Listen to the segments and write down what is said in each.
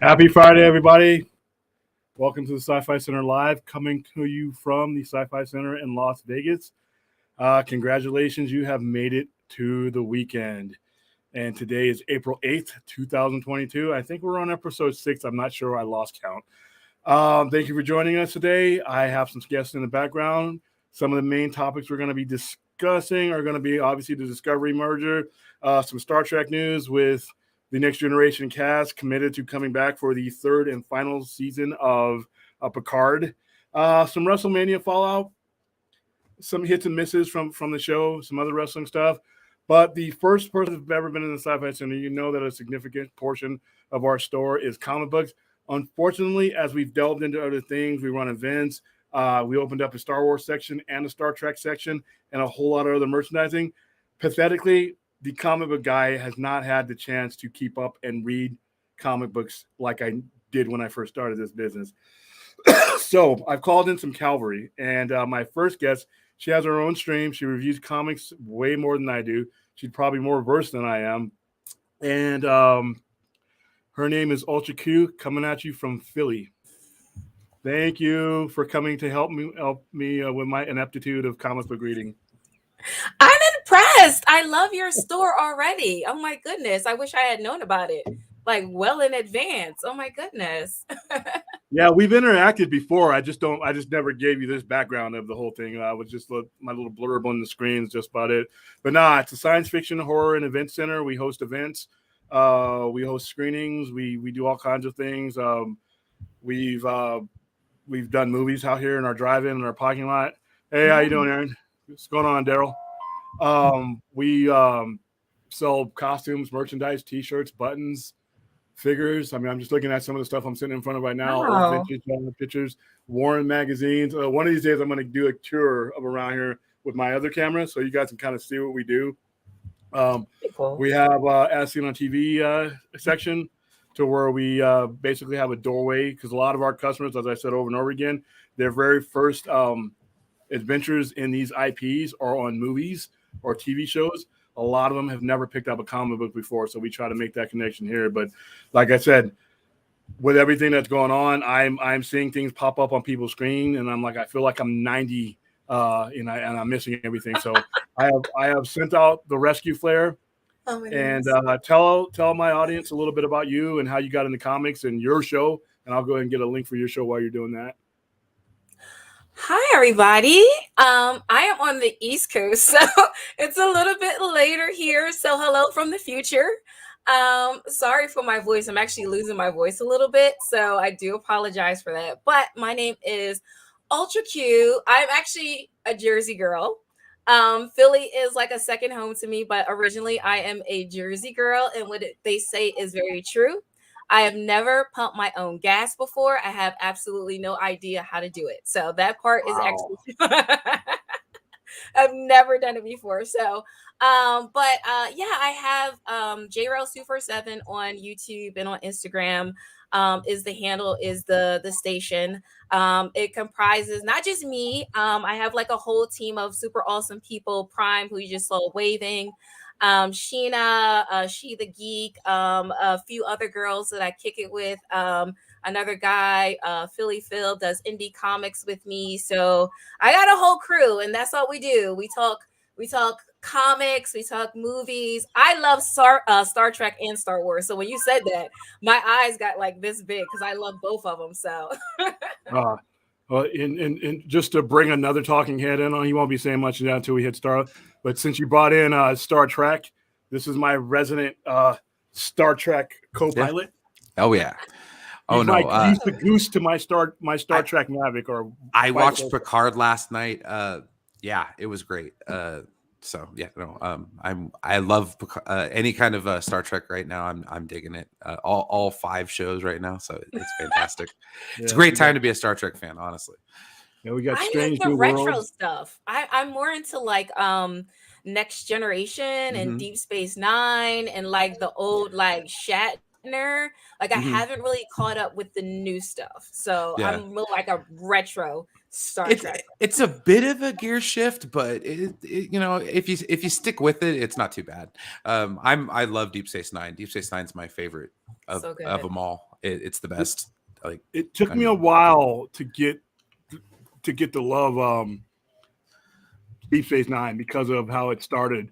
Happy Friday, everybody. Welcome to the Sci-Fi Center Live, coming to you from the Sci-Fi Center in Las Vegas. Congratulations, you have made it to the weekend. And today is April 8th, 2022. I think we're on episode 6. I'm not sure. I lost count. Thank you for joining us today. I have some guests in the background. Some of the main topics we're going to be discussing are going to be obviously the Discovery merger, some Star Trek news with the Next Generation cast committed to coming back for the third and final season of Picard. Some WrestleMania fallout, some hits and misses from the show, some other wrestling stuff. But the first person who's ever been in the Sci-Fi Center, you know that a significant portion of our store is comic books. Unfortunately, as we've delved into other things, we run events. We opened up a Star Wars section and a Star Trek section and a whole lot of other merchandising. Pathetically, the comic book guy has not had the chance to keep up and read comic books like I did when I first started this business. So I've called in some cavalry, and my first guest, she has her own stream. She reviews comics way more than I do. She's probably more versed than I am. And her name is Ultra Q, coming at you from Philly. Thank you for coming to help me with my ineptitude of comic book reading. I'm impressed. I love your store already. Oh my goodness. I wish I had known about it like well in advance. Oh my goodness. Yeah, we've interacted before. I just never gave you this background of the whole thing. I was just my little blurb on the screen is just about it. But nah, it's a science fiction, horror, and event center. We host events. We host screenings. We do all kinds of things. We've done movies out here in our drive-in and our parking lot. Hey, how you doing, Aaron? What's going on, Daryl? We sell costumes, merchandise, T-shirts, buttons, figures. I mean, I'm just looking at some of the stuff I'm sitting in front of right now. Wow. Old vintage pictures, Warren magazines. One of these days, I'm going to do a tour of around here with my other camera, so you guys can kind of see what we do. Cool. We have As Seen on TV section to where we basically have a doorway because a lot of our customers, as I said over and over again, their very first adventures in these IPs are on movies or TV shows. A lot of them have never picked up a comic book before, so we try to make that connection here. But like I said, with everything that's going on, I'm seeing things pop up on people's screen, and I'm like, I feel like I'm 90, and I'm missing everything. So I have sent out the rescue flare, and tell my audience a little bit about you and how you got into comics and your show, and I'll go ahead and get a link for your show while you're doing that. Hi, everybody. I am on the East Coast, so it's a little bit later here. So hello from the future. Sorry for my voice. I'm actually losing my voice a little bit, so I do apologize for that. But my name is Ultra Q. I'm actually a Jersey girl. Philly is like a second home to me, but originally I am a Jersey girl, and what they say is very true. I have never pumped my own gas before. I have absolutely no idea how to do it. So that part is actually I've never done it before. So yeah, I have JRail247 on YouTube and on Instagram. Is the handle, is the station. It comprises not just me. I have like a whole team of super awesome people. Prime, who you just saw waving. Sheena, She the Geek, a few other girls that I kick it with. Another guy, Philly Phil, does indie comics with me. So I got a whole crew, and that's all we do. We talk comics, we talk movies. I love Star Trek and Star Wars. So when you said that, my eyes got like this big because I love both of them. So and just to bring another talking head in on, he won't be saying much of that until we hit Star. But since you brought in Star Trek, this is my resident Star Trek co-pilot. Yeah. Oh yeah. He's he's the goose to my Star Trek Mavic. Or I watched Picard last night. Yeah, it was great. So yeah, no, I love any kind of Star Trek right now. I'm digging it. All 5 shows right now, so it's fantastic. It's a great time to be a Star Trek fan, honestly. Yeah, we got Strange New Worlds. Retro stuff. I'm more into like Next Generation and Deep Space Nine and like the old like WARNER. Like I haven't really caught up with the new stuff, so Yeah. I'm really like a retro Star Trek. It's a bit of a gear shift, but you know, if you stick with it, it's not too bad. I love Deep Space Nine. Deep Space Nine's my favorite of So good. them all. It's the best. Like It took me a while to get the love Deep Space Nine because of how it started.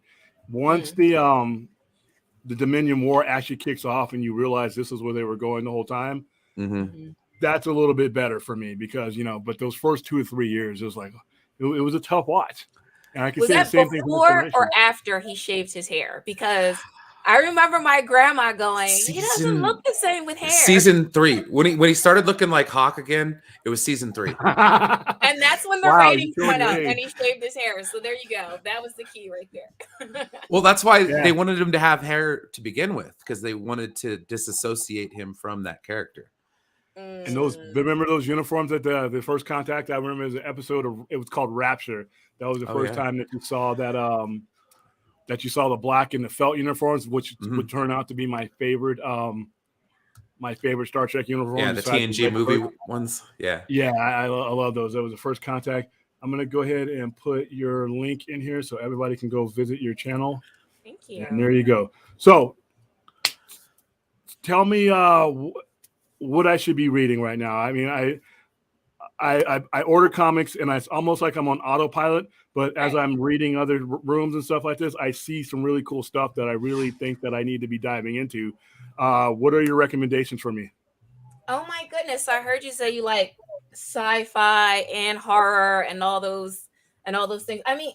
Once the Dominion War actually kicks off and you realize this is where they were going the whole time, that's a little bit better for me because, you know, but those first 2 or 3 years, it was like, it was a tough watch. And I can say the same thing. Before or after he shaved his hair? Because I remember my grandma going, he doesn't look the same with hair. Season 3, when he started looking like Hawk again, it was season 3. And that's when the ratings went up and he shaved his hair. So there you go. That was the key right there. Well, that's why they wanted him to have hair to begin with, because they wanted to disassociate him from that character. And remember those uniforms at the First Contact? I remember as an episode of, it was called Rapture. That was the first time that you saw that you saw the black and the felt uniforms, which would turn out to be my favorite Star Trek uniform. Yeah, the TNG movie ones. Yeah. Yeah, I love those. That was the First Contact. I'm going to go ahead and put your link in here so everybody can go visit your channel. Thank you. And there you go. So tell me what I should be reading right now. I mean, I order comics and it's almost like I'm on autopilot, but as I'm reading other rooms and stuff like this, I see some really cool stuff that I really think that I need to be diving into. What are your recommendations for me? Oh my goodness. I heard you say you like sci-fi and horror and all those things. I mean,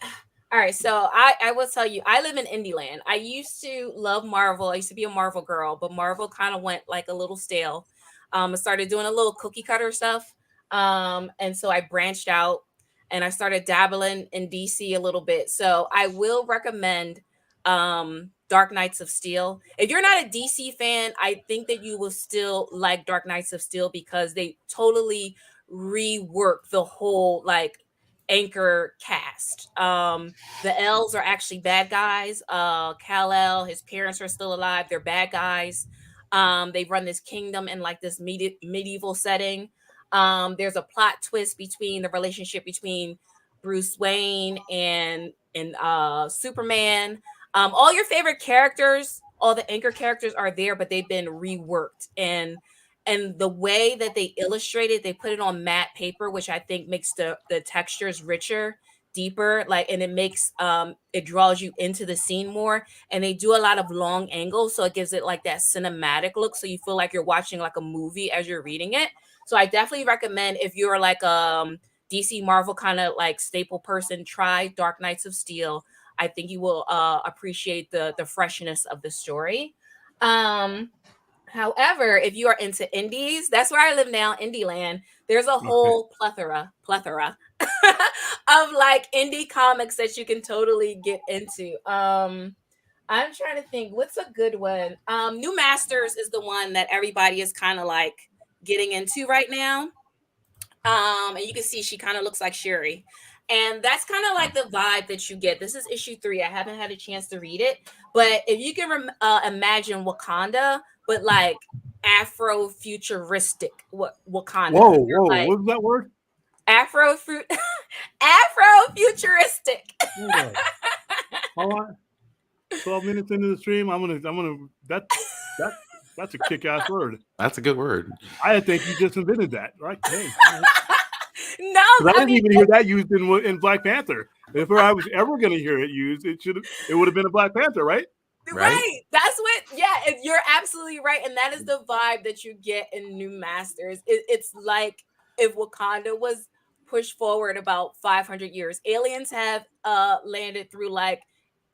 all right. So I will tell you, I live in Indie land. I used to love Marvel. I used to be a Marvel girl, but Marvel kind of went like a little stale. I started doing a little cookie cutter stuff. And so I branched out and I started dabbling in DC a little bit. So I will recommend Dark Knights of Steel. If you're not a DC fan, I think that you will still like Dark Knights of Steel because they totally rework the whole like anchor cast. The elves are actually bad guys. Kal-El, his parents are still alive. They're bad guys. They run this kingdom in like this medieval setting. There's a plot twist between the relationship between Bruce Wayne and Superman. All your favorite characters, all the anchor characters are there, but they've been reworked. And the way that they illustrate it, they put it on matte paper, which I think makes the textures richer, deeper, like, and it makes it draws you into the scene more. And they do a lot of long angles, so it gives it like that cinematic look, so you feel like you're watching like a movie as you're reading it. So I definitely recommend, if you're like DC Marvel kind of like staple person, try Dark Knights of Steel. I think you will appreciate the freshness of the story. However, if you are into indies, that's where I live now, Indie land. There's a whole plethora of like indie comics that you can totally get into. I'm trying to think, what's a good one? New Masters is the one that everybody is kind of like getting into right now. And you can see she kind of looks like Shuri. And that's kind of like the vibe that you get. This is issue 3. I haven't had a chance to read it. But if you can imagine Wakanda, but like Afro-futuristic Wakanda. Whoa, like, what was that word? Afro-futuristic. Hold on. 12 minutes into the stream, I'm gonna that's a kick-ass word. That's a good word. I think you just invented that, right? Hey. No, I didn't even hear that used in Black Panther. If I was ever going to hear it used, it would have been a Black Panther, right? Right. That's what. Yeah, you're absolutely right, and that is the vibe that you get in New Masters. It's like if Wakanda was pushed forward about 500 years. Aliens have landed through like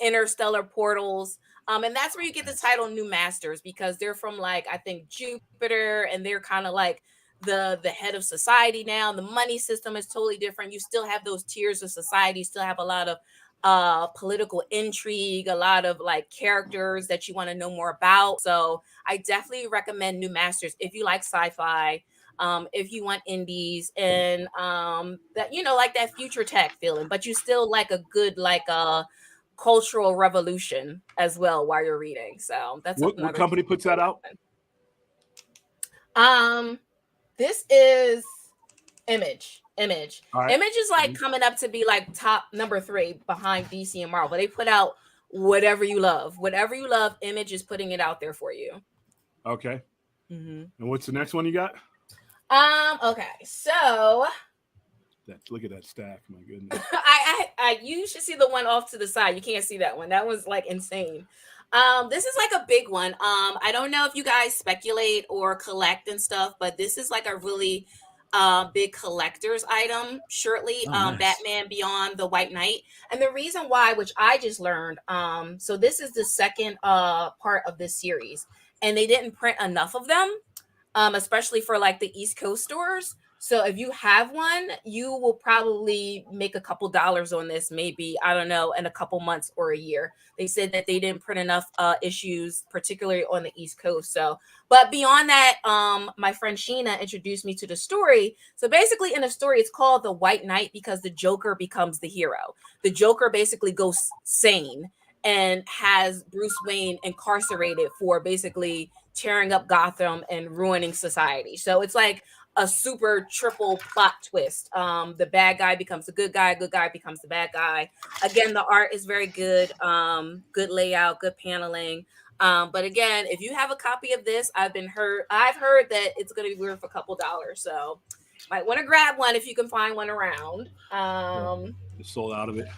interstellar portals. And that's where you get the title New Masters, because they're from like, I think, Jupiter, and they're kind of like the head of society now. The money system is totally different. You still have those tiers of society, you still have a lot of political intrigue, a lot of like characters that you want to know more about. So I definitely recommend New Masters if you like sci-fi, if you want indies, and that, you know, like that future tech feeling, but you still like a good like cultural revolution as well while you're reading. So that's what company puts that out? This is Image. All right. Image is like coming up to be like top number 3 behind DC and Marvel. They put out whatever you love. Whatever you love, Image is putting it out there for you. Okay. Mm-hmm. And what's the next one you got? Okay. So look at that stack. My goodness. You should see the one off to the side. You can't see that one. That was like insane. This is like a big one. I don't know if you guys speculate or collect and stuff, but this is like a really big collector's item. Shortly, nice. Batman Beyond the White Knight. And the reason why, which I just learned, so this is the second part of this series, and they didn't print enough of them, especially for like the East Coast stores. So if you have one, you will probably make a couple dollars on this, maybe, I don't know, in a couple months or a year. They said that they didn't print enough issues, particularly on the East Coast. So, but beyond that, my friend Sheena introduced me to the story. So basically in the story, it's called The White Knight because the Joker becomes the hero. The Joker basically goes sane and has Bruce Wayne incarcerated for basically tearing up Gotham and ruining society. So it's like a super triple plot twist. The bad guy becomes the good guy becomes the bad guy. Again, the art is very good, good layout, good paneling. But again, if you have a copy of this, I've heard that it's going to be worth a couple dollars. So might want to grab one if you can find one around. It's sold out of it.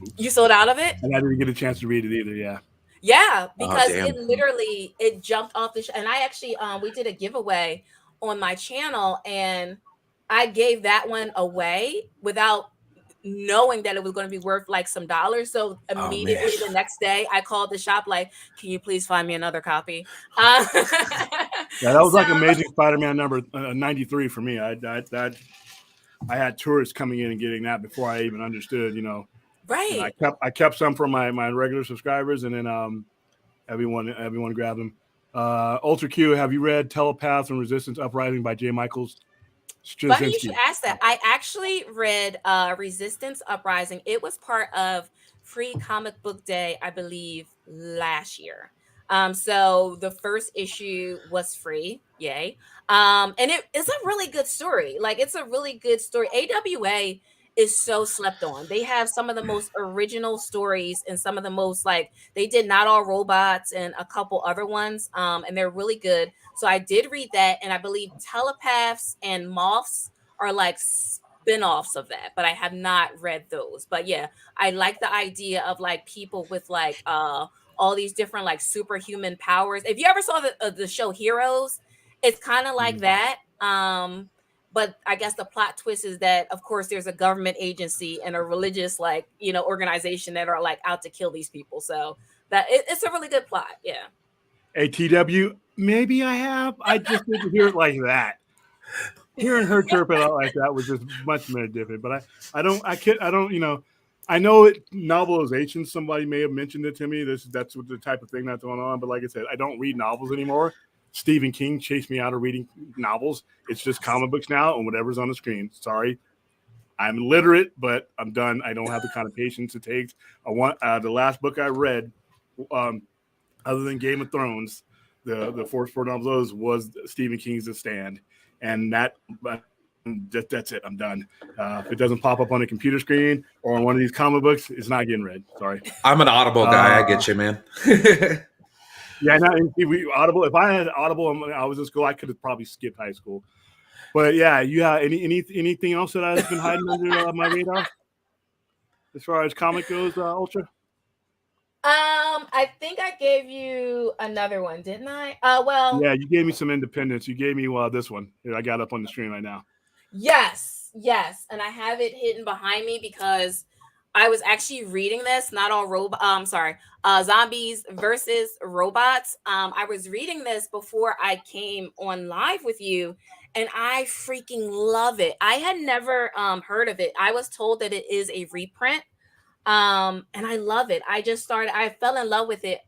Oops. You sold out of it? And I didn't get a chance to read it either. Yeah. Yeah, because it jumped off the and I actually we did a giveaway on my channel and I gave that one away without knowing that it was going to be worth like some dollars. So immediately the next day I called the shop like, can you please find me another copy? Yeah, that was like Amazing Spider-Man number 93 for me. I had tourists coming in and getting that before I even understood, Right. I kept some for my regular subscribers, and then everyone grabbed them. Ultra Q, have you read Telepath and Resistance Uprising by J. Michaels? Funny you should ask that. I actually read Resistance Uprising. It was part of Free Comic Book Day, I believe, last year. So the first issue was free, yay. And it's a really good story. Like it's a really good story. AWA is so slept on. They have some of the most original stories and some of the most they did Not All Robots and a couple other ones. And they're really good. So I did read that, and I believe Telepaths and Moths are like spin-offs of that, but I have not read those. But yeah, I like the idea of like people with all these different like superhuman powers. If you ever saw the show Heroes, it's kind of like that. But I guess the plot twist is that, of course, there's a government agency and a religious organization that are like out to kill these people. So that it's a really good plot. Yeah. ATW, maybe I have. I just didn't hear it like that. Hearing her chirp it out like that was just much more different. But I don't. I know it novelization. Somebody may have mentioned it to me. That's what the type of thing that's going on. But like I said, I don't read novels anymore. Stephen King chased me out of reading novels. It's just comic books now and whatever's on the screen. Sorry. I'm literate, but I'm done. I don't have the kind of patience it takes. The last book I read, other than Game of Thrones, the four novels was Stephen King's The Stand. And that's it. I'm done. If it doesn't pop up on a computer screen or on one of these comic books, it's not getting read. Sorry. I'm an Audible guy. I get you, man. Yeah, Audible. If I had Audible, I was in school. I could have probably skipped high school. But yeah, you have anything else that I've been hiding under my radar as far as comic goes, Ultra? I think I gave you another one, didn't I? Well, yeah, you gave me some independence. You gave me this one. Here, I got up on the screen right now. Yes, and I have it hidden behind me because I was actually reading this. Not all zombies versus robots. I was reading this before I came on live with you, and I freaking love it. I had never heard of it. I was told that it is a reprint. And I love it. I fell in love with it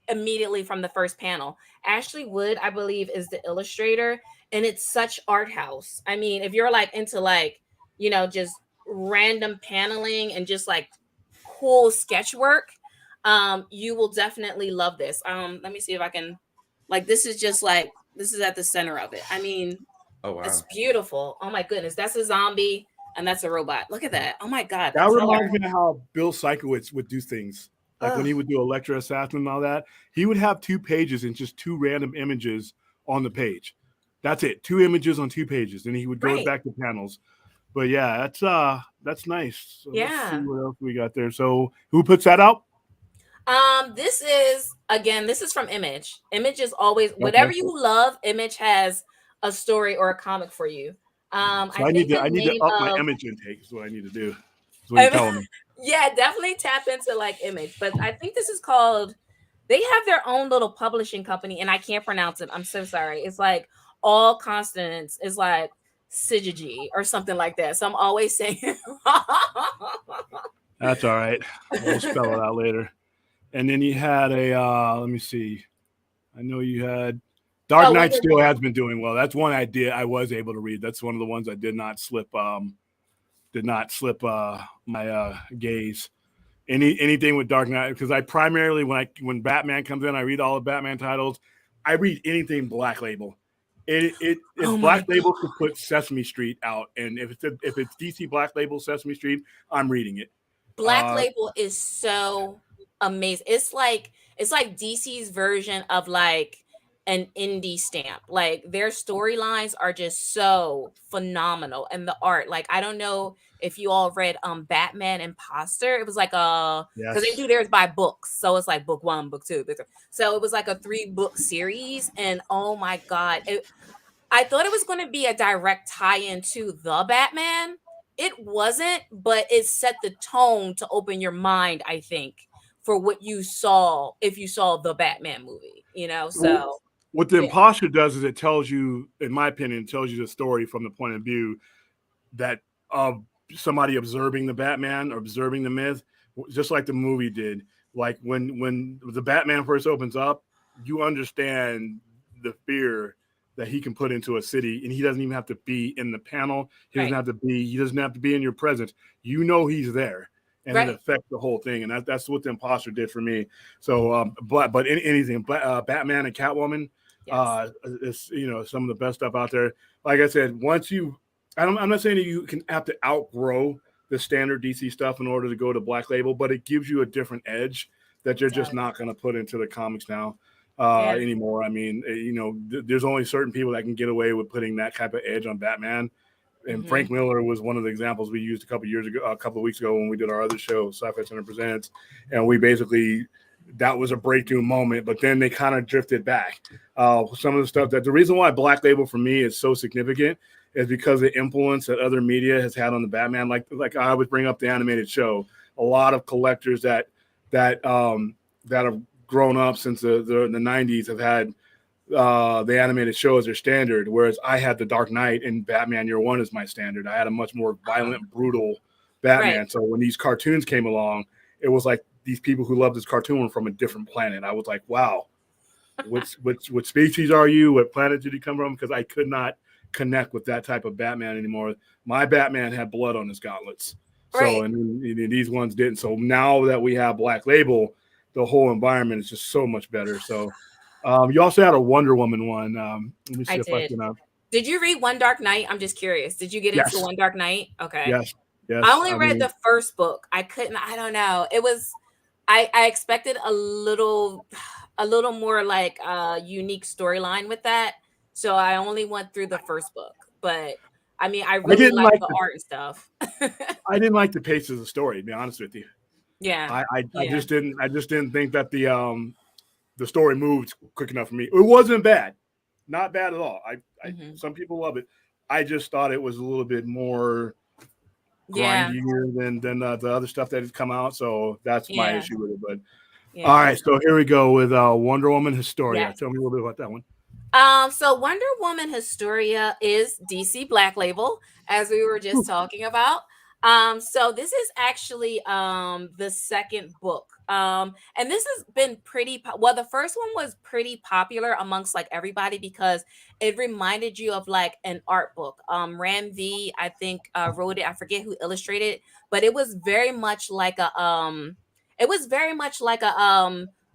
immediately from the first panel. Ashley Wood, I believe, is the illustrator, and it's such art house. I mean, if you're into just random paneling and just like cool sketch work, you will definitely love this. Let me see if I can, this is just This is at the center of it. I mean, Oh wow. it's beautiful. Oh my goodness, that's a zombie and that's a robot. Look at that. Oh my god, the That color. reminds me of how Bill Sikowitz would do things. Like when Ugh. he would do Electra Assassin and all that, he would have 2 pages and just 2 random images on the page. That's it. 2 images on 2 pages. And he would go Right. back to panels. But yeah, that's nice. So let's see Yeah. what else we got there. So who puts that out? This is from Image. Image is always whatever Okay. you love. Image has a story or a comic for you. So I think the I need to name up my of image intake is what I need to do. That's what you're telling me. yeah, definitely tap into like Image, but I think this is called. They have their own little publishing company, and I can't pronounce it. I'm so sorry. It's like all consonants. It's like Syzygy or something like that. So I'm always saying. That's all right. We'll spell it out later. And then you had a let me see. I know you had Dark Knight still has been doing well. That's one I was able to read. That's one of the ones I did not slip my gaze. Anything with Dark Knight, because I primarily when Batman comes in, I read all the Batman titles. I read anything Black Label. If Black Label could put Sesame Street out, and if it's DC Black Label Sesame Street, I'm reading it. Black Label is so amazing. It's like DC's version of like an indie stamp. Like their storylines are just so phenomenal, and the art. Like I don't know if you all read Batman Imposter. It was like because they do theirs by books, so it's like book 1, book 2, book 3. So it was like a 3-book series, and oh my god, I thought it was going to be a direct tie-in to the Batman. It wasn't, but it set the tone to open your mind, I think, for what you saw if you saw the Batman movie, you know? So what the Imposter does is it tells you, in my opinion, it tells you the story from the point of view that of somebody observing the Batman or observing the myth, just like the movie did. Like when the Batman first opens up, you understand the fear that he can put into a city, and he doesn't even have to be in the panel. He doesn't have to be in your presence. You know he's there, and it affects the whole thing. And that's what the Imposter did for me. So, but anything, Batman and Catwoman, is some of the best stuff out there. Like I said, I'm not saying that you have to outgrow the standard DC stuff in order to go to Black Label, but it gives you a different edge that you're just not going to put into the comics now. Anymore. I mean, there's only certain people that can get away with putting that type of edge on Batman. And Frank Miller was one of the examples we used a couple of weeks ago when we did our other show, Sci-Fi Center Presents. And we basically, that was a breakthrough moment, but then they kind of drifted back. Some of the stuff the reason why Black Label for me is so significant is because of the influence that other media has had on the Batman. Like I always bring up the animated show. A lot of collectors that have grown up since the 90s have had the animated show as their standard, whereas I had the Dark Knight and Batman Year One as my standard. I had a much more violent, brutal Batman. Right. So when these cartoons came along, it was like these people who loved this cartoon were from a different planet. I was like, wow, what species are you? What planet did you come from? Because I could not connect with that type of Batman anymore. My Batman had blood on his gauntlets. Right. So and these ones didn't. So now that we have Black Label, the whole environment is just so much better. So you also had a Wonder Woman one. Let me see if I can. Did you read One Dark Night? I'm just curious. Did you get into One Dark Night? Okay. Yes. I only read the first book. I don't know. It was, I expected a little more like a unique storyline with that. So I only went through the first book. But I mean, I really like the art and stuff. I didn't like the pace of the story, to be honest with you. Yeah. I just didn't think that the story moved quick enough for me. It wasn't bad. Not bad at all. Some people love it. I just thought it was a little bit more grindier than the other stuff that has come out. So that's my issue with it. But all right, so here we go with Wonder Woman Historia. Tell me a little bit about that one. So Wonder Woman Historia is DC Black Label, as we were just talking about. So this is actually the second book. And this has been the first one was pretty popular amongst like everybody because it reminded you of like an art book. Ram V, I think, wrote it. I forget who illustrated it, but it was very much like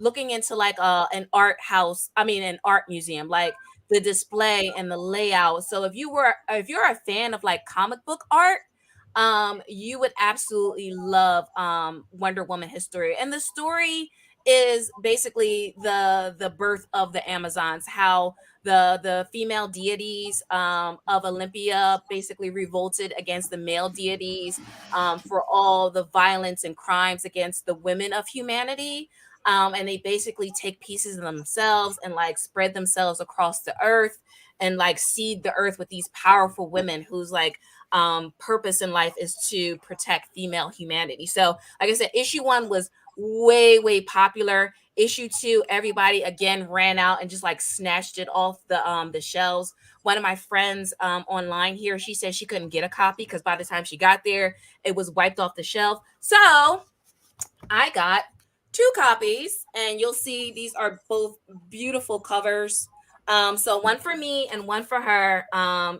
looking into like an art house. I mean, an art museum. Like the display and the layout. So if you're a fan of like comic book art, you would absolutely love Wonder Woman history. And the story is basically the birth of the Amazons, how the female deities of Olympia basically revolted against the male deities for all the violence and crimes against the women of humanity. And they basically take pieces of themselves and like spread themselves across the earth and like seed the earth with these powerful women whose like purpose in life is to protect female humanity. So like I said, issue 1 was way popular. Issue 2, everybody again ran out and just like snatched it off the shelves. One of my friends online here, she said she couldn't get a copy because by the time she got there, it was wiped off the shelf. So I got 2 copies, and you'll see these are both beautiful covers. So one for me and one for her.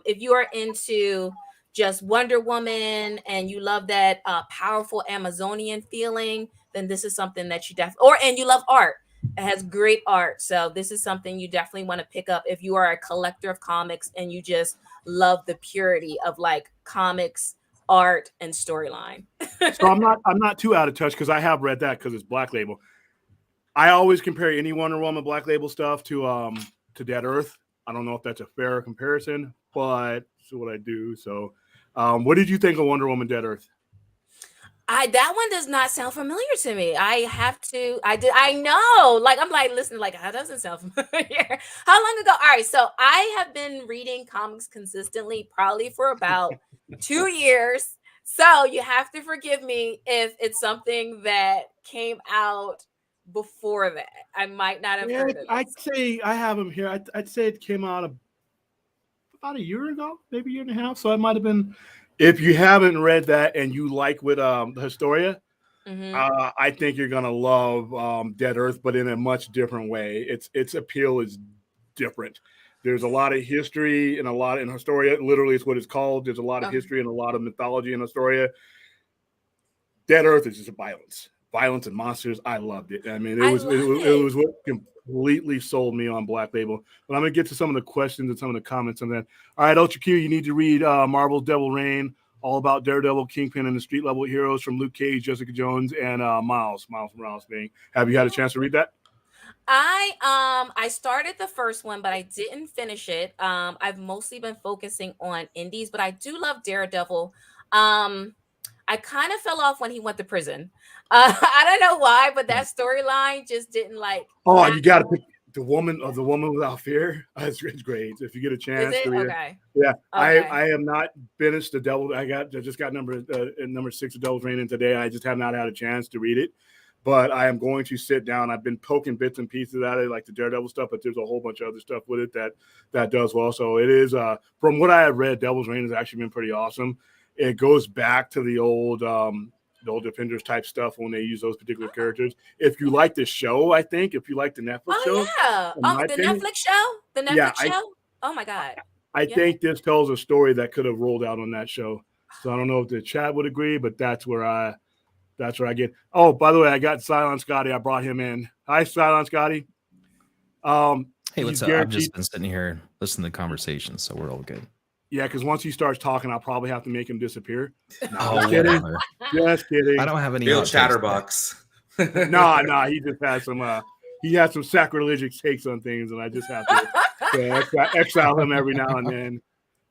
If you are into just Wonder Woman and you love that powerful Amazonian feeling, then this is something that you and you love art. It has great art. So this is something you definitely want to pick up if you are a collector of comics and you just love the purity of like comics, art, and storyline. So I'm not too out of touch because I have read that because it's Black Label. I always compare any Wonder Woman Black Label stuff to Dead Earth. I don't know if that's a fair comparison, but it's what I do. So what did you think of Wonder Woman Dead Earth? That one does not sound familiar to me. I know. Like, I'm like, listen, like, that doesn't sound familiar. How long ago? All right. So I have been reading comics consistently, probably for about 2 years. So you have to forgive me if it's something that came out before that. I might not have heard of it. I'd say I have them here. I'd say it came out about a year ago, maybe a year and a half. So it might have been. If you haven't read that and you like with the Historia, I think you're gonna love Dead Earth, but in a much different way. Its appeal is different. There's a lot of history and a lot in Historia. Literally, it's what it's called. There's a lot of history and a lot of mythology in Historia. Dead Earth is just violence and monsters. I loved it. I mean, it was what completely sold me on Black Label. But I'm gonna get to some of the questions and some of the comments on that. All right, Ultra Q, you need to read Marvel's Devil Reign, all about Daredevil, Kingpin, and the street level heroes from Luke Cage, Jessica Jones, and Miles Morales. Have you had a chance to read that? I started the first one, but I didn't finish it. I've mostly been focusing on indies, but I do love Daredevil. I kind of fell off when he went to prison. I don't know why, but that storyline just didn't like. Oh, you got to pick the woman without fear. It's great. If you get a chance to read it. Yeah, okay. I have not finished the Devil. I just got number 6 of Devil's Reign in today. I just have not had a chance to read it, but I am going to sit down. I've been poking bits and pieces at it, like the Daredevil stuff, but there's a whole bunch of other stuff with it that does well. So it is from what I have read, Devil's Reign has actually been pretty awesome. It goes back to the old Defenders type stuff when they use those particular characters. If you like the show, I think if you like the Netflix show, Netflix show. Oh my god! I think this tells a story that could have rolled out on that show. So I don't know if the chat would agree, but that's where I get. Oh, by the way, I got Silent Scotty. I brought him in. Hi, Silent Scotty. Hey, what's up? I've just been sitting here listening to the conversation, so we're all good. Yeah, because once he starts talking, I'll probably have to make him disappear. No, just kidding. Just kidding. I don't have any chatterbox. No, he just has some. He has some sacrilegious takes on things, and I just have to exile him every now and then.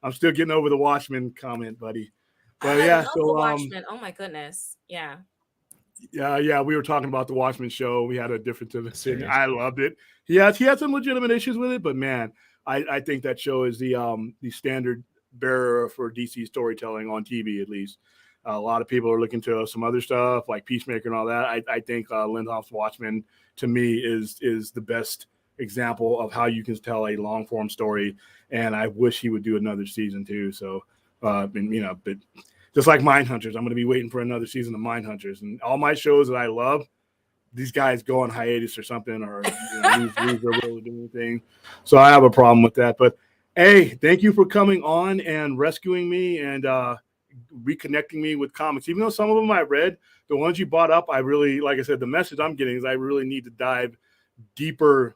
I'm still getting over the Watchmen comment, buddy. But yeah, so the Watchmen. Oh my goodness, yeah. Yeah. We were talking about the Watchmen show. We had a difference of opinion. I loved it. He had some legitimate issues with it, but man, I think that show is the standard bearer for DC storytelling on TV, at least. A lot of people are looking to some other stuff like Peacemaker and all that. I think Lindhoff's Watchmen, to me, is the best example of how you can tell a long form story. And I wish he would do another season too. So, but just like Mindhunters, I'm going to be waiting for another season of Mindhunters. And all my shows that I love, these guys go on hiatus or something, or lose their will to do anything. So I have a problem with that. But hey, thank you for coming on and rescuing me and reconnecting me with comics. Even though some of them I read, the ones you brought up, I really, like I said, the message I'm getting is I really need to dive deeper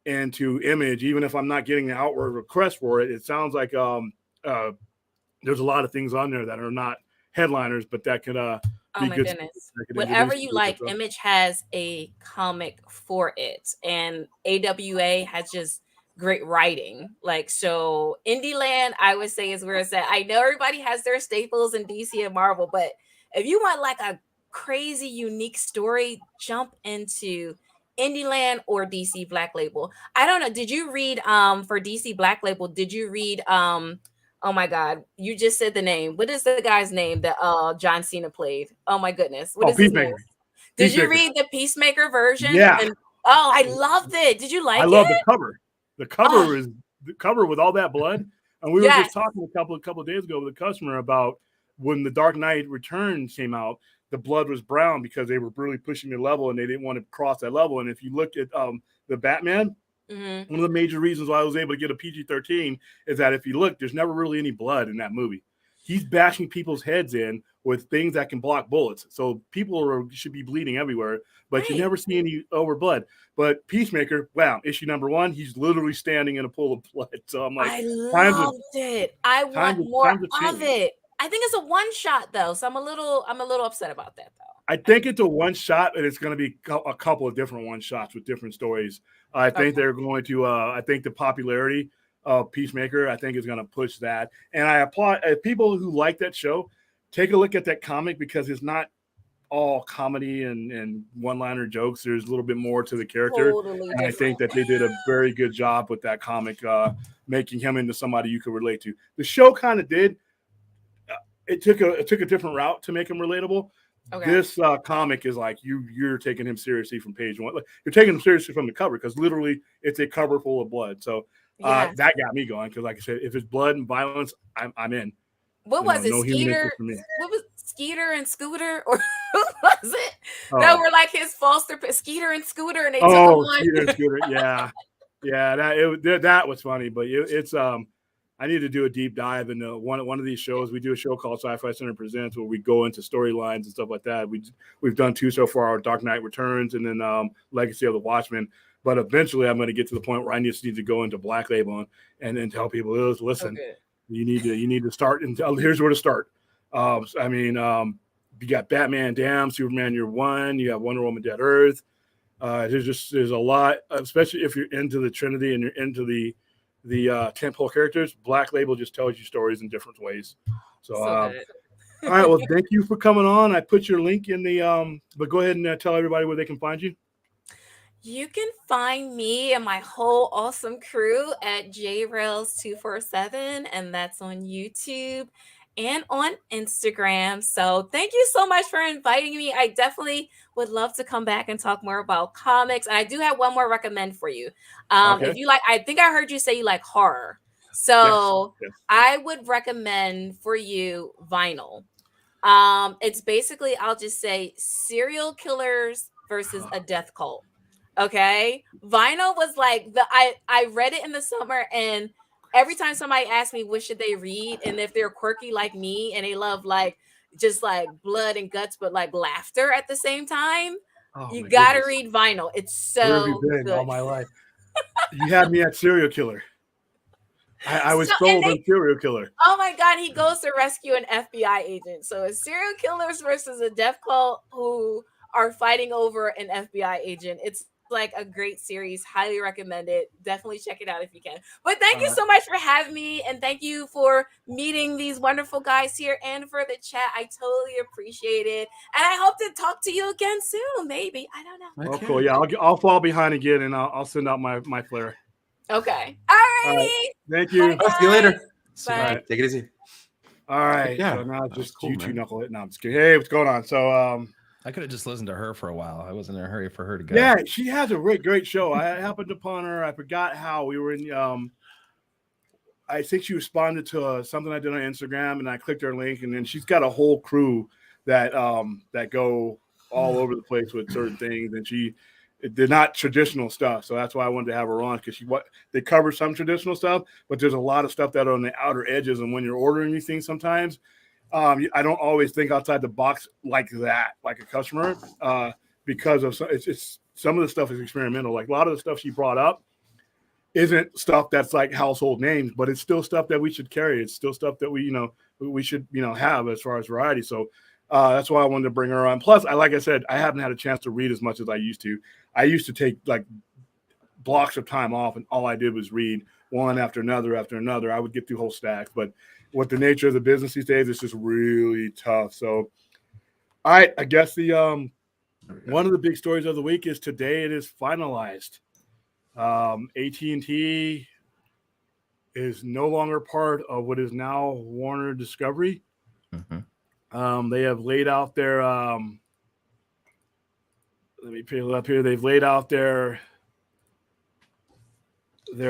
into Image, even if I'm not getting the outward request for it. It sounds like there's a lot of things on there that are not headliners, but that could oh be my good. goodness. Whatever you like, Image has a comic for it, and AWA has just great writing. Like, so Indieland, I would say, is where it's at. I know everybody has their staples in DC and Marvel, but if you want like a crazy unique story, jump into Indieland or DC Black Label. I don't know, did you read for DC Black Label, did you read oh my God, you just said the name. What is the guy's name that John Cena played? Oh my goodness. What is his name? Did you read the Peacemaker version? Yeah. And, oh, I loved it. Did you like it? I love the cover. The cover is the cover with all that blood. And we were just talking a couple of days ago with a customer about when the Dark Knight Returns came out, the blood was brown because they were really pushing the level and they didn't want to cross that level. And if you look at the Batman, one of the major reasons why I was able to get a PG-13 is that if you look, there's never really any blood in that movie. He's bashing people's heads in with things that can block bullets. So people should be bleeding everywhere, but you never see any over blood. But Peacemaker, wow, issue number 1, he's literally standing in a pool of blood. So I'm like, I loved it. I want more of it. I think it's a one shot though, so I'm a little upset about that though. I think it's a one shot, and it's going to be a couple of different one shots with different stories. I think they're going to. I think the popularity of Peacemaker, I think, is going to push that. And I applaud people who like that show. Take a look at that comic because it's not all comedy and one-liner jokes. There's a little bit more to the character, and I think that they did a very good job with that comic, making him into somebody you could relate to. The show kind of did. It took a different route to make him relatable. Okay. This comic is like you're taking him seriously from page 1. Like, you're taking him seriously from the cover because literally it's a cover full of blood. So that got me going because, like I said, if it's blood and violence, I'm in. What was it? Skeeter? What was Skeeter and Scooter, or who was it? That were like his foster Skeeter and Scooter, and they took him on. Skeeter and Scooter, yeah. That was funny, but it's I need to do a deep dive into one of these shows. We do a show called Sci-Fi Center Presents where we go into storylines and stuff like that. We've done 2 so far: Dark Knight Returns and then Legacy of the Watchmen. But eventually, I'm going to get to the point where I just need to go into Black Label and then tell people, listen, you need to start. And here's where to start. You got Batman, Damn, Superman, Year One. You have Wonder Woman, Dead Earth. There's a lot, especially if you're into the Trinity and you're into the tentpole characters. Black Label just tells you stories in different ways. So all right, well, thank you for coming on. I put your link in the but go ahead and tell everybody where they can find you. You can find me and my whole awesome crew at JRails247, and that's on YouTube and on Instagram. So thank you so much for inviting me. I definitely would love to come back and talk more about comics. And I do have one more recommend for you. If you like, I think I heard you say you like horror. So yes. I would recommend for you Vinyl. It's basically, I'll just say, serial killers versus a death cult. Okay. Vinyl was like I read it in the summer, and every time somebody asks me what should they read, and if they're quirky like me and they love like just like blood and guts, but like laughter at the same time, you gotta read Vinyl. It's so Where have you been good. All my life? You had me at serial killer. I was sold on serial killer. Oh my God, he goes to rescue an FBI agent. So it's serial killers versus a death cult who are fighting over an FBI agent. It's like a great series. Highly recommend it. Definitely check it out if you can. But thank you so much for having me, and thank you for meeting these wonderful guys here and for the chat. I totally appreciate it, and I hope to talk to you again soon. Maybe, I don't know. Okay. Oh, cool. Yeah, I'll fall behind again, and I'll send out my flare. Okay. All right. Thank you. I'll see you later. Bye. Right. Take it easy. All right. Yeah. So now just cool, you two knuckle it. No, I'm just kidding. Hey, what's going on? So I could have just listened to her for a while. I wasn't in a hurry for her to go. Yeah, she has a great show. I happened upon her. I forgot how we were in. I think she responded to something I did on Instagram, and I clicked her link, and then she's got a whole crew that go all over the place with certain things, and they're not traditional stuff. So that's why I wanted to have her on, because they cover some traditional stuff, but there's a lot of stuff that are on the outer edges, and when you're ordering these things, sometimes. I don't always think outside the box like that, like a customer, because of it's some of the stuff is experimental. Like a lot of the stuff she brought up isn't stuff that's like household names, but it's still stuff that we should carry. It's still stuff that we should have as far as variety. So that's why I wanted to bring her on. Plus, like I said, I haven't had a chance to read as much as I used to. I used to take like blocks of time off, and all I did was read one after another after another. I would get through whole stacks, but with the nature of the business these days, it's just really tough. So, all right, I guess the one of the big stories of the week is today it is finalized. AT&T is no longer part of what is now Warner Discovery. Mm-hmm. They have laid out their let me pull it up here. They've laid out their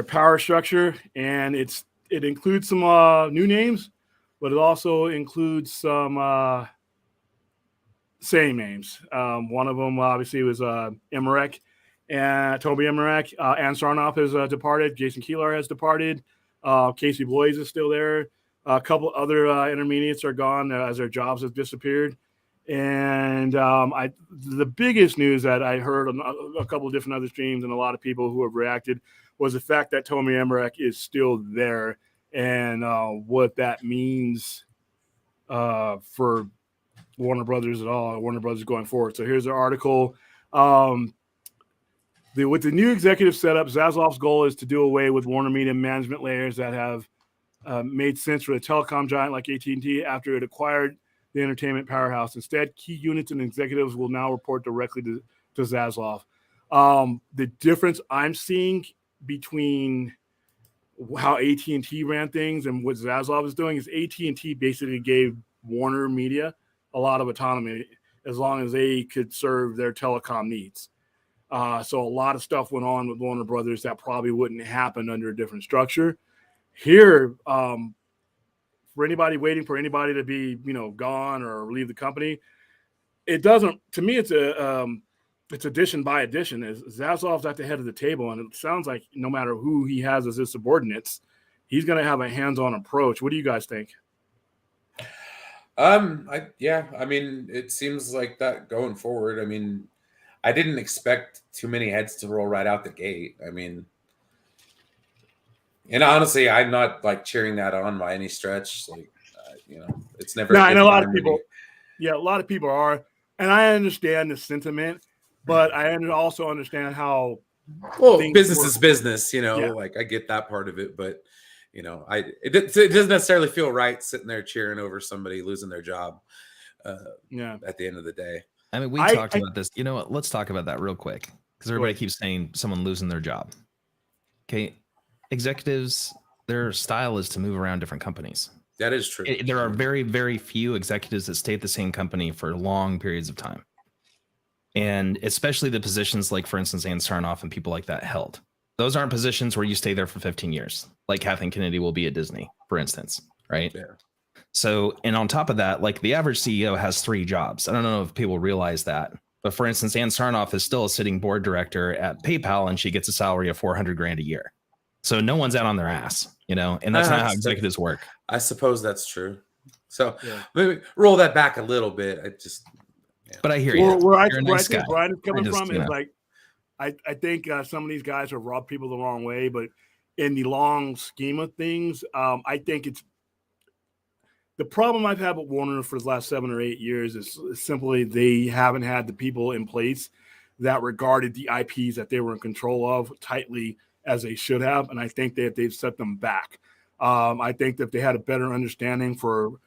power structure, and it includes some new names, but it also includes some same names. One of them obviously was Emmerich and Toby Emmerich. Ann Sarnoff has departed. Jason Keeler has departed. Casey Bloys is still there. A couple other intermediates are gone as their jobs have disappeared. And the biggest news that I heard on a couple of different other streams and a lot of people who have reacted was the fact that Toby Emmerich is still there, and what that means for Warner Brothers at all, Warner Brothers going forward. So here's the article. With the new executive setup, Zaslav's goal is to do away with Warner Media management layers that have made sense for a telecom giant like AT&T after it acquired the entertainment powerhouse. Instead, key units and executives will now report directly to Zaslav. The difference I'm seeing between how AT&T ran things and what Zaslav is doing is AT&T basically gave Warner Media a lot of autonomy as long as they could serve their telecom needs. So a lot of stuff went on with Warner Brothers that probably wouldn't happen under a different structure. Here, for anybody waiting for anybody to be, gone or leave the company, it doesn't. To me, it's addition by addition. Zaslav's at the head of the table, and it sounds like no matter who he has as his subordinates, he's going to have a hands-on approach. What do you guys think? I mean, it seems like that going forward. I mean, I didn't expect too many heads to roll right out the gate. I mean, and honestly, I'm not like cheering that on by any stretch. Like, it's never. No, and a lot of people, a lot of people are, and I understand the sentiment, but I also understand how. Well, business is business, Like I get that part of it, but it doesn't necessarily feel right sitting there cheering over somebody losing their job. At the end of the day. I mean, we talked about this. You know what? Let's talk about that real quick because everybody keeps saying someone losing their job. Okay. Executives, their style is to move around different companies. That is true. There are very, very few executives that stay at the same company for long periods of time. And especially the positions like, for instance, Ann Sarnoff and people like that held. Those aren't positions where you stay there for 15 years, like Kathleen Kennedy will be at Disney, for instance, right? Yeah. So, and on top of that, like the average CEO has 3 jobs. I don't know if people realize that, but for instance, Ann Sarnoff is still a sitting board director at PayPal, and she gets a salary of $400,000 a year. So no one's out on their ass, and that's not how executives work. I suppose that's true. So maybe roll that back a little bit. But I hear you. Where I think Brian is coming from is like, I think some of these guys have rubbed people the wrong way, but in the long scheme of things, I think it's the problem I've had with Warner for the last 7 or 8 years is simply they haven't had the people in place that regarded the IPs that they were in control of tightly as they should have, and I think that they've set them back. I think that if they had a better understanding for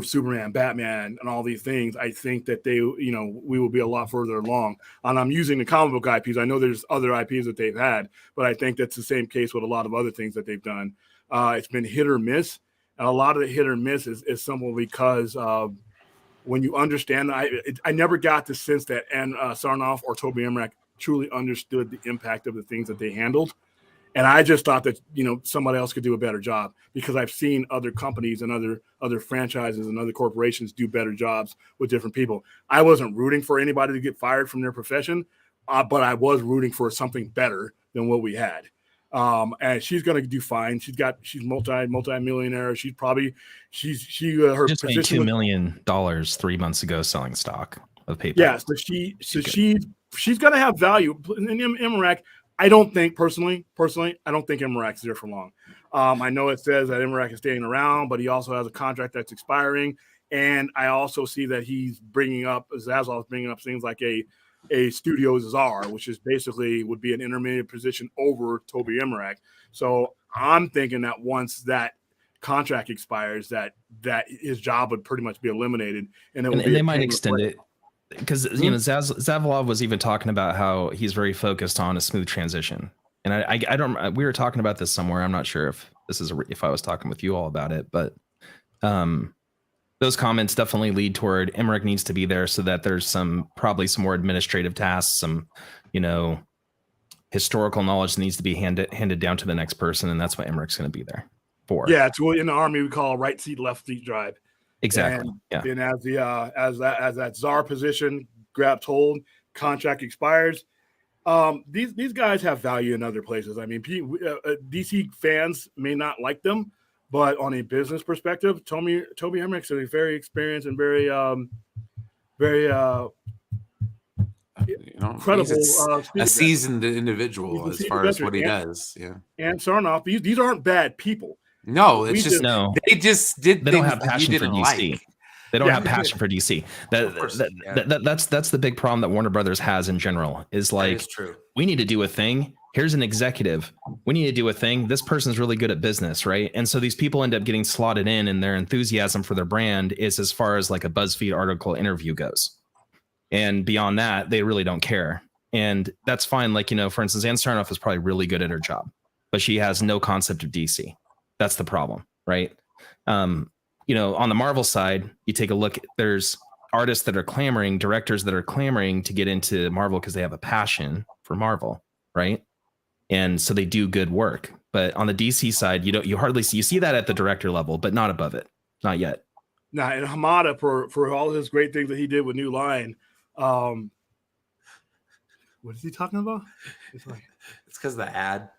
Superman, Batman, and all these things, I think that we will be a lot further along. And I'm using the comic book IPs. I know there's other IPs that they've had, but I think that's the same case with a lot of other things that they've done. It's been hit or miss, and a lot of the hit or miss is simply because when you understand, I never got the sense that Ann Sarnoff or Toby Emmerich truly understood the impact of the things that they handled. And I just thought that, somebody else could do a better job because I've seen other companies and other franchises and other corporations do better jobs with different people. I wasn't rooting for anybody to get fired from their profession, but I was rooting for something better than what we had. And she's going to do fine. She's multi-millionaire. She her just made $2 million 3 months ago selling stock of PayPal. Yeah. So she's going to have value. And Emmerich, I don't think personally, I don't think Emmerich is there for long. I know it says that Emmerich is staying around, but he also has a contract that's expiring. And I also see that he's bringing up, Zaslav is bringing up things like a studio czar, which is basically would be an intermediate position over Toby Emmerich. So I'm thinking that once that contract expires, that his job would pretty much be eliminated, and they might extend it because you know Zavalov was even talking about how he's very focused on a smooth transition. And I don't. We were talking about this somewhere. I'm not sure if this is if I was talking with you all about it, but those comments definitely lead toward Emmerich needs to be there so that there's probably some more administrative tasks, some, you know, historical knowledge that needs to be handed down to the next person, and that's what Emmerich's going to be there for. Yeah, it's what in the Army we call right seat, left seat drive. Exactly. And as that czar position grabs hold, contract expires. These guys have value in other places. I mean, DC fans may not like them, but on a business perspective, Toby Emmerich is a very experienced and very credible, a seasoned individual as far as what he does. Yeah, and Sarnoff, these aren't bad people. No, it's just they just did. They don't have passion for DC. Like. They don't have passion for DC. That's the big problem that Warner Brothers has in general. Is like, we need to do a thing. Here's an executive. We need to do a thing. This person's really good at business, right? And so these people end up getting slotted in, and their enthusiasm for their brand is as far as like a BuzzFeed article interview goes. And beyond that, they really don't care. And that's fine. Like, you know, for instance, Ann Sarnoff is probably really good at her job, but she has no concept of DC. That's the problem, right? You know, on the Marvel side, you take a look, there's artists that are clamoring, directors that are clamoring to get into Marvel because they have a passion for Marvel, right? And so they do good work. But on the DC side, you hardly see that at the director level, but not above it. Not yet. Nah, and Hamada, for all his great things that he did with New Line, what is he talking about? It's because the ad.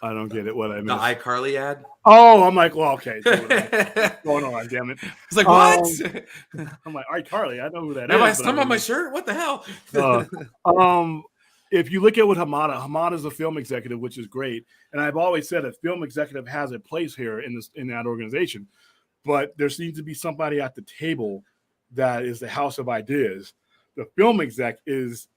I don't get it. What I missed. The iCarly ad. Oh, I'm like, well, okay. What's going on? Damn it! It's like what? I'm like, iCarly. I know who that is. Have I stumbled stumbled on my shirt? What the hell? If you look at what Hamada is a film executive, which is great, and I've always said a film executive has a place here in that organization, but there seems to be somebody at the table that is the house of ideas. The film exec is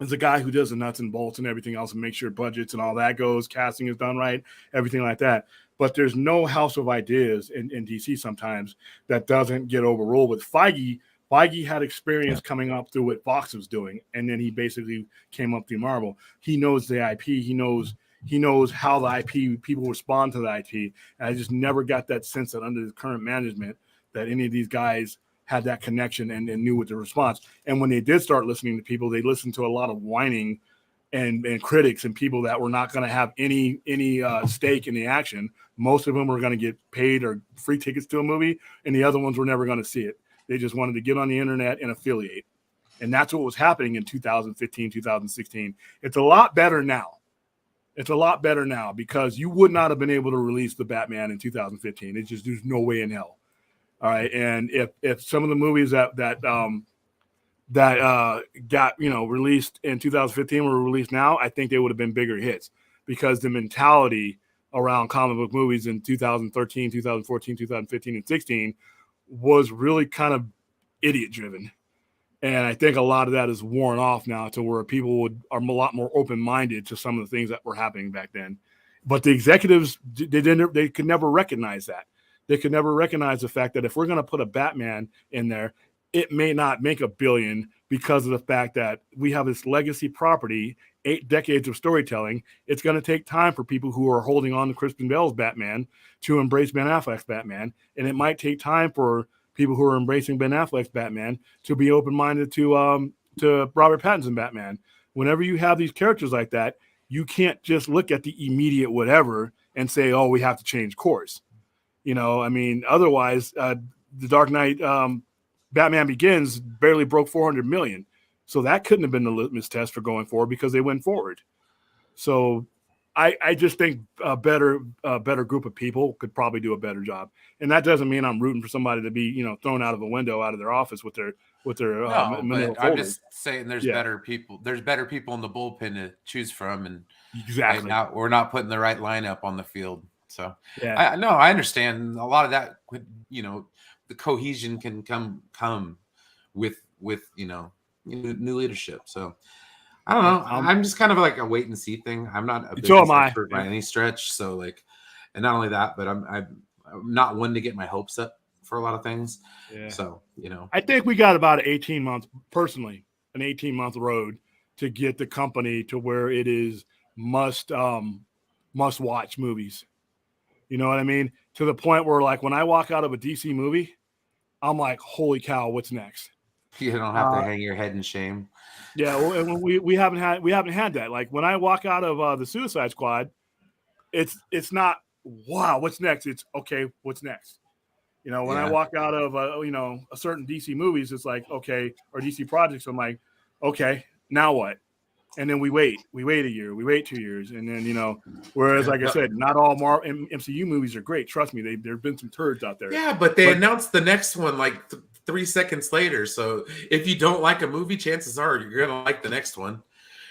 a guy who does the nuts and bolts and everything else and makes sure budgets and all that goes, casting is done right, everything like that. But there's no house of ideas in DC sometimes that doesn't get overruled. With Feige had experience coming up through what Fox was doing, and then he basically came up through Marvel. He knows the IP. He knows how the IP, people respond to the IP. And I just never got that sense that under the current management that any of these guys had that connection and knew what the response. And when they did start listening to people, they listened to a lot of whining and critics and people that were not going to have any stake in the action. Most of them were going to get paid or free tickets to a movie, and the other ones were never going to see it. They just wanted to get on the internet and affiliate. And that's what was happening in 2015, 2016. It's a lot better now. It's a lot better now because you would not have been able to release the Batman in 2015. It's just, there's no way in hell. All right. And if some of the movies that got, released in 2015 were released now, I think they would have been bigger hits because the mentality around comic book movies in 2013, 2014, 2015, and 16 was really kind of idiot driven. And I think a lot of that is worn off now to where people are a lot more open-minded to some of the things that were happening back then. But the executives, they could never recognize that. They could never recognize the fact that if we're going to put a Batman in there, it may not make $1 billion because of the fact that we have this legacy property, 8 decades of storytelling. It's going to take time for people who are holding on to Kristen Bell's Batman to embrace Ben Affleck's Batman. And it might take time for people who are embracing Ben Affleck's Batman to be open-minded to Robert Pattinson Batman. Whenever you have these characters like that, you can't just look at the immediate whatever and say, oh, we have to change course. Otherwise, The Dark Knight, Batman Begins barely broke 400 million. So that couldn't have been the litmus test for going forward because they went forward. So I just think a better group of people could probably do a better job. And that doesn't mean I'm rooting for somebody to be, thrown out of a window out of their office with their No, manila but I'm folder. just saying there's Yeah. better people. There's better people in the bullpen to choose from, and right Exactly. now we're not putting the right lineup on the field. So Yeah. I understand a lot of that. The cohesion can come with new leadership. So I don't know. I'm just kind of like a wait and see thing. I'm not a business expert by any stretch. So like, and not only that, but I'm not one to get my hopes up for a lot of things. Yeah. So I think we got about 18 months, personally, an 18-month road to get the company to where it is must watch movies. You know what I mean? To the point where, like, when I walk out of a DC movie, I'm like, holy cow, what's next? You don't have to hang your head in shame. Yeah, well, we haven't had that. Like, when I walk out of the Suicide Squad, it's not, wow, what's next? It's okay, what's next? When I walk out of a certain DC movies, it's like, okay, or DC projects, I'm like, okay, now what? And then we wait a year, we wait 2 years, and then whereas, like I said, not all MCU movies are great. Trust me, there've been some turds out there. Yeah, but they announced the next one like 3 seconds later. So if you don't like a movie, chances are you're gonna like the next one.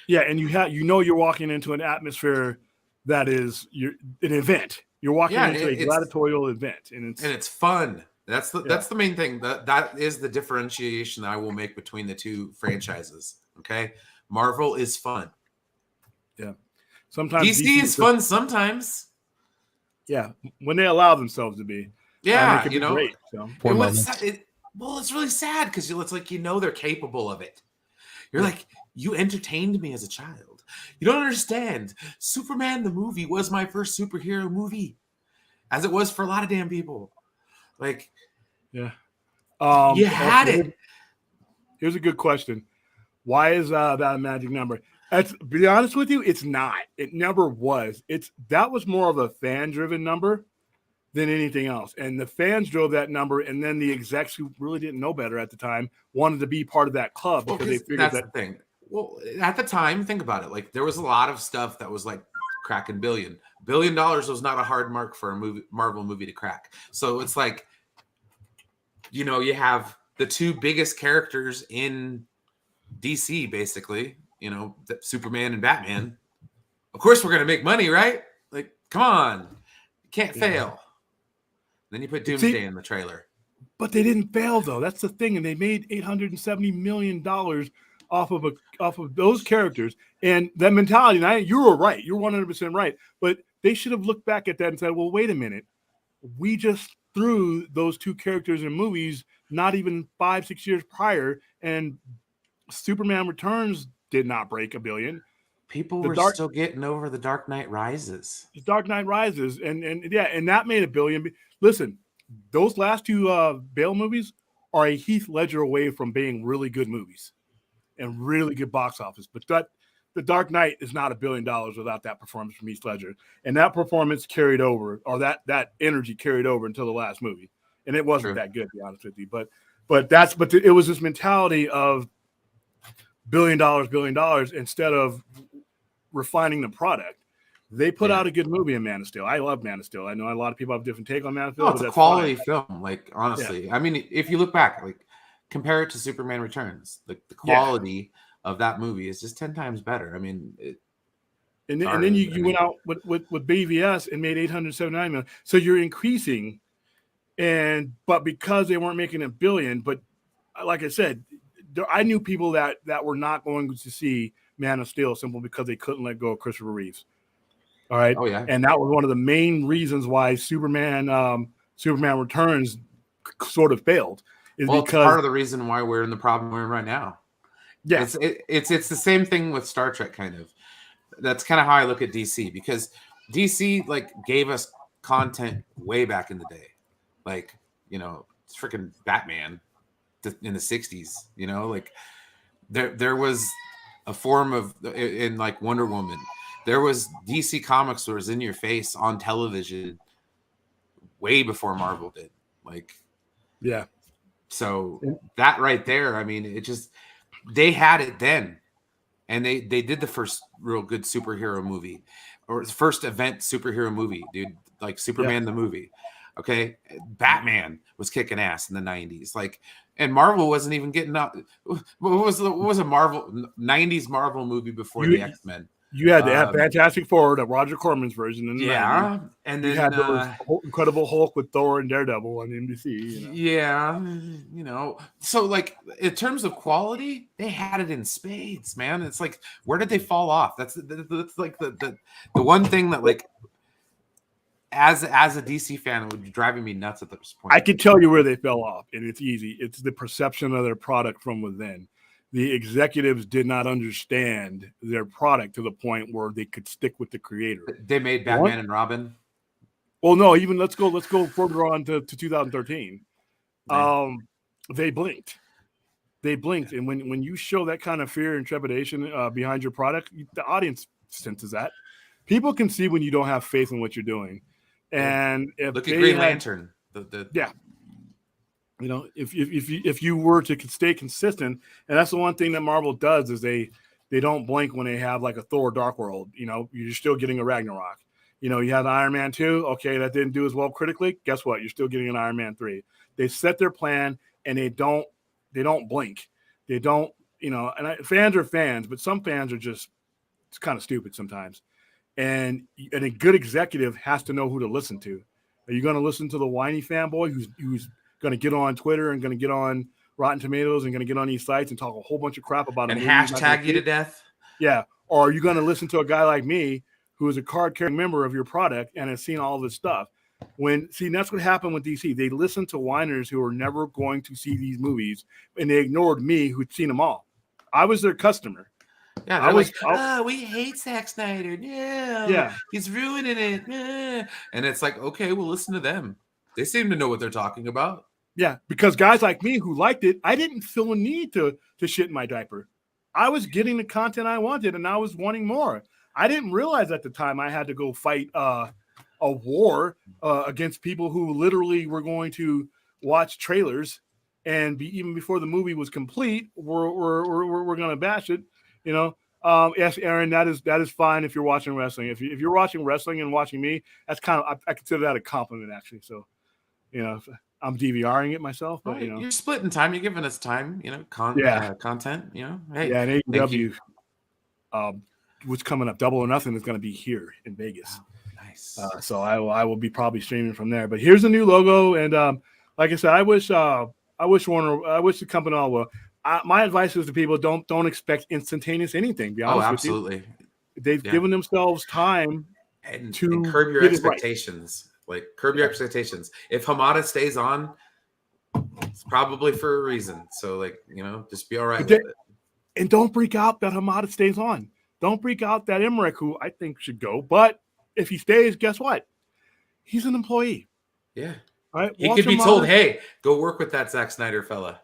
Yeah, and you're walking into an atmosphere that is an event. You're walking into a gladiatorial event, and it's fun. That's the main thing. That is the differentiation I will make between the two franchises. Okay, Marvel is fun. Yeah, sometimes DC is fun. Sometimes, yeah, when they allow themselves to be. Yeah, it can be great. So. It's really sad because it's like they're capable of it. You're like, you entertained me as a child. You don't understand. Superman the movie was my first superhero movie, as it was for a lot of damn people. Like, yeah, you had it. Here's a good question: why is that a magic number? To be honest with you, it's not. It never was. That was more of a fan-driven number than anything else, and the fans drove that number, and then the execs who really didn't know better at the time wanted to be part of that club because they figured that's the thing. Well, at the time, think about it. Like, there was a lot of stuff that was like cracking $1 billion was not a hard mark for a Marvel movie to crack. So it's like, you have the two biggest characters in DC, basically, Superman and Batman. Of course, we're going to make money, right? Like, come on. You can't fail. Then you put Doomsday in the trailer. But they didn't fail, though. That's the thing. And they made $870 million off of those characters. And that mentality, and you were right. You're 100% right. But they should have looked back at that and said, well, wait a minute. We just threw those two characters in movies not even 5-6 years prior. And Superman Returns did not break $1 billion. People were still getting over The Dark Knight Rises. The Dark Knight Rises. And that made $1 billion. Listen, those last two Bale movies are a Heath Ledger away from being really good movies and really good box office. But The Dark Knight is not $1 billion without that performance from Heath Ledger. And that performance carried over, or that energy carried over until the last movie. And it wasn't that good, to be honest with you. But it was this mentality of $1 billion instead of refining the product. They put out a good movie in Man of Steel. I love Man of Steel. I know a lot of people have a different take on Man of Steel. No, it's a quality film. Like, honestly, I mean, if you look back, like, compare it to Superman Returns, the quality of that movie is just 10 times better. I mean, and then you went out with BVS and made $879 million. So you're increasing, but because they weren't making $1 billion, but like I said, I knew people that were not going to see Man of Steel simply because they couldn't let go of Christopher Reeves. All right. Oh, yeah. And that was one of the main reasons why Superman Returns sort of failed. It's part of the reason why we're in the problem we're in right now. Yeah. It's the same thing with Star Trek, kind of. That's kind of how I look at DC, because DC like gave us content way back in the day. Like, it's freaking Batman in the 60s, like there was a form of in like Wonder Woman. There was DC Comics was in your face on television way before Marvel did. Like, yeah. So that right there, I mean, they had it then. and they did the first real good superhero movie, or first event superhero movie, dude, like Superman the movie. Okay, Batman was kicking ass in the 90s, like, and Marvel wasn't even getting up. What was a Marvel 90s Marvel movie before the X-Men? You had the Fantastic Four, the Roger Corman's version in the 90s. And you then had those Incredible Hulk with Thor and Daredevil on NBC. You know? Yeah, you know. So like in terms of quality, they had it in spades, man. It's like, where did they fall off? That's like the one thing that, like, as a DC fan, it would be driving me nuts at this point. I can tell you where they fell off, and it's easy. It's the perception of their product from within. The executives did not understand their product to the point where they could stick with the creator. They made Batman and Robin. Well, no, even let's go further on to 2013. They blinked. And when you show that kind of fear and trepidation behind your product, the audience senses that. People can see when you don't have faith in what you're doing. And if look at Green Lantern. You know, if you were to stay consistent, and that's the one thing that Marvel does is they don't blink when they have like a Thor Dark World. You know, you're still getting a Ragnarok. You know, you had Iron Man 2. Okay, that didn't do as well critically. Guess what? You're still getting an Iron Man 3. They set their plan and they don't blink. They don't, you know, and fans are fans, but some fans are just kind of stupid sometimes. And a good executive has to know who to listen to. Are you going to listen to the whiny fanboy who's going to get on Twitter and going to get on Rotten Tomatoes and going to get on these sites and talk a whole bunch of crap about and hashtag you to death? Yeah. Or are you going to listen to a guy like me who is a card-carrying member of your product and has seen all this stuff? That's what happened with DC. They listened to whiners who are never going to see these movies, and they ignored me who'd seen them all. I was their customer. Yeah, we hate Zack Snyder. Yeah, he's ruining it. Yeah. And it's like, okay, we'll listen to them. They seem to know what they're talking about. Yeah, because guys like me who liked it, I didn't feel a need to shit in my diaper. I was getting the content I wanted, and I was wanting more. I didn't realize at the time I had to go fight a war against people who literally were going to watch trailers and even before the movie was complete, we're going to bash it. You know, yes, Aaron, that is fine if you're watching wrestling. If you're watching wrestling and watching me, that's kind of I consider that a compliment actually. So, you know, I'm DVRing it myself, but you know, you're splitting time. You're giving us time. You know, content. You know, hey, yeah, and AEW, what's coming up? Double or Nothing is going to be here in Vegas. Oh, nice. So I will be probably streaming from there. But here's a new logo, and like I said, I wish Warner, I wish the company all well. My advice is to people: don't expect instantaneous anything. Be honest absolutely. With you. They've given themselves time and to curb your expectations. Right. Like curb your expectations. If Hamada stays on, it's probably for a reason. So, like, you know, just be all right with it. And don't freak out that Hamada stays on. Don't freak out that Emmerich, who I think should go, but if he stays, guess what? He's an employee. Yeah. All right. He could be told, "Hey, go work with that Zack Snyder fella."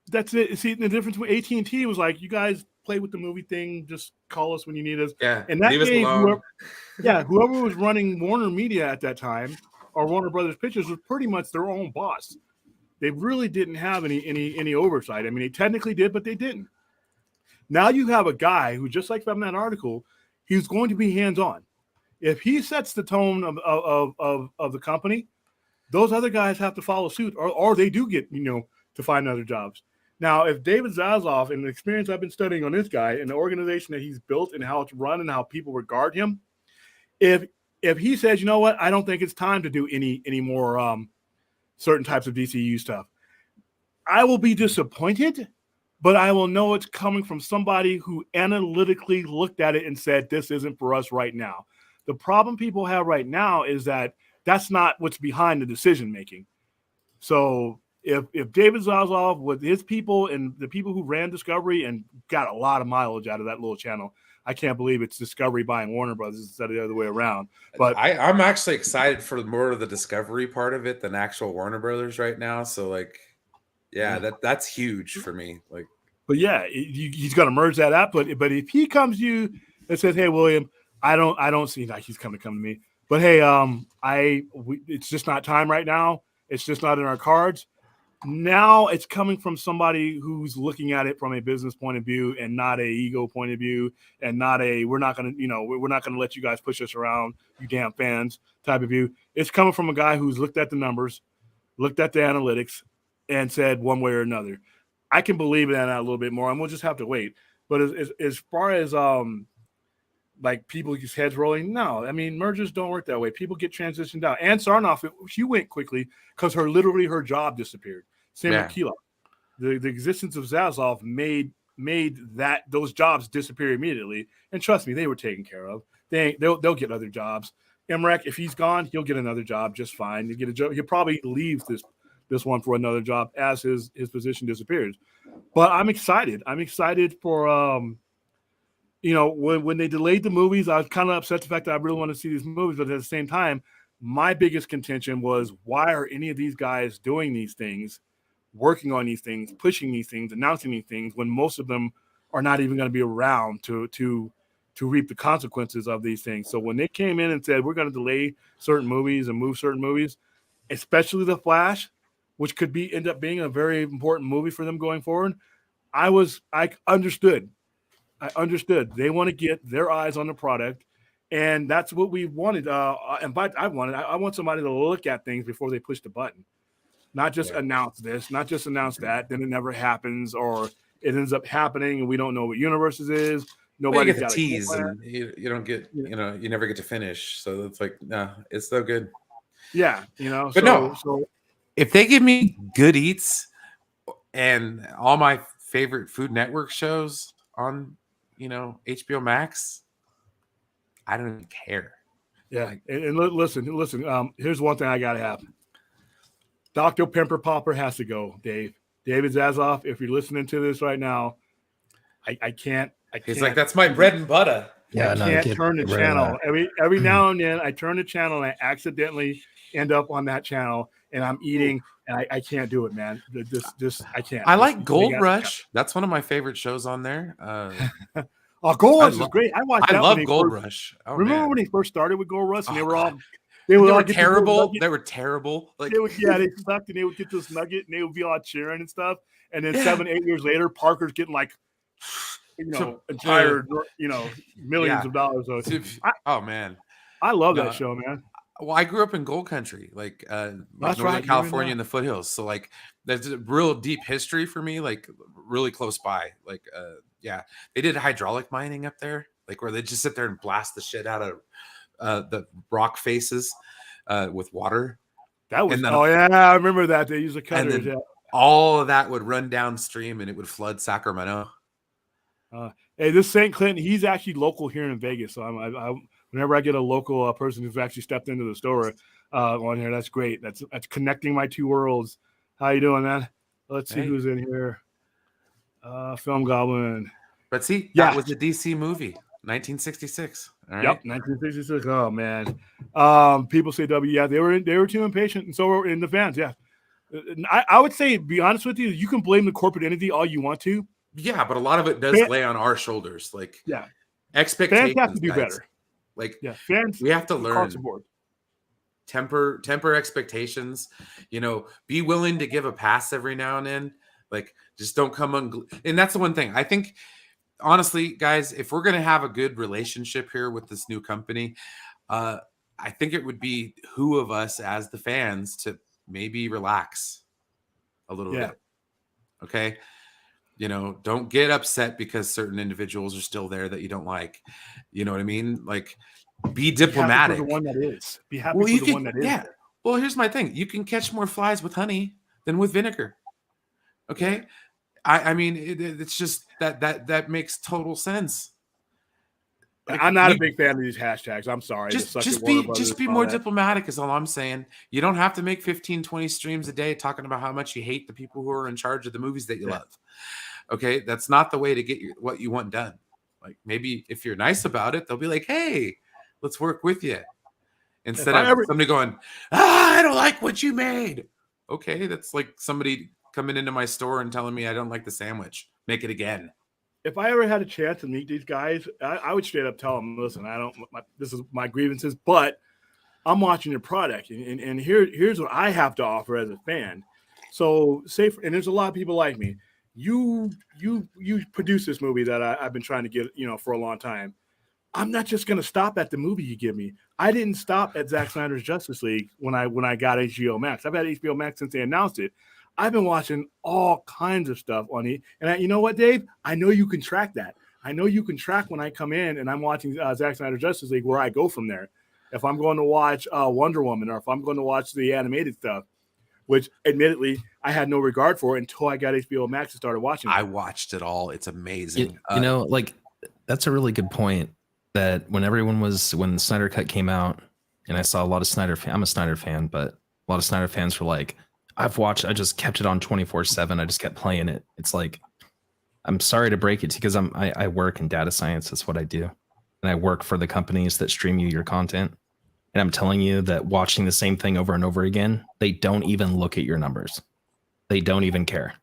That's it. See, the difference with AT&T was like, you guys play with the movie thing. Just call us when you need us. Yeah, and that gave whoever was running Warner Media at that time, or Warner Brothers Pictures, was pretty much their own boss. They really didn't have any oversight. I mean, they technically did, but they didn't. Now you have a guy who, just like from that article, he's going to be hands-on. If he sets the tone of the company, those other guys have to follow suit, or they do get, you know, to find other jobs. Now, if David Zaslav, and the experience I've been studying on this guy and the organization that he's built and how it's run and how people regard him, if he says, you know what, I don't think it's time to do any more certain types of DCU stuff, I will be disappointed, but I will know it's coming from somebody who analytically looked at it and said, this isn't for us right now. The problem people have right now is that that's not what's behind the decision making. So if David Zaslav with his people and the people who ran Discovery and got a lot of mileage out of that little channel, I can't believe it's Discovery buying Warner Brothers instead of the other way around. But I'm actually excited for more of the Discovery part of it than actual Warner Brothers right now. So, like, that's huge for me. Like, but yeah, he's going to merge that up. But if he comes to you and says, "Hey, William, I don't see like he's coming to me, but hey, it's just not time right now. It's just not in our cards." now it's coming from somebody who's looking at it from a business point of view and not a ego point of view, and not a we're not going to let you guys push us around, you damn fans type of view. It's coming from a guy who's looked at the numbers, looked at the analytics, and said one way or another. I can believe in that a little bit more, and we'll just have to wait. But as far as like people's heads rolling, no. I mean, mergers don't work that way. People get transitioned out. And Sarnoff, she went quickly because her job disappeared. Same with Kilo. The existence of Zaslav made those jobs disappear immediately. And trust me, they were taken care of. They'll get other jobs. Emmerich, if he's gone, he'll get another job just fine. He'll get a job. He'll probably leave this one for another job as his position disappears. But I'm excited. I'm excited for when they delayed the movies, I was kind of upset the fact that I really want to see these movies, but at the same time, my biggest contention was, why are any of these guys doing these things, working on these things, pushing these things, announcing these things, when most of them are not even going to be around to reap the consequences of these things? So when they came in and said, we're going to delay certain movies and move certain movies, especially The Flash, which could end up being a very important movie for them going forward, I understood. I understood. They want to get their eyes on the product, and that's what we wanted. I want somebody to look at things before they push the button, not just announce this, not just announce that, then it never happens, or it ends up happening and we don't know what universe it is. Nobody got a tease, and you don't get, you never get to finish. So it's like, no, it's so good. Yeah, but so if they give me good eats and all my favorite Food Network shows on HBO Max, I don't even care. Yeah, and listen. Here's one thing I gotta have. Dr. Pimper Popper has to go, Dave. David Zaslav, if you're listening to this right now, I can't. He's like, that's my bread and butter. Yeah, I can't turn the channel. Every now and then I turn the channel and I accidentally end up on that channel and I'm eating and I can't do it, man. I can't. I like Gold Rush. That's one of my favorite shows on there. Gold Rush is great. I love Gold Rush. Remember when he first started with Gold Rush and they were terrible. They were terrible. Like they sucked, and they would get this nugget and they would be all cheering and stuff. And then 7-8 years later, Parker's getting like entire millions of dollars. Oh man, I love that show, man. Well, I grew up in Gold Country, like Northern California in the foothills. So like there's a real deep history for me, like really close by. Like they did hydraulic mining up there, like where they just sit there and blast the shit out of the rock faces with water. That was I remember that. They used the cutters. Yeah. All of that would run downstream and it would flood Sacramento. Hey, this St. Clinton, he's actually local here in Vegas. So I whenever I get a local person who's actually stepped into the store on here, that's great. That's connecting my two worlds. How you doing, man? Let's see who's in here. Film Goblin. But see, that was a DC movie, 1966. All right. Yep, 1966. Oh man. People say W. Yeah, they were too impatient, and so were in the fans. Yeah, I would say, be honest with you, you can blame the corporate entity all you want to. Yeah, but a lot of it does lay on our shoulders. Like, expectations. Fans have to do better. Like, fans, we have to learn. Temper expectations. Be willing to give a pass every now and then. Like, just don't come and that's the one thing. I think, honestly, guys, if we're gonna have a good relationship here with this new company, I think it would be who of us as the fans to maybe relax a little bit. Okay. Don't get upset because certain individuals are still there that you don't like. You know what I mean? Like, be diplomatic. Be happy for the one that is. Be happy for the one that is. Yeah. Well, here's my thing. You can catch more flies with honey than with vinegar. Okay. I mean, it's just that makes total sense. Like, I'm not a big fan of these hashtags. I'm sorry. Just be more diplomatic is all I'm saying. You don't have to make 15, 20 streams a day talking about how much you hate the people who are in charge of the movies that you love. Okay, that's not the way to get what you want done. Like, maybe if you're nice about it, they'll be like, hey, let's work with you. Instead of somebody going, I don't like what you made. Okay, that's like somebody coming into my store and telling me I don't like the sandwich. Make it again. If I ever had a chance to meet these guys, I would straight up tell them, listen, this is my grievances, but I'm watching your product. And here's what I have to offer as a fan. So and there's a lot of people like me. You produce this movie that I've been trying to get, for a long time. I'm not just going to stop at the movie you give me. I didn't stop at Zack Snyder's Justice League when I got HBO Max. I've had HBO Max since they announced it. I've been watching all kinds of stuff on it. And you know what, Dave? I know you can track that. I know you can track when I come in and I'm watching Zack Snyder's Justice League where I go from there. If I'm going to watch Wonder Woman or if I'm going to watch the animated stuff, which admittedly I had no regard for until I got HBO Max and started watching it. I watched it all. It's amazing. That's a really good point. That when the Snyder Cut came out, and I saw a lot of I'm a Snyder fan, but a lot of Snyder fans were like, I just kept it on 24/7. I just kept playing it. It's like, I'm sorry to break it to you because I work in data science. That's what I do. And I work for the companies that stream you your content. And I'm telling you that watching the same thing over and over again, they don't even look at your numbers. They don't even care.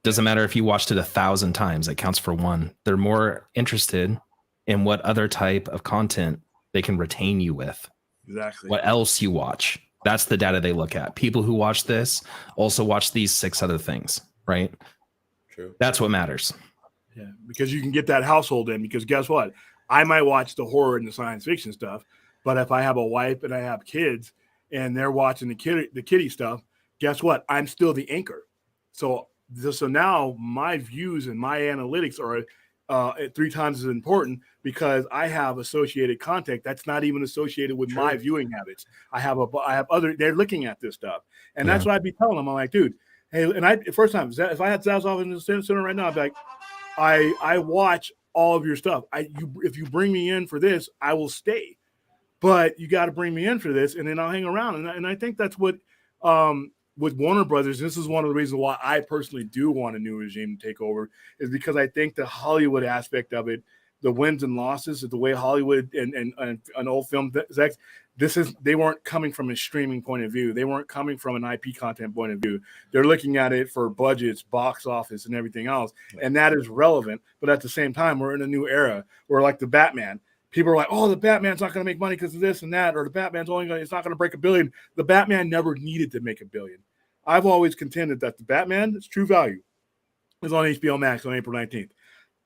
Doesn't matter if you watched it 1,000 times, it counts for one. They're more interested in what other type of content they can retain you with. Exactly. What else you watch. That's the data they look at. People who watch this also watch these 6 other things, right? True. That's what matters. Yeah, because you can get that household in. Because guess what? I might watch the horror and the science fiction stuff, but if I have a wife and I have kids and they're watching the kiddie stuff, guess what? I'm still the anchor. So now my views and my analytics are 3 times as important because I have associated content that's not even associated with my viewing habits. I have other. They're looking at this stuff, and that's what I'd be telling them. I'm like, dude, hey, and first time if I had Zaz off in the center right now, I'd be like, I watch all of your stuff. If you bring me in for this, I will stay. But you got to bring me in for this, and then I'll hang around. And I think that's what with Warner Brothers, this is one of the reasons why I personally do want a new regime to take over, is because I think the Hollywood aspect of it, the wins and losses, the way Hollywood and an old film execs, they weren't coming from a streaming point of view. They weren't coming from an IP content point of view. They're looking at it for budgets, box office, and everything else. And that is relevant. But at the same time, we're in a new era where, like the Batman, people are like, oh, the Batman's not going to make money because of this and that, or the Batman's it's not going to break $1 billion. The Batman never needed to make $1 billion. I've always contended that the Batman, its true value, is on HBO Max on April 19th.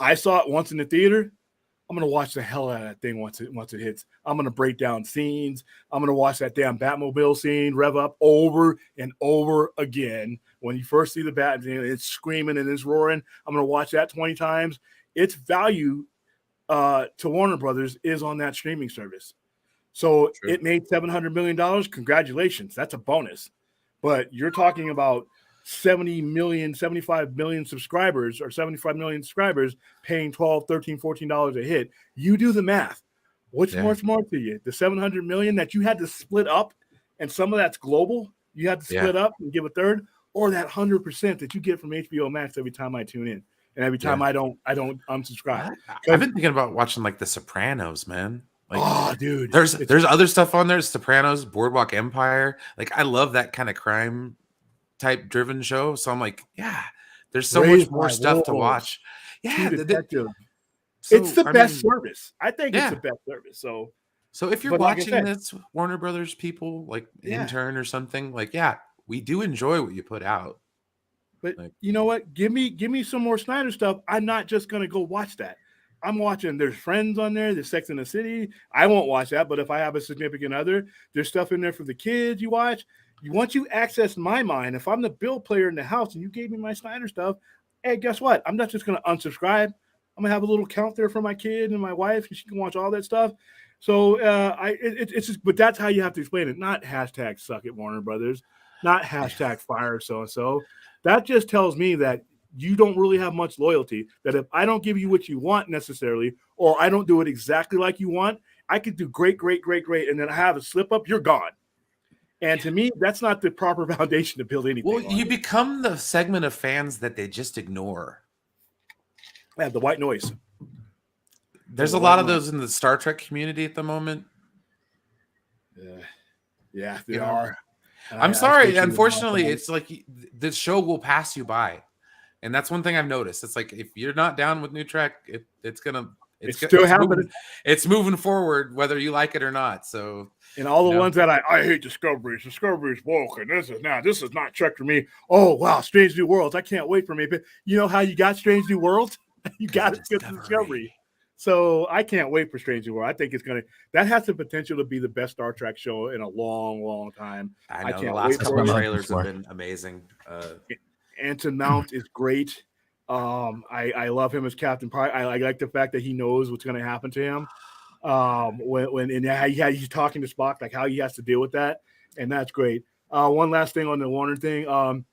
I saw it once in the theater. I'm going to watch the hell out of that thing once it hits. I'm going to break down scenes. I'm going to watch that damn Batmobile scene rev up over and over again. When you first see the Batman, it's screaming and it's roaring. I'm going to watch that 20 times. Its value to Warner Brothers is on that streaming service. So it made $700 million. Congratulations. That's a bonus. But you're talking about 70 million, 75 million subscribers or 75 million subscribers paying $12, $13, $14 a hit. You do the math. What's more smart to you? The 700 million that you had to split up, and some of that's global. You had to split up and give a third, or that 100% that you get from HBO Max every time I tune in. And every time I don't unsubscribe. I've been thinking about watching like The Sopranos, man. Like, oh, dude, there's other stuff on there. Sopranos, Boardwalk Empire. Like, I love that kind of crime type driven show. So I'm like, yeah, there's so much more stuff to watch. Yeah, it's the best service. I think it's the best service. So if you're watching this, Warner Brothers people, like intern or something, like, we do enjoy what you put out. But you know what? Give me some more Snyder stuff. I'm not just gonna go watch that. I'm watching. There's Friends on there. There's Sex in the City. I won't watch that, but if I have a significant other, there's stuff in there for the kids. You watch. Once you access my mind, if I'm the bill player in the house and you gave me my Snyder stuff, hey, guess what? I'm not just gonna unsubscribe. I'm gonna have a little count there for my kid and my wife, and she can watch all that stuff. So it's just, but that's how you have to explain it. Not hashtag suck it Warner Brothers. Not hashtag fire so and so. That just tells me that you don't really have much loyalty, that if I don't give you what you want necessarily, or I don't do it exactly like you want, I could do great, and then I have a slip up, you're gone. And to me, that's not the proper foundation to build anything. Well, you become the segment of fans that they just ignore. Yeah, the white noise. There's a lot of those in the Star Trek community at the moment. Yeah, there are. I'm sorry. Unfortunately, it's like the show will pass you by. And that's one thing I've noticed. It's like if you're not down with New Trek, it's gonna It's still happening. It's moving forward, whether you like it or not. So, and all the ones that I hate Discovery's woke, and this is not Trek for me. Oh wow, Strange New Worlds, I can't wait for me. But you know how you got Strange New Worlds? You got it with Discovery. So I can't wait for Strange New World. I think that has the potential to be the best Star Trek show in a long, long time. I know the last couple of trailers have been amazing. Anson Mount is great. I love him as Captain Pike. I like the fact that he knows what's going to happen to him. He's talking to Spock, like how he has to deal with that, and that's great. One last thing on the Warner thing. And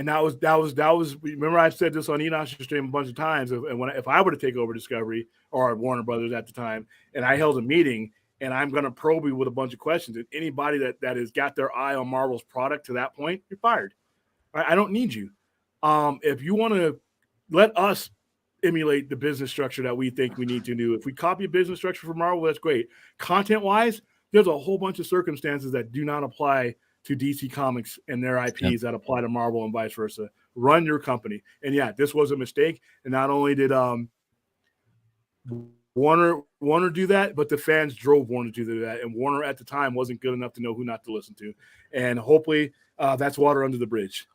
that was. Remember, I said this on Enosh's stream a bunch of times. If I were to take over Discovery or Warner Brothers at the time, and I held a meeting, and I'm going to probe you with a bunch of questions, and anybody that has got their eye on Marvel's product to that point, you're fired. I don't need you. If you want to let us emulate the business structure that we think we need to do, if we copy a business structure from Marvel, that's great. Content-wise, there's a whole bunch of circumstances that do not apply to DC Comics and their IPs that apply to Marvel and vice versa. Run your company. And yeah, this was a mistake. And not only did Warner do that, but the fans drove Warner to do that. And Warner at the time wasn't good enough to know who not to listen to. And hopefully that's water under the bridge.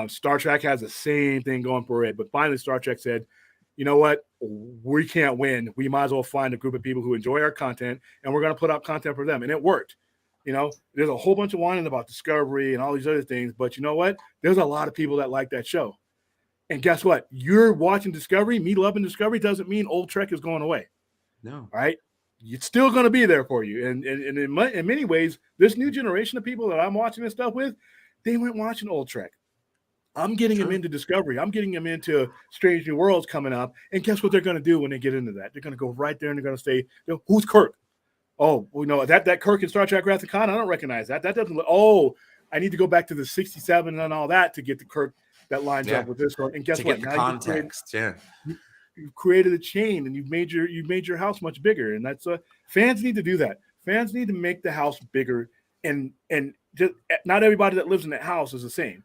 Star Trek has the same thing going for it. But finally, Star Trek said, you know what? We can't win. We might as well find a group of people who enjoy our content, and we're going to put out content for them. And it worked. You know, there's a whole bunch of whining about Discovery and all these other things, but you know what? There's a lot of people that like that show. And guess what? You're watching Discovery. Me loving Discovery doesn't mean old Trek is going away. No. All right? It's still going to be there for you. And in many ways, this new generation of people that I'm watching this stuff with, they weren't watching old Trek. I'm getting them into Discovery. I'm getting them into Strange New Worlds coming up. And guess what they're going to do when they get into that? They're going to go right there and they're going to say, who's Kirk? Oh, well, no, that Kirk in Star Trek Wrath of Khan, I don't recognize that. That doesn't. I need to go back to the 67 and all that to get the Kirk that lines up with this one. And guess what? Get the context, you've created a chain and you've made your house much bigger. And that's fans need to do that. Fans need to make the house bigger. And just not everybody that lives in that house is the same.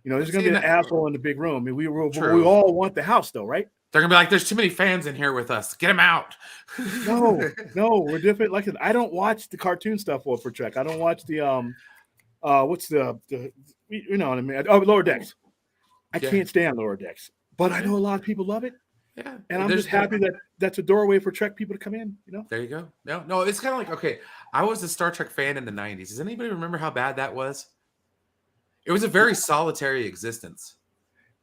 You know, there's going to be an asshole in the big room. I mean, we all want the house, though, right? They're going to be like, there's too many fans in here with us. Get them out. No, we're different. Like, I don't watch the cartoon stuff for Trek. I don't watch the, what's the you know what I mean? Oh, Lower Decks. I can't stand Lower Decks. But I know a lot of people love it. Yeah. And I'm just happy that that's a doorway for Trek people to come in, you know? There you go. No, it's kind of like, okay, I was a Star Trek fan in the 90s. Does anybody remember how bad that was? It was a very solitary existence.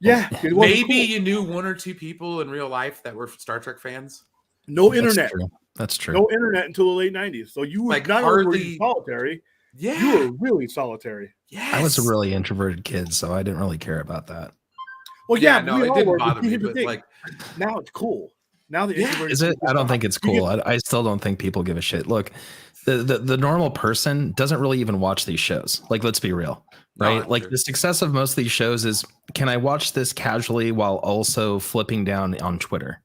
Yeah. Maybe cool. You knew one or two people in real life that were Star Trek fans. No internet. That's true. No internet until the late 90s. So you were like not only solitary, you were really solitary. Yes. I was a really introverted kid, so I didn't really care about that. Well, yeah, no, it didn't bother me, but like now it's cool. Now the introverted is it? I don't think it's cool. I still don't think people give a shit. Look, the normal person doesn't really even watch these shows. Like, let's be real. Right. No, like the success of most of these shows is, can I watch this casually while also flipping down on Twitter?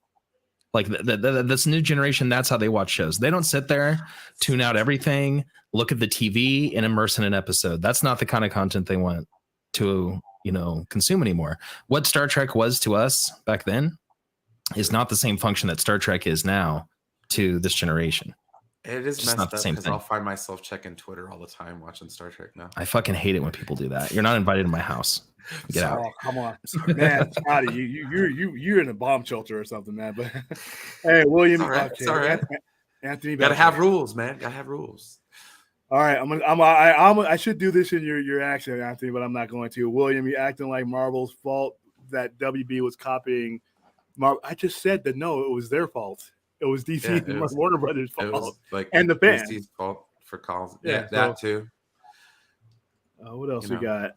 Like this new generation, that's how they watch shows. They don't sit there, tune out everything, look at the TV and immerse in an episode. That's not the kind of content they want to, consume anymore. What Star Trek was to us back then is not the same function that Star Trek is now to this generation. It is messed up because I'll find myself checking Twitter all the time watching Star Trek now. I fucking hate it when people do that. You're not invited to my house. Get out. Oh, come on, man, Scotty, you're in a bomb shelter or something, man. But hey, William, it's all right. Anthony, gotta have rules, man. Gotta have rules. All right, I should do this in your accent, Anthony, but I'm not going to. William, you acting like Marvel's fault that WB was copying Marvel. I just said that no, it was their fault. It was DC and Warner Brothers' fault, and the fans. DC's fault for calls. Yeah, that too. What else we got?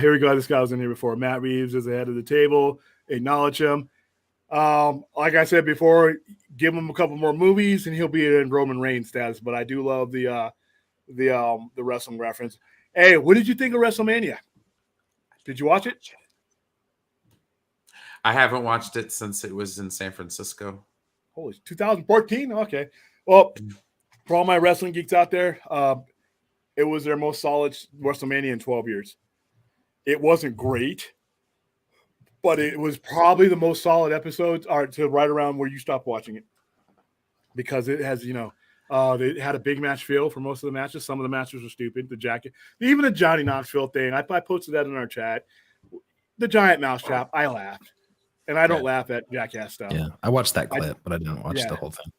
Here we go. This guy was in here before. Matt Reeves is ahead of the table. Acknowledge him. Like I said before, give him a couple more movies and he'll be in Roman Reigns status. But I do love the wrestling reference. Hey, what did you think of WrestleMania? Did you watch it? I haven't watched it since it was in San Francisco. Holy, 2014? Okay. Well, for all my wrestling geeks out there, it was their most solid WrestleMania in 12 years. It wasn't great, but it was probably the most solid episodes are to right around where you stopped watching it, because it has, it had a big match feel for most of the matches. Some of the matches were stupid. The jacket, even the Johnny Knoxville thing, I posted that in our chat. The giant mousetrap, I laughed, and I don't laugh at jackass stuff. Yeah, I watched that clip, but I didn't watch the whole thing.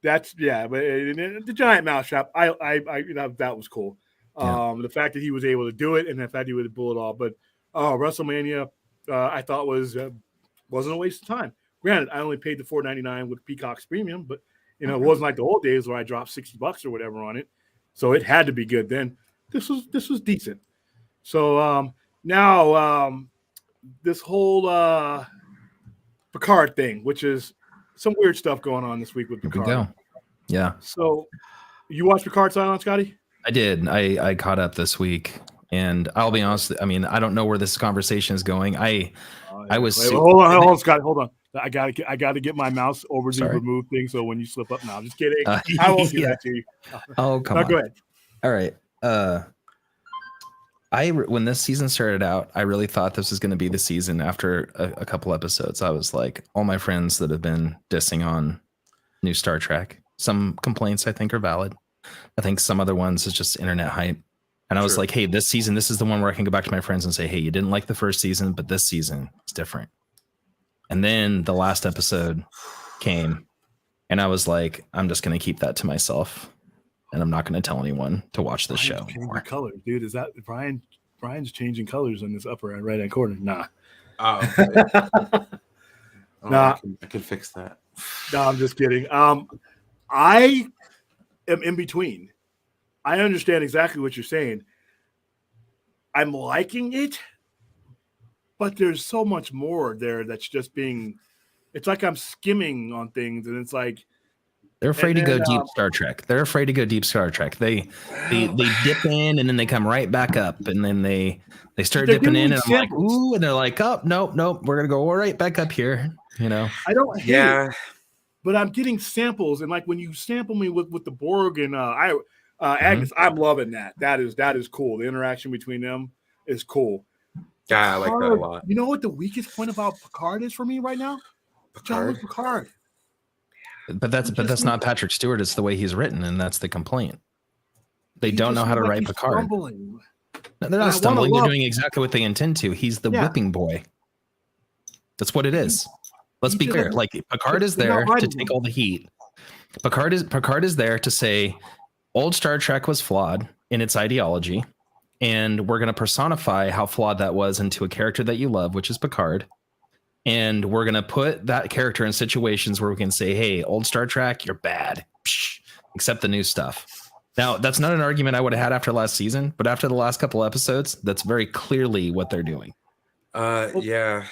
But the giant mousetrap, that was cool. The fact that he was able to do it, and the fact he would pull it off. But WrestleMania, I thought wasn't a waste of time. Granted, I only paid the $4.99 with Peacock's premium, but it wasn't like the old days where I dropped $60 or whatever on it, so it had to be good. Then this was decent. So now this whole Picard thing, which is some weird stuff going on this week with Picard. Here we go. Yeah. So you watched Picard Silence, Scotty? I did. I caught up this week, and I'll be honest. I mean, I don't know where this conversation is going. I was. Hold on, Scotty. Hold on. I gotta get my mouse over the remove thing. So when you slip up, now I'm just kidding. I won't do that to you. Oh, come on. Go ahead. All right. When this season started out, I really thought this was going to be the season. After a couple episodes, I was like, all my friends that have been dissing on new Star Trek, some complaints I think are valid. I think some other ones is just internet hype. And I was like, hey, this season, this is the one where I can go back to my friends and say, hey, you didn't like the first season, but this season is different. And then the last episode came, and I was like, I'm just going to keep that to myself, and I'm not going to tell anyone to watch this show. Colors, dude. Is that Brian? Brian's changing colors in this upper right hand corner. Nah. Oh, okay. Nah. I can fix that. No, I'm just kidding. I am in between. I understand exactly what you're saying. I'm liking it, but there's so much more there that's just being. It's like I'm skimming on things, and it's like they're afraid to go deep Star Trek. They're afraid to go deep Star Trek. They dip in and then they come right back up, and then they start dipping in, and I'm like, ooh, and they're like, oh, nope, we're gonna go right back up here. I don't hate it, but I'm getting samples, and like when you sample me with the Borg and Agnes, I'm loving that. That is cool. The interaction between them is cool. Yeah, I like that a lot. You know what the weakest point about Picard is for me right now? John Picard. But that's not Patrick Stewart. It's the way he's written, and that's the complaint. They don't know how to write Picard. Stumbling. No, they're not stumbling. They're doing exactly what they intend to. He's the whipping boy. That's what it is. Let's be clear. Like Picard is there to take all the heat. Picard is there to say old Star Trek was flawed in its ideology, and we're going to personify how flawed that was into a character that you love, which is Picard. And we're going to put that character in situations where we can say, hey, old Star Trek, you're bad. Psh, accept the new stuff. Now, that's not an argument I would have had after last season, but after the last couple episodes, that's very clearly what they're doing. Yeah.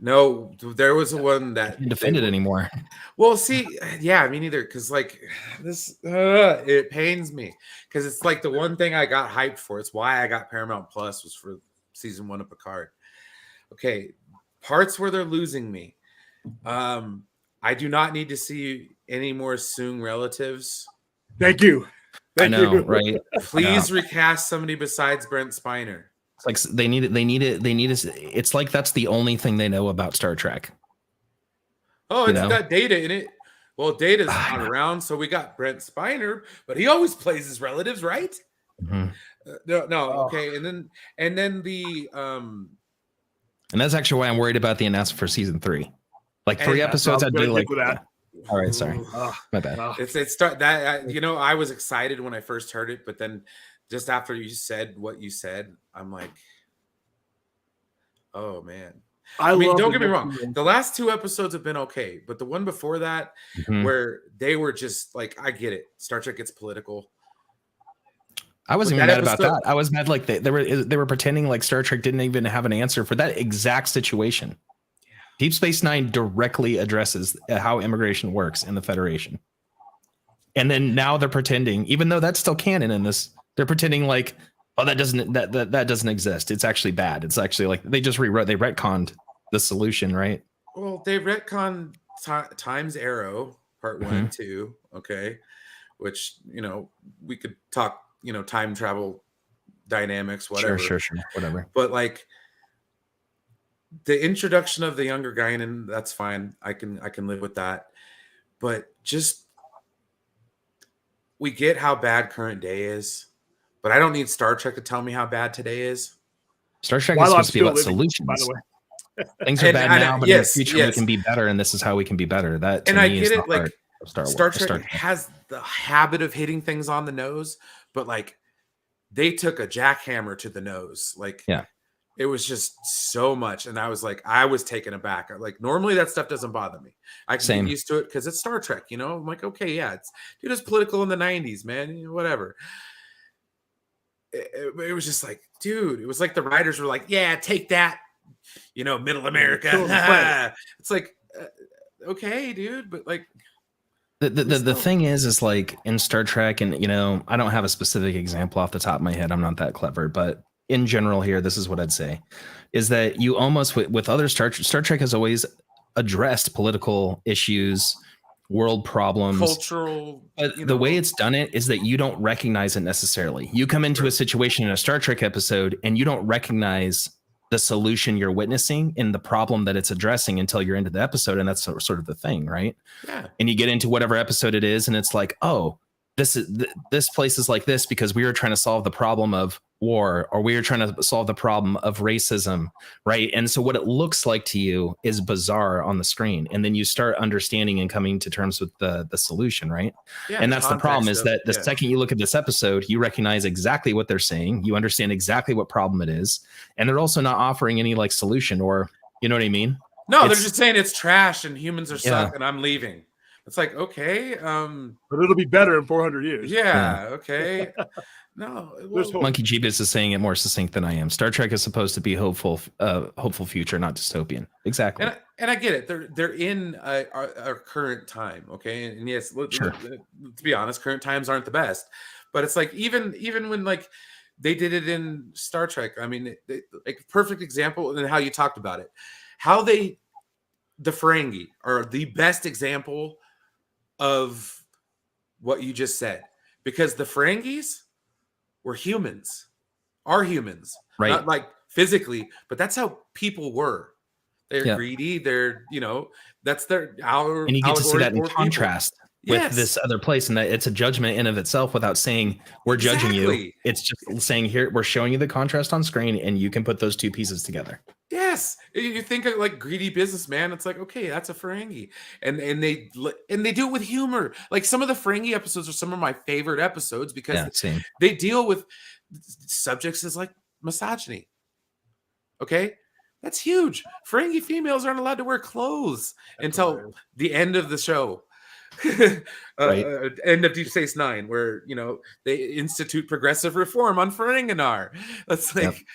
No, there was one that can't defend it anymore. Well, see, yeah, me neither. Because like this, it pains me because it's like the one thing I got hyped for. It's why I got Paramount Plus was for season 1 of Picard. Okay, parts where they're losing me. I do not need to see any more Soong relatives. Thank you. Thank you. Right? Please recast somebody besides Brent Spiner. It's like they need it. It's like that's the only thing they know about Star Trek. Oh, it's got Data in it. Well, Data's not around, so we got Brent Spiner, but he always plays his relatives, right? Mm-hmm. Okay, and then the and that's actually why I'm worried about the announcement for season 3. Like 3 episodes, I'd be like, that. All right, sorry, my bad. It's start that I was excited when I first heard it, but then just after you said what you said, I'm like, oh man. I mean, don't get me wrong. The last 2 episodes have been okay, but the one before that, where they were just like, I get it. Star Trek gets political. I wasn't even mad about that. I was mad like they were pretending like Star Trek didn't even have an answer for that exact situation. Yeah. Deep Space Nine directly addresses how immigration works in the Federation, and then now they're pretending, even though that's still canon in this, they're pretending like, oh, that doesn't exist. It's actually bad. It's actually like they just retconned the solution, right? Well, they retconned Time's Arrow Part 1 and 2, okay, which we could talk. Time travel dynamics, whatever. Sure, whatever. But like, the introduction of the younger guy, and that's fine. I can live with that. But just we get how bad current day is, but I don't need Star Trek to tell me how bad today is. Star Trek While is I'm supposed to be still about living, solutions. by the way. Things are bad now, but yes, in the future yes. we can be better, and this is how we can be better. That to And me I is get the it. Like heart of Star Trek has the habit of hitting things on the nose, but like they took a jackhammer to the nose. Like, yeah, it was just so much. And I was like, I was taken aback. Like, normally that stuff doesn't bother me. I can Same. get used to it because it's Star Trek, you know? I'm like, okay, yeah, it's political in the 90s, man, you know, whatever. It was just like, dude, it was like the writers were like, yeah, take that, you know, middle America. It's like, okay, dude, but like, the thing is like in Star Trek, and you know, I don't have a specific example off the top of my head. I'm not that clever, but in general here, this is what I'd say is that you almost with other Star Trek has always addressed political issues, world problems, cultural. But the way it's done it is that you don't recognize it necessarily. You come into a situation in a Star Trek episode and you don't recognize the solution you're witnessing in the problem that it's addressing until you're into the episode. And that's sort of the thing, right? Yeah. And you get into whatever episode it is, and it's like, oh, this place is like this because we were trying to solve the problem of war, or we were trying to solve the problem of racism, right? And so what it looks like to you is bizarre on the screen, and then you start understanding and coming to terms with the solution, right? Yeah, and that's the problem is that the second you look at this episode, you recognize exactly what they're saying, you understand exactly what problem it is, and they're also not offering any like solution, or you know what I mean? No, they're just saying it's trash and humans are suck and I'm leaving. It's like, okay, but it'll be better in 400 years. Yeah. Okay. No, Monkey Jeebus is saying it more succinct than I am. Star Trek is supposed to be hopeful future, not dystopian. Exactly. And I get it. They're in our current time. Okay. And yes, sure. To be honest, current times aren't the best, but it's like, even when like they did it in Star Trek, I mean, like perfect example and how you talked about it, how the Ferengi are the best example of what you just said, because the Ferengis were humans, are humans, right? Not like physically, but that's how people were. They're greedy. They're, you know, that's their and you get to see that in contrast with this other place, and that it's a judgment in of itself without saying we're judging you. It's just saying here we're showing you the contrast on screen, and you can put those two pieces together. Yes, you think of like greedy businessman. It's like, okay, that's a Ferengi, and they do it with humor. Like some of the Ferengi episodes are some of my favorite episodes because they deal with subjects as like misogyny. Okay, that's huge. Ferengi females aren't allowed to wear clothes until the end of the show. End of Deep Space Nine, where you know they institute progressive reform on Ferenginar. That's like.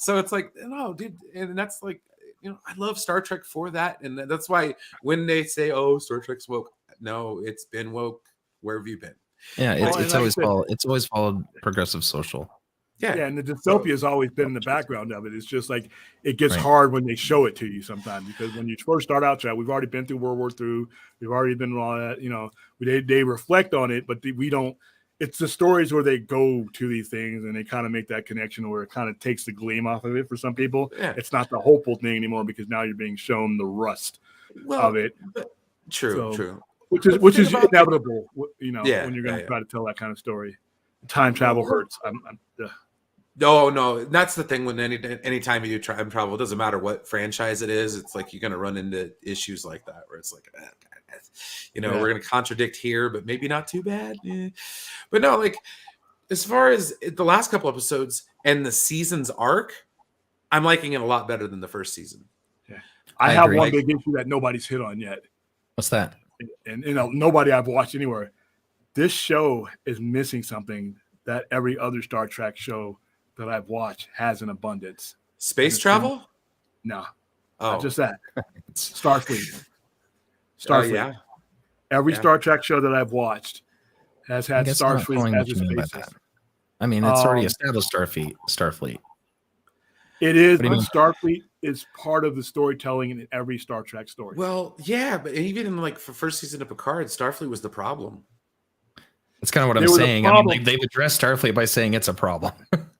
So it's like, no, dude, and that's like, you know, I love Star Trek for that, and that's why when they say, "Oh, Star Trek's woke," no, it's been woke. Where have you been? Yeah, it's always followed progressive social. Yeah, and the dystopia has always been in the background of it. It's just like it gets hard when they show it to you sometimes, because when you first start out, we've already been through World War III, we've already been all that. You know, they reflect on it, but we don't. It's the stories where they go to these things and they kind of make that connection where it kind of takes the gleam off of it for some people. Yeah. It's not the hopeful thing anymore because now you're being shown the rust of it. True. Which is inevitable, you know, when you're going to try to tell that kind of story. Time travel hurts. No, that's the thing. When anytime you do time travel, it doesn't matter what franchise it is. It's like you're going to run into issues like that where it's like, you know, we're going to contradict here, but maybe not too bad. But no, like as far as the last couple episodes and the season's arc, I'm liking it a lot better than the first season. Yeah. I have one big issue that nobody's hit on yet. What's that? And you know, nobody I've watched anywhere. This show is missing something that every other Star Trek show that I've watched has in abundance. Space travel? No. Not just that. Starfleet. Yeah. Every Star Trek show that I've watched has had Starfleet as a space system. I mean, it's already established Starfleet. It is, but Starfleet is part of the storytelling in every Star Trek story. Well, yeah, but even in like for first season of Picard, Starfleet was the problem. That's kind of what I'm saying. I mean, they've addressed Starfleet by saying it's a problem.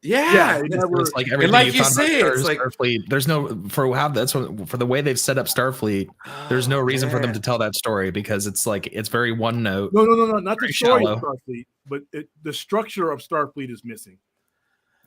Yeah, It's like and everything like you you thought say, about it's like Starfleet. There's no for the way they've set up Starfleet. There's no reason for them to tell that story because it's like it's very one note. No, not the Very story shallow. of Starfleet, but the structure of Starfleet is missing.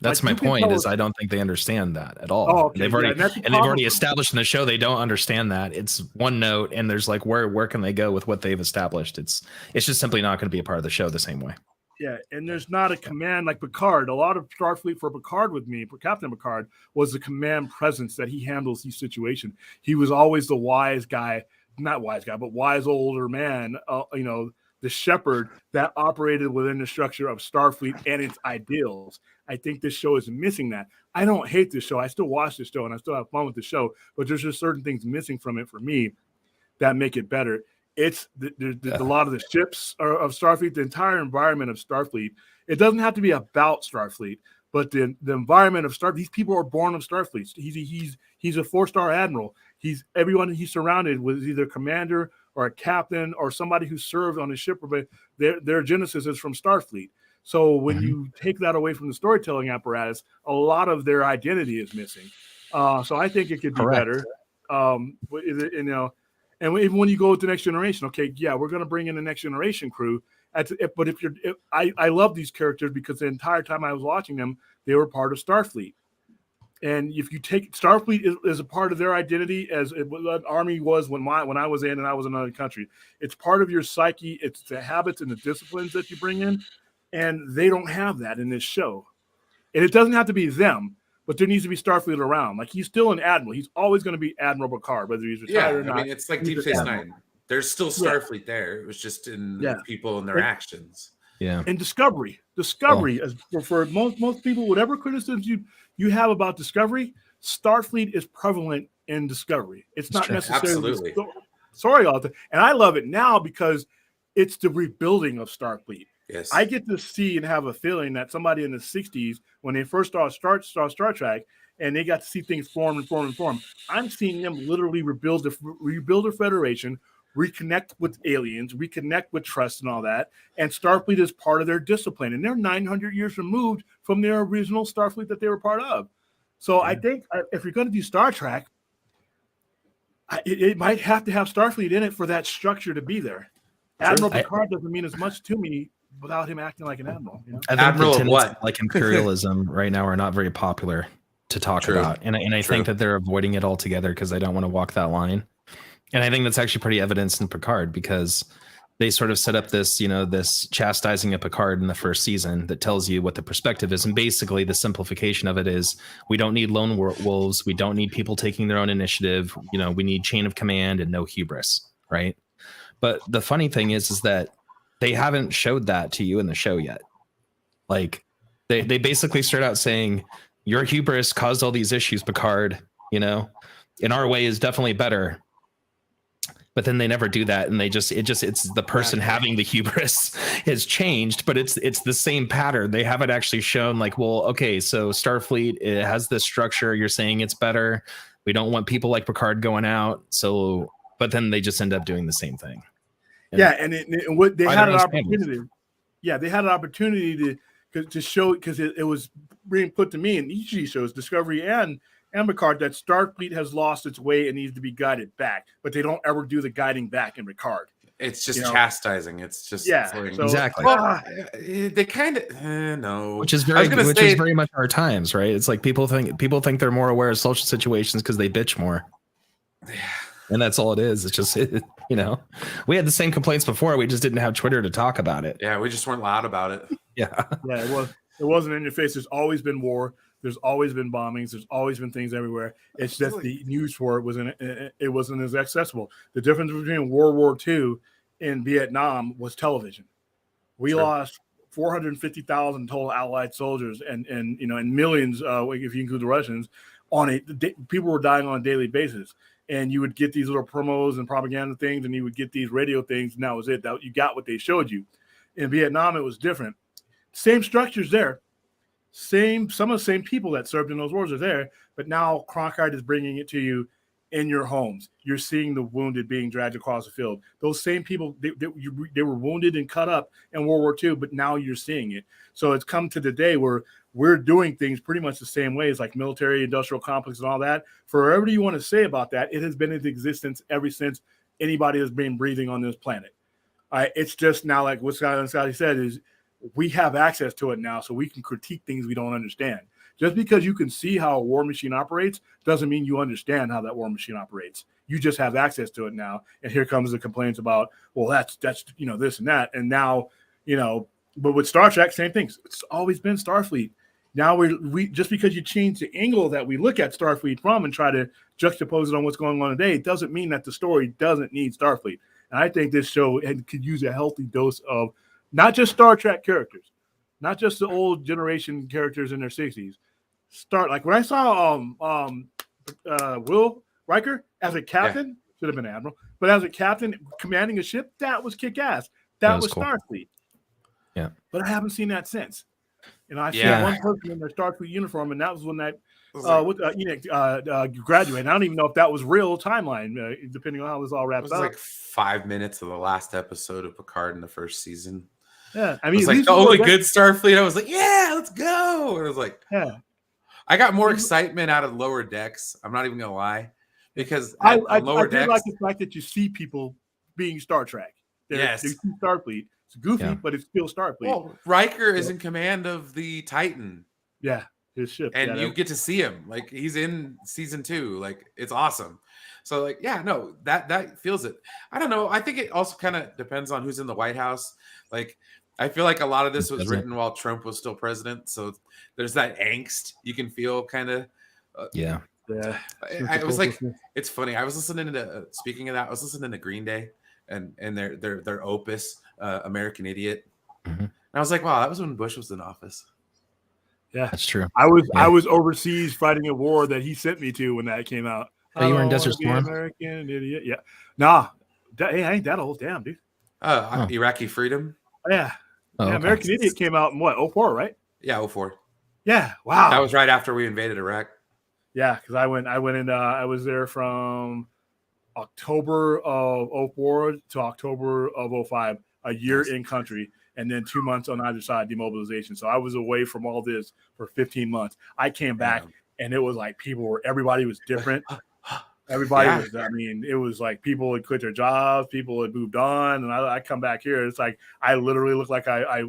That's Like, my you can point. tell Is us- I don't think they understand that at all. Oh, okay. They've Yeah, already and that's the and they've problem already for me. established in the show they don't understand that. It's one note, and there's like where can they go with what they've established? It's just simply not going to be a part of the show the same way. Yeah, and there's not a command like Picard. A lot of Starfleet for Picard with me, for Captain Picard, was the command presence that he handles these situations. He was always the wise guy, not wise guy, but wise older man, the shepherd that operated within the structure of Starfleet and its ideals. I think this show is missing that. I don't hate this show. I still watch this show and I still have fun with the show, but there's just certain things missing from it for me that make it better. It's a lot of the ships of Starfleet, the entire environment of Starfleet. It doesn't have to be about Starfleet, but the environment of Starfleet. These people are born of Starfleet. He's a 4-star admiral. Everyone he's surrounded with either a commander or a captain or somebody who served on a ship. But their genesis is from Starfleet. So when you take that away from the storytelling apparatus, a lot of their identity is missing. So I think it could be better. And even when you go with the Next Generation, okay, yeah, we're going to bring in the Next Generation crew. But I love these characters because the entire time I was watching them, they were part of Starfleet. And if you take Starfleet is a part of their identity as the Army was when I was in and I was in another country. It's part of your psyche. It's the habits and the disciplines that you bring in. And they don't have that in this show. And it doesn't have to be them. But there needs to be Starfleet around. Like, he's still an admiral. He's always going to be Admiral Picard, whether he's retired or not. I mean, it's like Deep Space Nine. There's still Starfleet there. It was just in people and their actions. Yeah. And Discovery, as for most people, whatever criticisms you have about Discovery, Starfleet is prevalent in Discovery. It's not necessarily sorry all the time. And I love it now because it's the rebuilding of Starfleet. Yes. I get to see and have a feeling that somebody in the 60s, when they first saw Star Trek, and they got to see things form, I'm seeing them literally rebuild the Federation, reconnect with aliens, reconnect with trust and all that. And Starfleet is part of their discipline. And they're 900 years removed from their original Starfleet that they were part of. So I think if you're going to do Star Trek, it might have to have Starfleet in it for that structure to be there. Admiral Picard doesn't mean as much to me without him acting like an admiral. You know? I think Admiral of what? Like imperialism right now are not very popular to talk about. And I think that they're avoiding it altogether because they don't want to walk that line. And I think that's actually pretty evidenced in Picard because they sort of set up this, this chastising of Picard in the first season that tells you what the perspective is. And basically the simplification of it is we don't need lone wolves. We don't need people taking their own initiative. We need chain of command and no hubris. Right. But the funny thing is that they haven't showed that to you in the show yet. Like they basically start out saying your hubris caused all these issues, Picard, in our way is definitely better. But then they never do that. And it's the person having the hubris has changed, but it's the same pattern. They haven't actually shown like, well, okay, so Starfleet, it has this structure. You're saying it's better. We don't want people like Picard going out. So, but then they just end up doing the same thing. And what they had an opportunity. Yeah, they had an opportunity to show because it was being put to me in each of these shows, Discovery and Picard, that Starfleet has lost its way and needs to be guided back, but they don't ever do the guiding back in Picard. It's just chastising. It's just exactly. They kind of no, which is very much our times, right? It's like people think they're more aware of social situations because they bitch more. Yeah. And that's all it is. It's just, we had the same complaints before. We just didn't have Twitter to talk about it. Yeah, we just weren't loud about it. Yeah, it wasn't in your face. There's always been war. There's always been bombings. There's always been things everywhere. It's just the news for it wasn't as accessible. The difference between World War II and Vietnam was television. We lost 450,000 total Allied soldiers and millions, if you include the Russians, people were dying on a daily basis. And you would get these little promos and propaganda things, and you would get these radio things, and that was it. That you got what they showed you. In Vietnam, it was different. Same structures there. Some of the same people that served in those wars are there, but now Cronkite is bringing it to you in your homes. You're seeing the wounded being dragged across the field. Those same people, they were wounded and cut up in World War II, but now you're seeing it. So it's come to the day where we're doing things pretty much the same way. It's like military industrial complex and all that. For whatever you want to say about that, it has been in existence ever since anybody has been breathing on this planet. It's just now like what Scotty said is we have access to it now, so we can critique things we don't understand. Just because you can see how a war machine operates doesn't mean you understand how that war machine operates. You just have access to it now. And here comes the complaints about, well, that's this and that. And now, but with Star Trek, same thing. It's always been Starfleet. Now we just because you change the angle that we look at Starfleet from and try to juxtapose it on what's going on today, it doesn't mean that the story doesn't need Starfleet. And I think this show could use a healthy dose of not just Star Trek characters, not just the old generation characters in their 60s. Like when I saw Will Riker as a captain, should have been admiral, but as a captain commanding a ship, that was kick ass. That was cool. Starfleet. Yeah, but I haven't seen that since. I see one person in their Starfleet uniform, and that was when that graduated. I don't even know if that was real timeline, depending on how this all wraps up. It was like 5 minutes of the last episode of Picard in the first season. Yeah, I mean, it was like the only good Starfleet. I was like, yeah, let's go. And I was like, I got more excitement out of Lower Decks. I'm not even gonna lie, because I Lower Decks, like the fact that you see people being Star Trek. They see Starfleet. It's goofy, but it's still Starfleet. Well, Riker is in command of the Titan. Yeah, his ship. And you get to see him. Like, he's in season 2. Like, it's awesome. So, like, that feels it. I don't know. I think it also kind of depends on who's in the White House. Like, I feel like a lot of this was written while Trump was still president. So there's that angst you can feel kind of. I was like, it's funny. I was listening to, speaking of that, I was listening to Green Day and their opus, American Idiot. Mm-hmm. And I was like, wow, that was when Bush was in office. Yeah, that's true. I was overseas fighting a war that he sent me to when that came out. Oh, you were in Desert Storm? American Idiot. Yeah. Nah. Hey, I ain't that old. Damn, dude. Iraqi Freedom. Yeah. Okay. American Idiot came out in what? 04, right? Yeah, 04. Yeah. Wow. That was right after we invaded Iraq. Yeah, because I went in. I was there from October of 04 to October of 05, a year in country, and then 2 months on either side demobilization. So I was away from all this for 15 months. I came back, and it was like everybody was different. Everybody was, I mean, it was like people had quit their jobs, people had moved on, and I come back here. It's like I literally look like I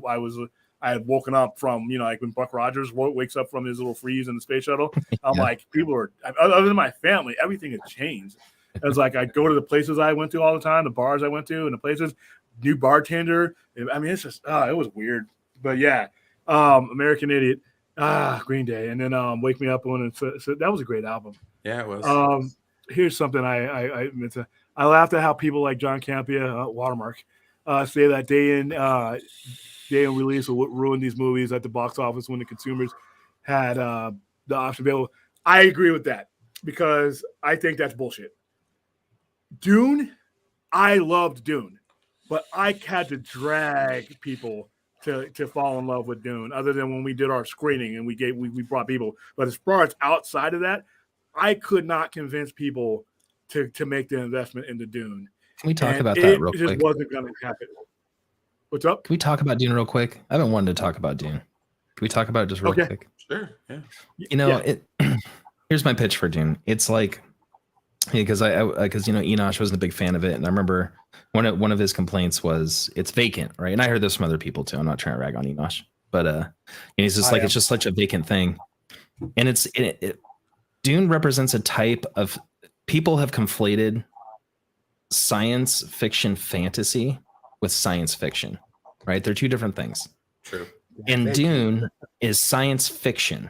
had woken up from, like when Buck Rogers wakes up from his little freeze in the space shuttle. I'm like, people are, other than my family, everything has changed. It was like I go to the places I went to all the time, the bars I went to, and the places, new bartender. I mean, it's just, it was weird. But yeah, American Idiot, Green Day, and then Wake Me Up When so that was a great album. Yeah, it was. Here's something I meant to. I laughed at how people like John Campea, Watermark, say that day in release will ruin these movies at the box office when the consumers had the option available. I agree with that because I think that's bullshit. Dune, I loved Dune, but I had to drag people to fall in love with Dune. Other than when we did our screening and we brought people, but as far as outside of that, I could not convince people to make the investment into Dune. Can we talk about that real quick? It just wasn't going to happen. What's up? Can we talk about Dune real quick? I've been wanting to talk about Dune. Can we talk about it just real quick? Sure. Yeah. Here's my pitch for Dune. It's like, because Enosh wasn't a big fan of it, and I remember one of his complaints was it's vacant, right? And I heard this from other people too. I'm not trying to rag on Enosh, but he's just it's just such a vacant thing, and Dune represents a type of people have conflated science fiction fantasy with science fiction, right? They're two different things. True. And Dune is science fiction.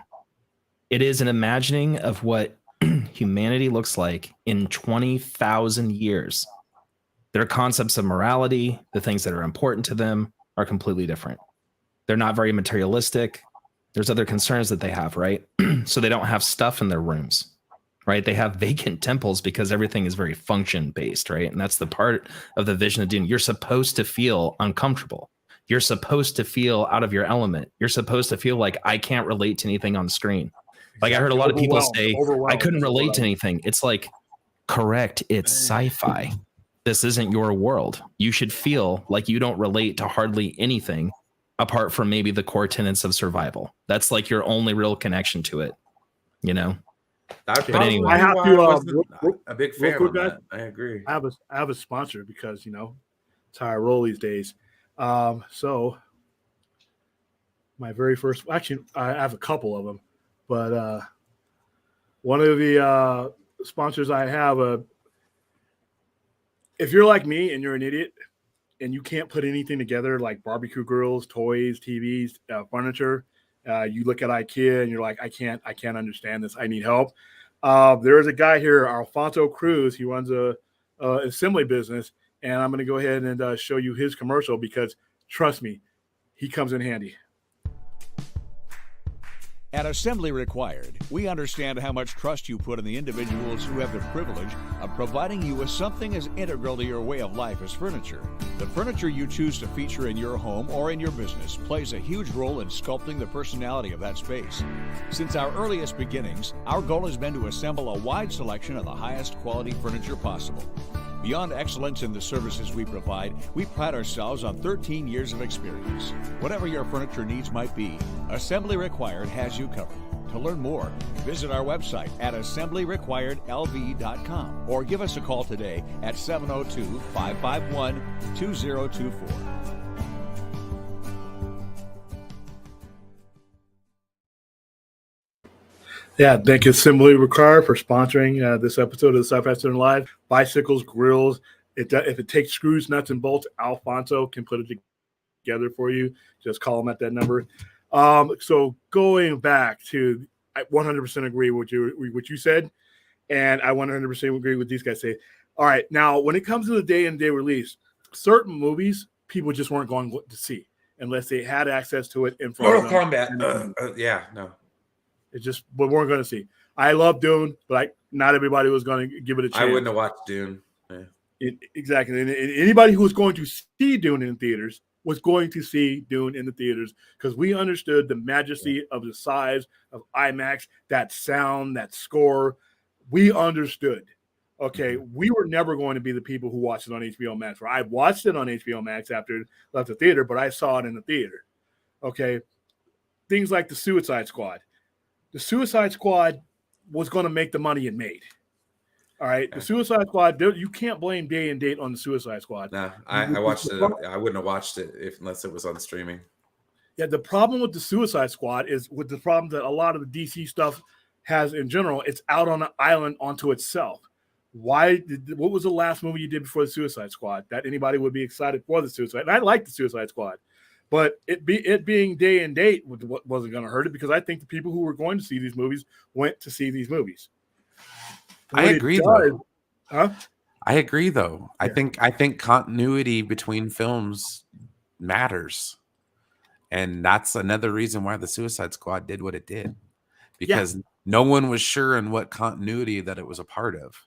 It is an imagining of what humanity looks like in 20,000 years. Their concepts of morality, the things that are important to them, are completely different. They're not very materialistic. There's other concerns that they have, right? So they don't have stuff in their rooms, right? They have vacant temples because everything is very function based, right? And that's the part of the vision of Dune. You're supposed to feel uncomfortable. You're supposed to feel out of your element. You're supposed to feel like I can't relate to anything on screen. Like I heard a lot of people say, I couldn't relate to anything. It's like, correct, it's sci-fi. This isn't your world. You should feel like you don't relate to hardly anything apart from maybe the core tenets of survival. That's like your only real connection to it, you know? That But anyway. I have why to, I wasn't real- a big real fan quick, on guys. that. I agree. I have a sponsor because, you know, it's how I roll these days. So my very first, actually, I have a couple of them, but one of the sponsors I have, if you're like me and you're an idiot and you can't put anything together like barbecue grills, toys, TVs, furniture, you look at IKEA and you're like, I can't understand this. I need help. There is a guy here, Alfonso Cruz. He runs a assembly business, and I'm going to go ahead and show you his commercial because trust me, he comes in handy. At Assembly Required, we understand how much trust you put in the individuals who have the privilege of providing you with something as integral to your way of life as furniture. The furniture you choose to feature in your home or in your business plays a huge role in sculpting the personality of that space. Since our earliest beginnings, our goal has been to assemble a wide selection of the highest quality furniture possible. Beyond excellence in the services we provide, we pride ourselves on 13 years of experience. Whatever your furniture needs might be, Assembly Required has you covered. To learn more, visit our website at assemblyrequiredlv.com or give us a call today at 702-551-2024. Yeah, thank you, Assembly Required, for sponsoring this episode of the Sci-Fi Center Live. Bicycles, grills. If it takes screws, nuts, and bolts, Alfonso can put it together for you. Just call him at that number. So going back to, I 100% agree with what you said, and I 100% agree with these guys say. All right, now when it comes to the day-and-day release, certain movies people just weren't going to see unless they had access to it in front Mortal of them. Kombat. Yeah, no. It's just what we're going to see. I love Dune, but not everybody was going to give it a chance. I wouldn't have watched Dune. Yeah. Exactly. And anybody who was going to see Dune in theaters was going to see Dune in the theaters because we understood the majesty of the size of IMAX, that sound, that score. We understood. Okay, we were never going to be the people who watched it on HBO Max. I watched it on HBO Max after it left the theater, but I saw it in the theater. Okay, things like the Suicide Squad. The Suicide Squad was going to make the money it made. All right, the Suicide Squad. You can't blame day and date on the Suicide Squad. No, I watched it. I wouldn't have watched it unless it was on streaming. Yeah, the problem with the Suicide Squad is with the problem that a lot of the DC stuff has in general. It's out on an island onto itself. What was the last movie you did before the Suicide Squad that anybody would be excited for the Suicide? And I like the Suicide Squad. But it being day and date wasn't going to hurt it because I think the people who were going to see these movies went to see these movies. I agree, though. Huh? I agree, though. Yeah. I think continuity between films matters, and that's another reason why the Suicide Squad did what it did, because no one was sure in what continuity that it was a part of.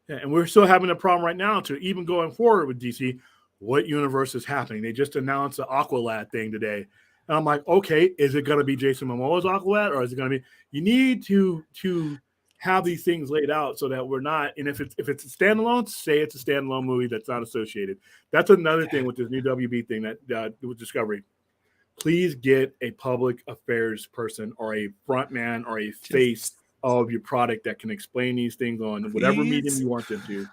Yeah, and we're still having a problem right now to even going forward with DC. What universe is happening? They just announced the Aqualad thing today. And I'm like, okay, is it going to be Jason Momoa's Aqualad or is it going to be, you need to have these things laid out so that we're not, and if it's a standalone, say it's a standalone movie that's not associated. That's another thing with this new WB thing that with Discovery. Please get a public affairs person or a front man or a face of your product that can explain these things on whatever medium you want them to.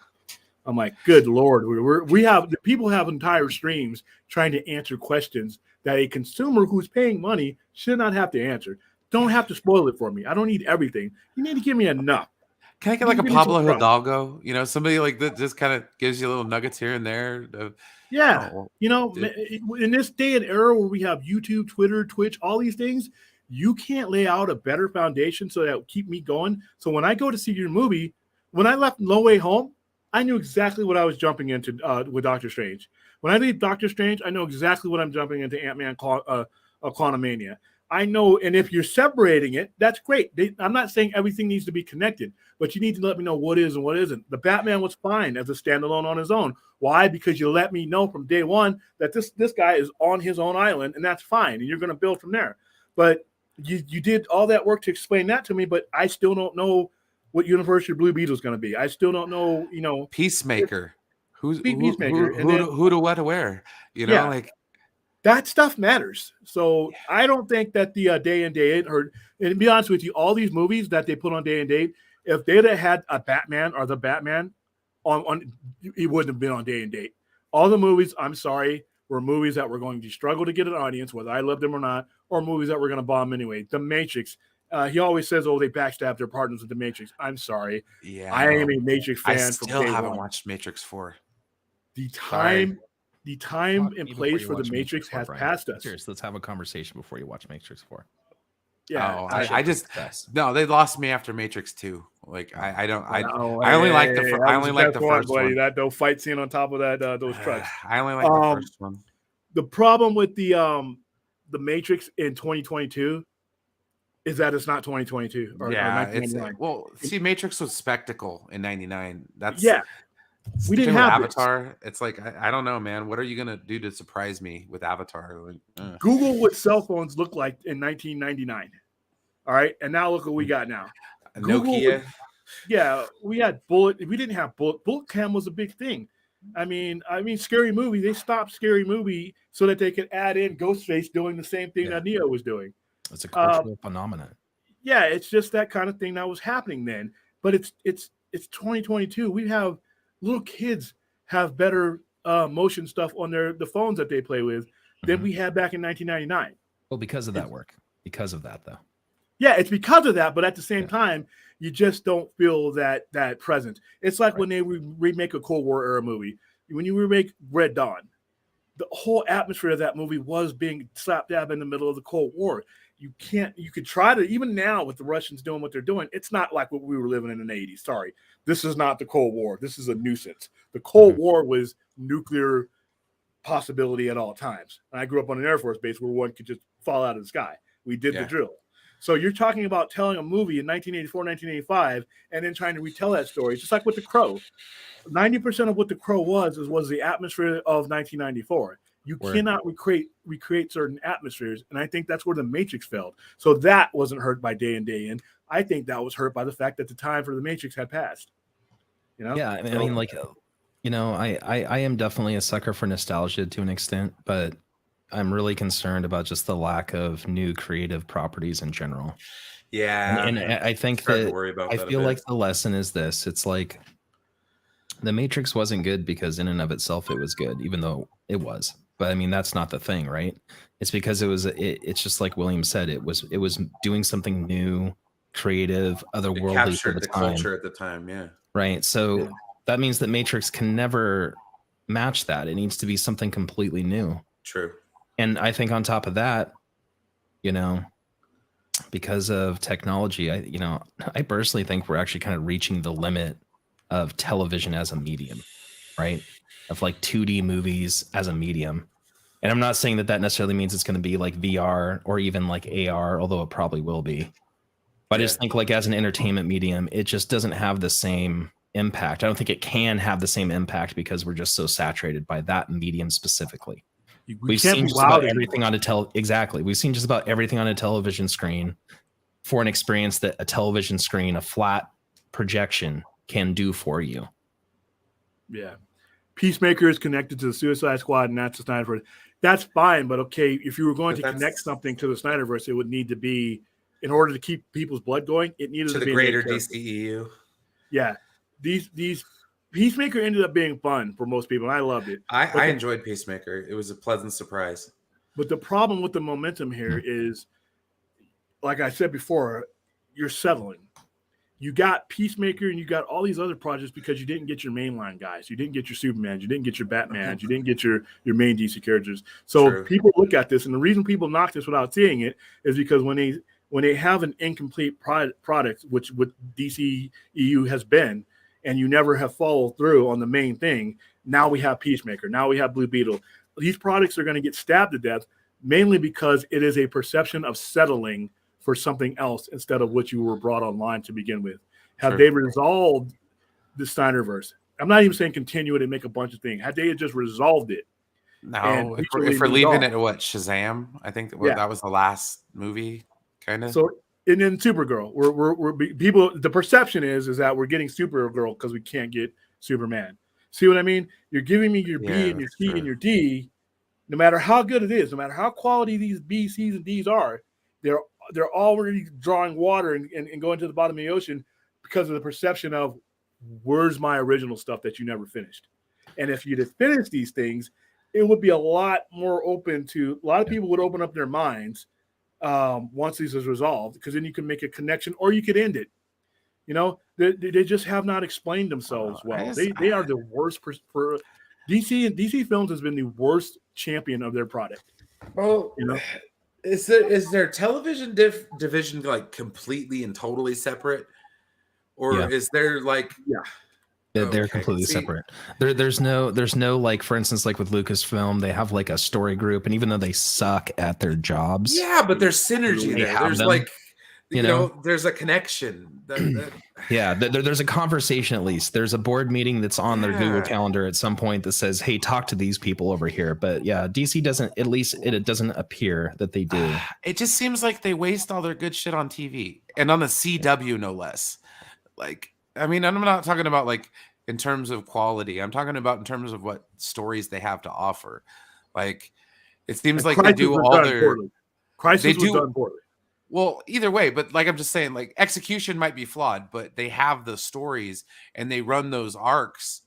I'm like, good Lord, people have entire streams trying to answer questions that a consumer who's paying money should not have to answer. Don't have to spoil it for me. I don't need everything. You need to give me enough. Can I get like a Pablo Hidalgo? You know, somebody like that just kind of gives you little nuggets here and there. In this day and era where we have YouTube, Twitter, Twitch, all these things, you can't lay out a better foundation so that will keep me going. So when I go to see your movie, when I left No Way Home, I knew exactly what I was jumping into with Doctor Strange. When I leave Doctor Strange, I know exactly what I'm jumping into Ant-Man Quantumania. I know, and if you're separating it, that's great. I'm not saying everything needs to be connected, but you need to let me know what is and what isn't. The Batman was fine as a standalone on his own. Why? Because you let me know from day one that this guy is on his own island, and that's fine, and you're going to build from there. But you did all that work to explain that to me, but I still don't know what universe your Blue Beetle is going to be. I still don't know, Peacemaker. Peacemaker. Peacemaker. Who to what to wear? that stuff matters. So I don't think that the day and date, or and to be honest with you, all these movies that they put on day and date, if they'd have had a Batman or the Batman on it wouldn't have been on day and date. All the movies, I'm sorry, were movies that were going to struggle to get an audience, whether I loved them or not, or movies that were going to bomb anyway. The Matrix. He always says, "Oh, they backstab their partners with the Matrix." I'm sorry. Yeah, I am a Matrix fan. I from still day haven't one. watched Matrix 4. The Sorry. time and Before place you for the watch Matrix 4, has Brian. passed us. Seriously, let's have a conversation before you watch Matrix 4. Yeah, Oh, That I shit was just the best. no, they lost me after Matrix 2. Like I don't I No, I only like the hey, fir- that I was only like best the first buddy. one. That though fight scene on top of that those trucks. I only like the first one. The problem with the Matrix in 2022 is that it's not 2022 or Yeah, it's 1999. well. See, Matrix was spectacle in '99. That's Yeah, it's we the didn't thing with have this. Avatar. It's like I don't know, man. What are you gonna do to surprise me with Avatar? Like, Google what cell phones looked like in 1999. All right, and now look what we got now. Google Nokia. Yeah, we had bullet. We didn't have bullet. Bullet cam was a big thing. I mean, Scary Movie. They stopped Scary Movie so that they could add in Ghostface doing the same thing that Neo was doing. It's a cultural phenomenon. Yeah, it's just that kind of thing that was happening then. But it's 2022. We have little kids have better motion stuff on the phones that they play with than we had back in 1999. Well, because of that work. Because of that, though. Yeah, it's because of that, but at the same time, you just don't feel that presence. It's like when they remake a Cold War era movie. When you remake Red Dawn, the whole atmosphere of that movie was being slap dab in the middle of the Cold War. You could try to, even now with the Russians doing what they're doing, it's not like what we were living in the 80s. Sorry. This is not the Cold War. This is a nuisance. The Cold War was nuclear possibility at all times. And I grew up on an Air Force base where one could just fall out of the sky. We did the drill. So you're talking about telling a movie in 1984, 1985, and then trying to retell that story. It's just like with The Crow. 90% of what The Crow was the atmosphere of 1994. You cannot recreate certain atmospheres, and I think that's where The Matrix failed. So that wasn't hurt by day and day in. I think that was hurt by the fact that the time for The Matrix had passed. You know? Yeah, I mean, like, you know, I am definitely a sucker for nostalgia to an extent, but I'm really concerned about just the lack of new creative properties in general. Yeah, and I think that I feel like the lesson is this: it's like The Matrix wasn't good because in and of itself it was good, even though it was. But I mean, that's not the thing, right? It's because it's just like William said, it was doing something new, creative, otherworldly. It captured the culture at the time, yeah. Right. So that means that Matrix can never match that. It needs to be something completely new. True. And I think on top of that, you know, because of technology, I personally think we're actually kind of reaching the limit of television as a medium, right? Of like 2D movies as a medium. And I'm not saying that necessarily means it's going to be like VR or even like AR, although it probably will be. But I just think like as an entertainment medium, it just doesn't have the same impact. I don't think it can have the same impact because we're just so saturated by that medium specifically. We've seen just about everything on exactly. We've seen just about everything on a television screen for an experience that a television screen, a flat projection, can do for you. Yeah. Peacemaker is connected to the Suicide Squad, and that's the Snyderverse. That's fine, but okay, if you were going to connect something to the Snyderverse, it would need to be, in order to keep people's blood going, it needed to be the greater DCEU. Yeah. These Peacemaker ended up being fun for most people, and I loved it. I enjoyed Peacemaker. It was a pleasant surprise. But the problem with the momentum here is, like I said before, you're settling. You got Peacemaker and you got all these other projects because you didn't get your mainline guys. You didn't get your Superman. You didn't get your Batman. You didn't get your main DC characters. So people look at this, and the reason people knock this without seeing it is because when they have an incomplete product, which what DCEU has been, and you never have followed through on the main thing, now we have Peacemaker. Now we have Blue Beetle. These products are going to get stabbed to death, mainly because it is a perception of settling for something else instead of what you were brought online to begin with. Have they resolved the Snyderverse? I'm not even saying continue it and make a bunch of things. Had they just resolved it? No, if we're leaving it at what, Shazam? I think that was the last movie, kind of. So, and then Supergirl, we're people. The perception is that we're getting Supergirl because we can't get Superman. See what I mean? You're giving me your B and your C and your D, no matter how good it is, no matter how quality these B, C's, and D's are, they're already drawing water and going to the bottom of the ocean because of the perception of where's my original stuff that you never finished. And if you'd have finished these things, it would be a lot more open to a lot of people would open up their minds once this is resolved, because then you can make a connection or you could end it. You know, they just have not explained themselves well. They are the worst for DC, and DC Films has been the worst champion of their product. Well, you know, is their television division like completely and totally separate, or is there like they're completely separate. There's no like, for instance, like with Lucasfilm, they have like a story group, and even though they suck at their jobs, but there's synergy there. There's them, like you know, there's a connection. There's a conversation at least. There's a board meeting that's on their Google Calendar at some point that says, "Hey, talk to these people over here." But yeah, DC doesn't. At least it doesn't appear that they do. It just seems like they waste all their good shit on TV and on the CW, no less. Like, I mean, I'm not talking about like in terms of quality. I'm talking about in terms of what stories they have to offer. Like, it seems like they do all their. Crisis was done poorly. Well, either way, but like I'm just saying, like execution might be flawed, but they have the stories and they run those arcs.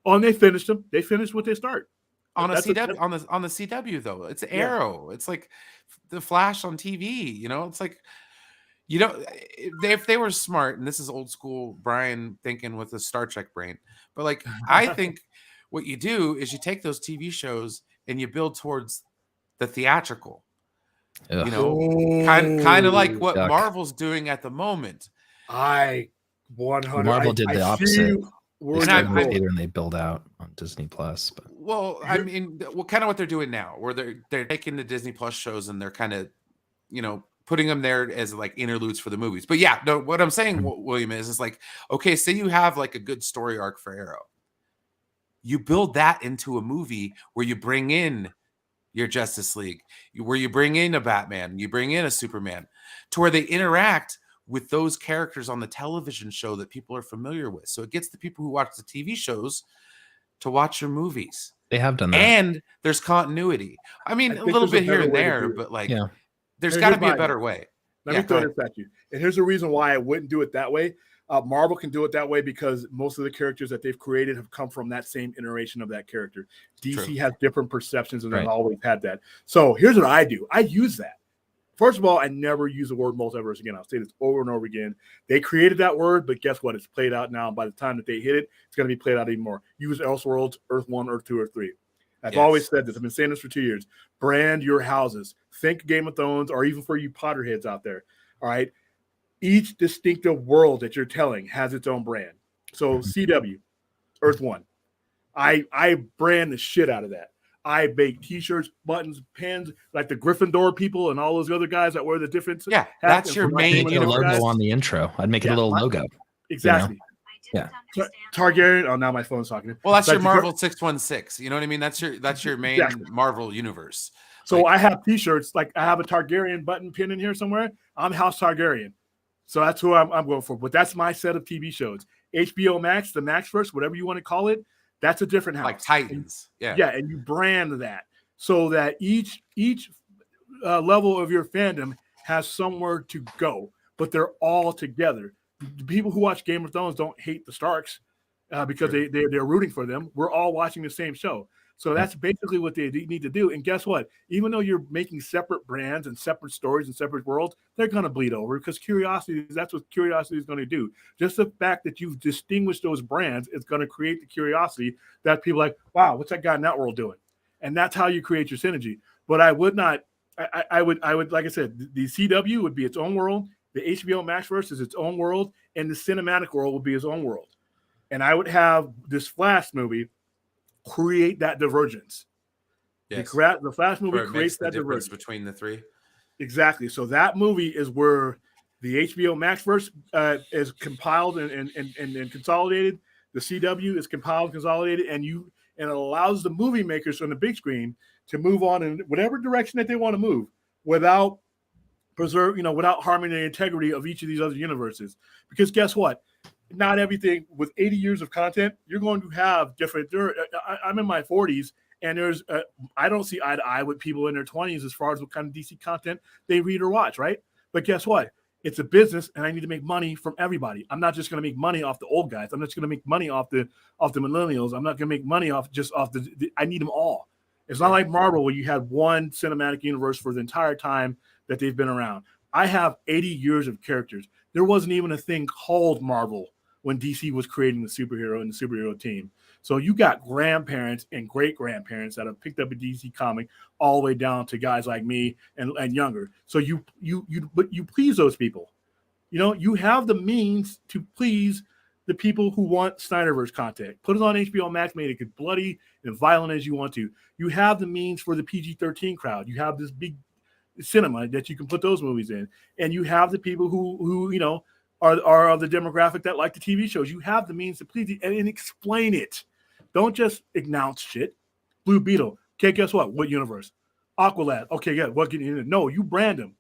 Oh, and they finished them. They finished what they start on a CW. On the CW though, it's Arrow. It's like the Flash on TV. You know, it's like, you know, if they were smart, and this is old school Brian thinking with a Star Trek brain, but like I think what you do is you take those TV shows and you build towards the theatrical. You know, kind of like what Marvel's doing at the moment. Marvel did the opposite. And they build out on Disney Plus. But I mean, kind of what they're doing now, where they're taking the Disney Plus shows and they're kind of, you know, putting them there as like interludes for the movies. But yeah, no, what I'm saying, William, is like, okay, say you have like a good story arc for Arrow, you build that into a movie where you bring in your Justice League, where you bring in a Batman, you bring in a Superman, to where they interact with those characters on the television show that people are familiar with. So it gets the people who watch the TV shows to watch your movies. They have done that. And there's continuity. I mean, a little bit here and there, but like, there's got to be a better way. Let me throw this at you. And here's the reason why I wouldn't do it that way. Marvel can do it that way because most of the characters that they've created have come from that same iteration of that character. DC has different perceptions and they've always had that. So here's what I do. I use that. First of all, I never use the word multiverse again. I'll say this over and over again. They created that word, but guess what? It's played out now. By the time that they hit it, it's going to be played out even more. Use Elseworlds, Earth 1, Earth 2, Earth 3. I've always said this. I've been saying this for 2 years. Brand your houses. Think Game of Thrones, or even for you Potterheads out there. All right. Each distinctive world that you're telling has its own brand. So CW, Earth 1. I brand the shit out of that. I bake T-shirts, buttons, pins, like the Gryffindor people and all those other guys that wear the different. Yeah, that's your main logo on the intro. I'd make it a little logo. Exactly. You know? Yeah. Targaryen. Oh, now my phone's talking. Well, that's your Marvel 616. You know what I mean? That's your main Marvel universe. So like, I have T-shirts. Like I have a Targaryen button pin in here somewhere. I'm House Targaryen. So that's who I'm going for. But that's my set of TV shows. HBO Max, the Maxverse, whatever you want to call it, that's a different house. Like Titans. And you brand that so that each level of your fandom has somewhere to go, but they're all together. The people who watch Game of Thrones don't hate the Starks because they're rooting for them. We're all watching the same show. So that's basically what they need to do. And guess what? Even though you're making separate brands and separate stories and separate worlds, they're going to bleed over because that's what curiosity is going to do. Just the fact that you've distinguished those brands is going to create the curiosity that people are like, wow, what's that guy in that world doing? And that's how you create your synergy. But I would, like I said, the CW would be its own world. The HBO Maxverse is its own world. And the cinematic world would be its own world. And I would have this Flash movie create that divergence. Yes. The Flash movie creates that divergence between the three. Exactly. So that movie is where the HBO Maxverse is compiled and consolidated. The CW is compiled and consolidated, and it allows the movie makers on the big screen to move on in whatever direction that they want to move without harming the integrity of each of these other universes. Because guess what? Not everything with 80 years of content, you're going to have different. I'm in my 40s, And I don't see eye to eye with people in their 20s as far as what kind of DC content they read or watch, right? But guess what? It's a business, and I need to make money from everybody. I'm not just going to make money off the old guys. I'm not just going to make money off the millennials. I'm not going to make money off the I need them all. It's not like Marvel where you had one cinematic universe for the entire time that they've been around. I have 80 years of characters. There wasn't even a thing called Marvel when DC was creating the superhero and the superhero team. So you got grandparents and great-grandparents that have picked up a DC comic all the way down to guys like me and younger. So you please those people. You know, you have the means to please the people who want Snyderverse content. Put it on HBO Max, make it as bloody and violent as you want to. You have the means for the PG-13 crowd. You have this big cinema that you can put those movies in. And you have the people who you know, are of the demographic that like the TV shows. You have the means to please it and explain it. Don't just announce shit. Blue Beetle. Okay, guess what? What universe? Aqualad. Okay, yeah. What can you? No, you brand them.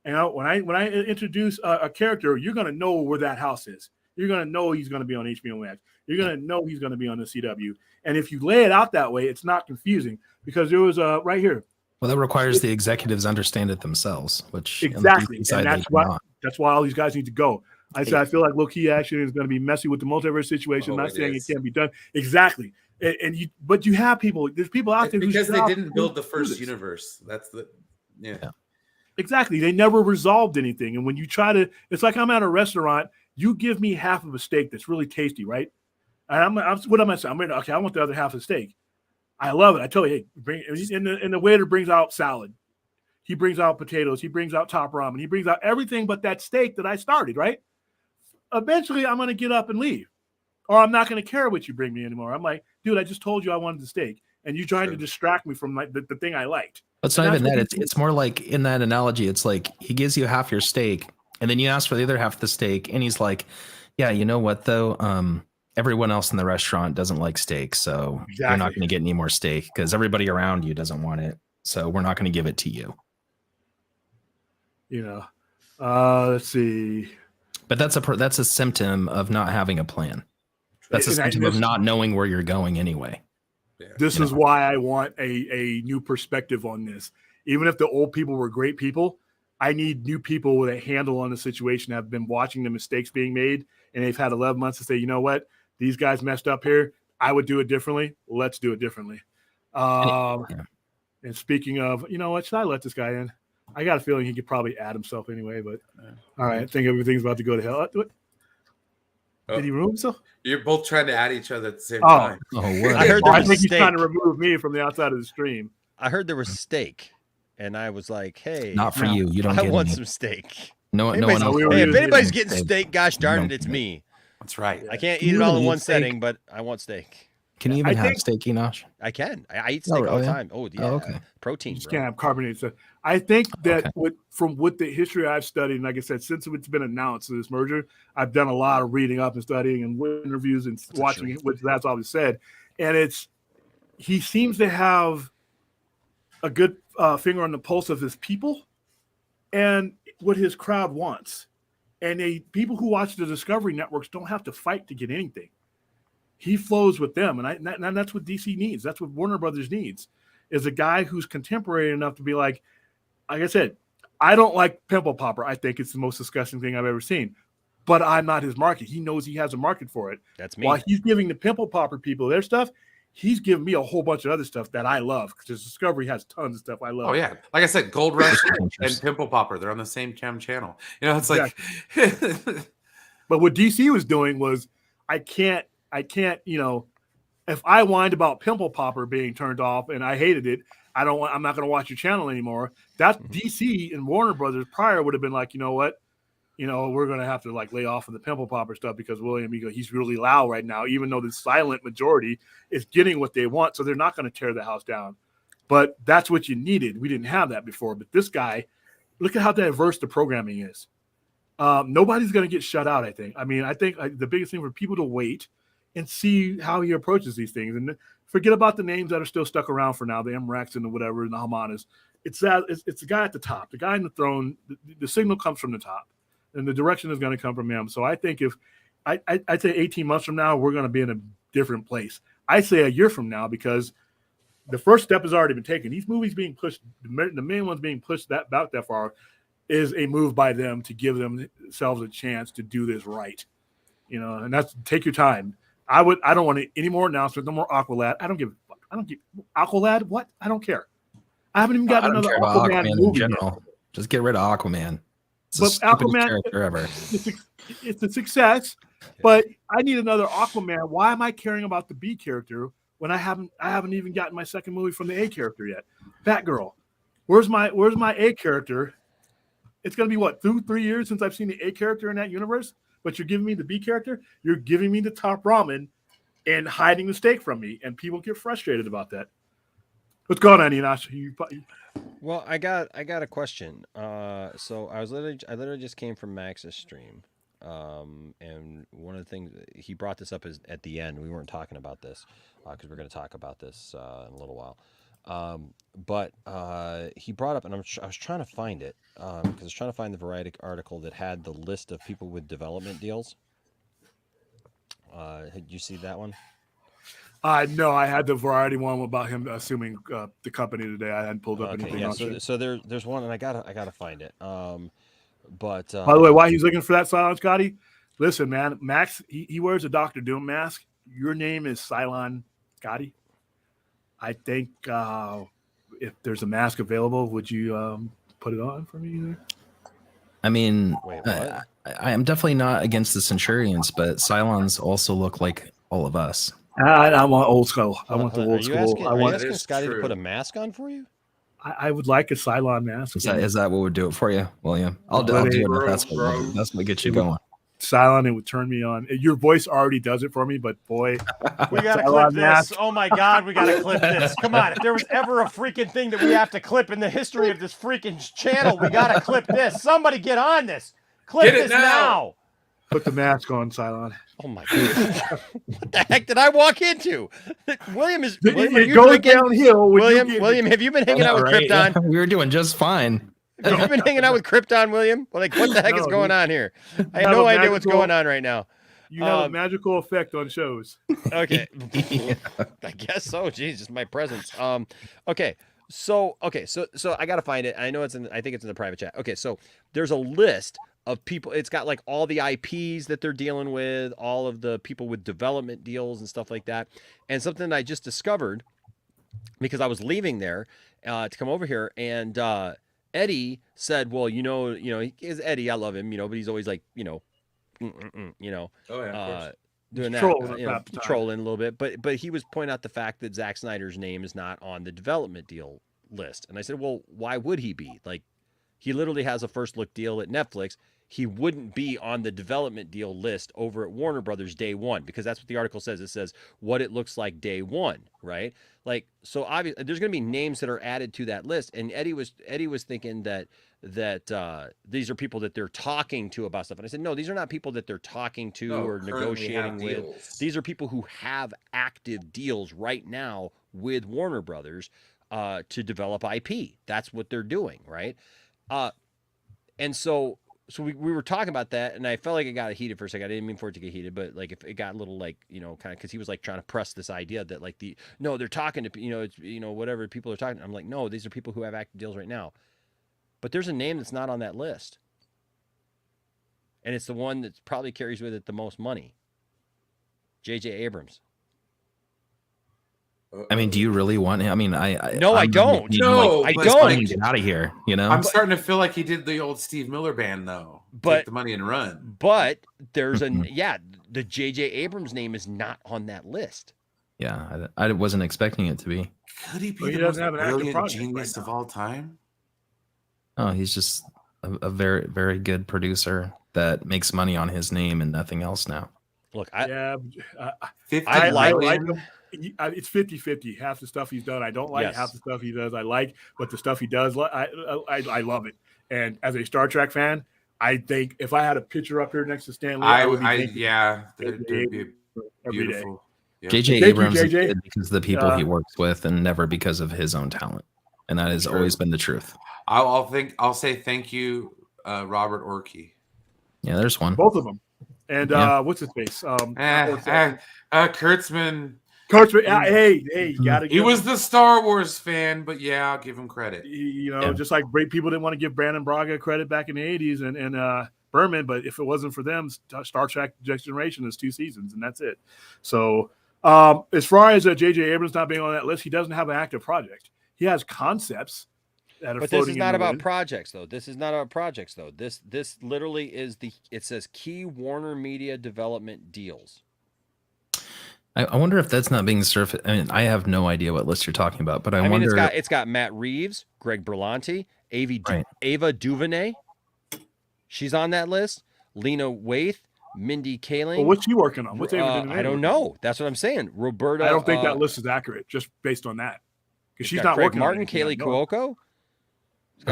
You know, when I introduce a character, you're gonna know where that house is. You're gonna know he's gonna be on HBO Max. You're gonna know he's gonna be on the CW. And if you lay it out that way, it's not confusing because there was right here. Well, that requires the executives understand it themselves, which exactly, and that's why all these guys need to go. I said I feel like low-key action is going to be messy with the multiverse situation. I'm not saying it can't be done. Exactly. But you have people, there's people out there because they didn't build the first universe. That's yeah. Exactly. They never resolved anything. And when you try to, it's like I'm at a restaurant, you give me half of a steak that's really tasty, right? And what am I saying? I want the other half of the steak. I love it. I tell you, hey, and the waiter brings out salad. He brings out potatoes. He brings out top ramen. He brings out everything but that steak that I started, right? Eventually, I'm going to get up and leave. Or I'm not going to care what you bring me anymore. I'm like, dude, I just told you I wanted the steak. And you're trying to distract me from the thing I liked. It's not even that. It's more like in that analogy, it's like he gives you half your steak and then you ask for the other half of the steak. And he's like, yeah, you know what, though? Everyone else in the restaurant doesn't like steak. So you're not going to get any more steak because everybody around you doesn't want it. So we're not going to give it to you. You know, let's see. But that's a symptom of not having a plan. That's a symptom of not knowing where you're going anyway. This is why I want a new perspective on this. Even if the old people were great people, I need new people with a handle on the situation, have been watching the mistakes being made, and they've had 11 months to say, you know what, these guys messed up here. I would do it differently. Let's do it differently. And speaking of, you know what, should I let this guy in? I got a feeling he could probably add himself anyway, but all right, I think everything's about to go to hell. Did he remove himself? You're both trying to add each other at the same time. I think he's trying to remove me from the outside of the stream. I heard there was steak, and I was like, hey. Not for you. You don't I want some steak. No one else. Hey, if anybody's getting steak, gosh darn it, it's me. That's right. I can't eat it all in one setting, but I want steak. Can you even have steak, Enosh? I can. I eat steak all the time. Oh, yeah. Okay. Protein. You just can't have carbonated stuff. I think that from the history I've studied, and like I said, since it's been announced, this merger, I've done a lot of reading up and studying and interviews and watching what that's always said. And he seems to have a good finger on the pulse of his people and what his crowd wants. And people who watch the Discovery networks don't have to fight to get anything. He flows with them, and that's what DC needs. That's what Warner Brothers needs, is a guy who's contemporary enough to be like I said, I don't like Pimple Popper. I think it's the most disgusting thing I've ever seen, but I'm not his market. He knows he has a market for it. That's me. While he's giving the Pimple Popper people their stuff, he's giving me a whole bunch of other stuff that I love because Discovery has tons of stuff I love. Oh yeah, like I said, Gold Rush and Pimple Popper, they're on the same channel. You know, it's like. But what DC was doing was, I can't. You know, if I whined about Pimple Popper being turned off and I hated it, I'm not going to watch your channel anymore. That DC and Warner Brothers prior would have been like, you know what, we're going to have to like lay off of the Pimple Popper stuff because William Eagle, he's really loud right now, even though the silent majority is getting what they want. So they're not going to tear the house down. But that's what you needed. We didn't have that before. But this guy, look at how diverse the programming is. Nobody's going to get shut out, I think. I mean, I think the biggest thing for people to wait and see how he approaches these things. And forget about the names that are still stuck around for now, the MREX and the whatever, and the Hamanas. It's the guy at the top, the guy in the throne. The signal comes from the top, and the direction is going to come from him. So I think if I'd say 18 months from now, we're going to be in a different place. I say a year from now because the first step has already been taken. These movies being pushed, the main ones being pushed about that far, is a move by them to give themselves a chance to do this right. And that's take your time. I don't want any more announcements, no more Aqualad. I don't give a fuck. I don't give Aqualad. What? I don't care. I haven't even gotten another Aquaman movie in general. Yet. Just get rid of Aquaman. But Aquaman, ever. It's a success. But I need another Aquaman. Why am I caring about the B character when I haven't even gotten my second movie from the A character yet? Batgirl. Where's my A character? It's gonna be what, 2-3 years since I've seen the A character in that universe. But you're giving me the B character. You're giving me the top ramen, and hiding the steak from me, and people get frustrated about that. What's going on, Enosh? Well, I got a question. So I literally just came from Max's stream, and one of the things he brought this up is at the end. We weren't talking about this because we're going to talk about this in a little while. But he brought up, and I was trying to find it because I was trying to find the Variety article that had the list of people with development deals. Did you see that one? No, I had the Variety one about him assuming the company today. I hadn't pulled up anything else. So there's one, and I gotta find it. But by the way, while he's looking for that, Cylon Scotty, listen, man, Max, he wears a Dr. Doom mask. Your name is Cylon Scotty. I think if there's a mask available, would you put it on for me? I mean, wait, what? I am definitely not against the Centurions, but Cylons also look like all of us. I want old school. I want the old school. Are you asking Scotty to put a mask on for you? I would like a Cylon mask. Is that what would do it for you, William? I'll do it. That's what gets you going. Cylon, it would turn me on. Your voice already does it for me, but boy, we gotta clip this. Oh my God, we gotta clip this. Come on, if there was ever a freaking thing that we have to clip in the history of this freaking channel, we gotta clip this. Somebody get on this. Clip this now. Put the mask on, Cylon. Oh my God! What the heck did I walk into? William, are you going downhill. William, have you been hanging out with Krypton? We were doing just fine. Have you been hanging out with Krypton, William? Like, what the heck is going on here? I have no idea what's going on right now. You have a magical effect on shows. Okay. I guess so. Jesus, my presence. Okay. So I gotta find it. I know I think it's in the private chat. Okay, so there's a list of people. It's got like all the IPs that they're dealing with, all of the people with development deals and stuff like that. And something that I just discovered because I was leaving there to come over here, and Eddie said, well, he is Eddie. I love him, but he's always like, oh yeah, of course. Doing that, trolling a little bit. But he was pointing out the fact that Zack Snyder's name is not on the development deal list. And I said, well, why would he be? Like, he literally has a first look deal at Netflix. He wouldn't be on the development deal list over at Warner Brothers day one, because that's what the article says. It says what it looks like day one, right? Like, so obviously there's going to be names that are added to that list. And Eddie was thinking that these are people that they're talking to about stuff. And I said, no, these are not people that they're talking to or negotiating with. These are people who have active deals right now with Warner Brothers to develop IP. That's what they're doing, right? And so we were talking about that, and I felt like it got heated for a second. I didn't mean for it to get heated, but like if it got a little like, kind of, because he was like trying to press this idea that like they're talking to, it's, whatever people are talking. I'm like, no, these are people who have active deals right now. But there's a name that's not on that list. And it's the one that probably carries with it the most money. J.J. Abrams. I mean, do you really want him? I mean, I don't. No, I don't. Get out of here, I'm starting to feel like he did the old Steve Miller Band, though. Take the money and run. But there's the J.J. Abrams name is not on that list. Yeah, I wasn't expecting it to be. Could he be the most brilliant genius of all time? Oh, he's just a very, very good producer that makes money on his name and nothing else now. Look, I like him. It's 50-50. Half the stuff he's done I don't like. Yes. Half the stuff he does I like. But the stuff he does, I love it. And as a Star Trek fan, I think if I had a picture up here next to Stan Lee, it'd be beautiful. J.J. Abrams is good because of the people he works with, and never because of his own talent. And that has always been the truth. I'll say thank you, Robert Orkey. Yeah, there's one. Both of them. And what's his face? Kurtzman. Coach, hey, you gotta. He was the Star Wars fan, but yeah, I'll give him credit. You know, just like great people didn't want to give Brandon Braga credit back in the '80s and Berman, but if it wasn't for them, Star Trek: Next Generation is 2 seasons and that's it. So, as far as J.J. Abrams not being on that list, he doesn't have an active project. He has concepts. But this is not about projects, though. This is not about projects, though. This literally is it says key Warner Media development deals. I wonder if that's not being surfaced. I mean, I have no idea what list you're talking about, but I wonder. It's got Matt Reeves, Greg Berlanti, Ava DuVernay. She's on that list. Lena Waithe, Mindy Kaling. Well, what's she working on? What's Ava DuVernay? I don't know. That's what I'm saying. Roberta. I don't think that list is accurate, just based on that, because she's not Craig working. Martin, Kaylee Cuoco.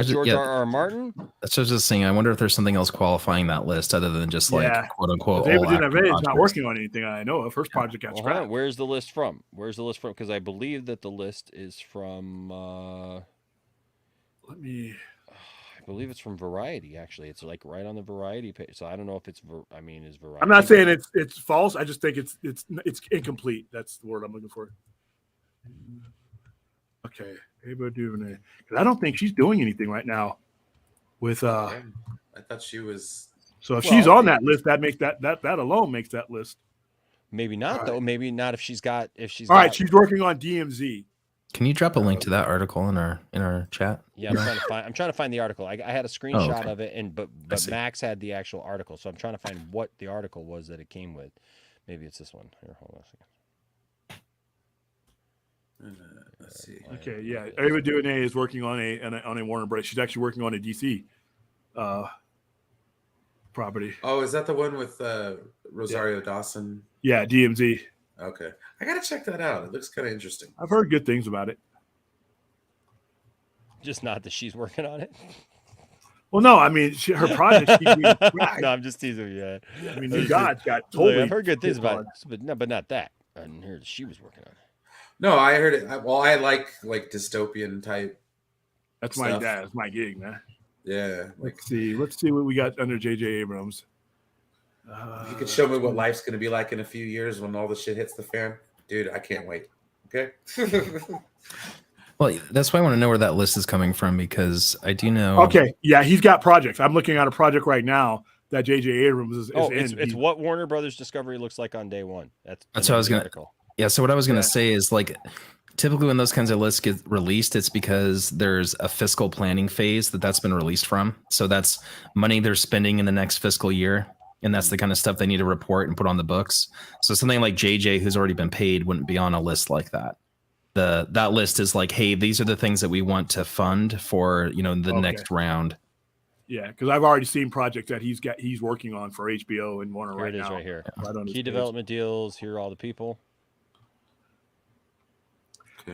George R.R. Martin. That's what I was just saying. I wonder if there's something else qualifying that list other than just like quote unquote. David DuVernay is not working on anything I know of. First project got scrapped. Where's the list from? Because I believe that the list is from. I believe it's from Variety. Actually, it's like right on the Variety page. So I don't know if it's. Is Variety? I'm not saying it's false. I just think it's incomplete. That's the word I'm looking for. Okay, Ava DuVernay. Because I don't think she's doing anything right now. With I thought she was. So if she's on that list, that makes that alone makes that list. Maybe not though. Maybe not if she's got. All right, she's working on DMZ. Can you drop a link to that article in our chat? Yeah, I'm trying to find the article. I had a screenshot of it, but Max had the actual article, so I'm trying to find what the article was that it came with. Maybe it's this one. Here, hold on a second. Let's see. Okay, yeah. Ava DuVernay is working on a Warner Bros. She's actually working on a DC property. Oh, is that the one with Rosario Dawson? Yeah, DMZ. Okay, I gotta check that out. It looks kind of interesting. I've heard good things about it. Just not that she's working on it. Well, no, I mean her project. No, I'm just teasing you. Yeah. I mean, you got totally. I've heard good things about it, but not that. I didn't hear that she was working on it. No, I heard it. Well, I like dystopian type. That's stuff. That's my gig, man. Yeah. Let's see what we got under J.J. Abrams. If you could show me what life's going to be like in a few years when all the shit hits the fan, dude, I can't wait. Okay. Well, that's why I want to know where that list is coming from, because I do know. Okay, yeah, he's got projects. I'm looking at a project right now that J.J. Abrams is in. It's what Warner Brothers Discovery looks like on day one. That's what I was gonna. Yeah, so what I was gonna say is, like, typically when those kinds of lists get released, it's because there's a fiscal planning phase that's been released from. So that's money they're spending in the next fiscal year, and that's the kind of stuff they need to report and put on the books. So something like JJ, who's already been paid, wouldn't be on a list like that. That list is like, hey, these are the things that we want to fund for the next round. Yeah, because I've already seen projects that he's working on for HBO and Warner right now. Here it is, right here. Right Key development deals. Here are all the people.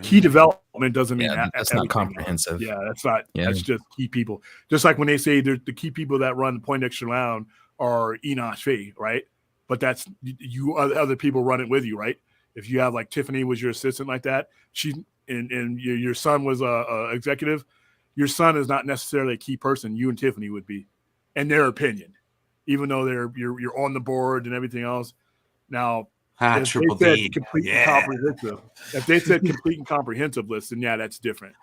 Key development doesn't mean that's not comprehensive. Yeah, that's not. Yeah. That's just key people. Just like when they say the key people that run Poindexter Lounge are Enosh Fee, right? But that's you. Other people run it with you, right? If you have like Tiffany was your assistant like that, and your son was a executive. Your son is not necessarily a key person. You and Tiffany would be, in their opinion, even though you're on the board and everything else. Now. Triple D. If they said complete and comprehensive list, then yeah, that's different.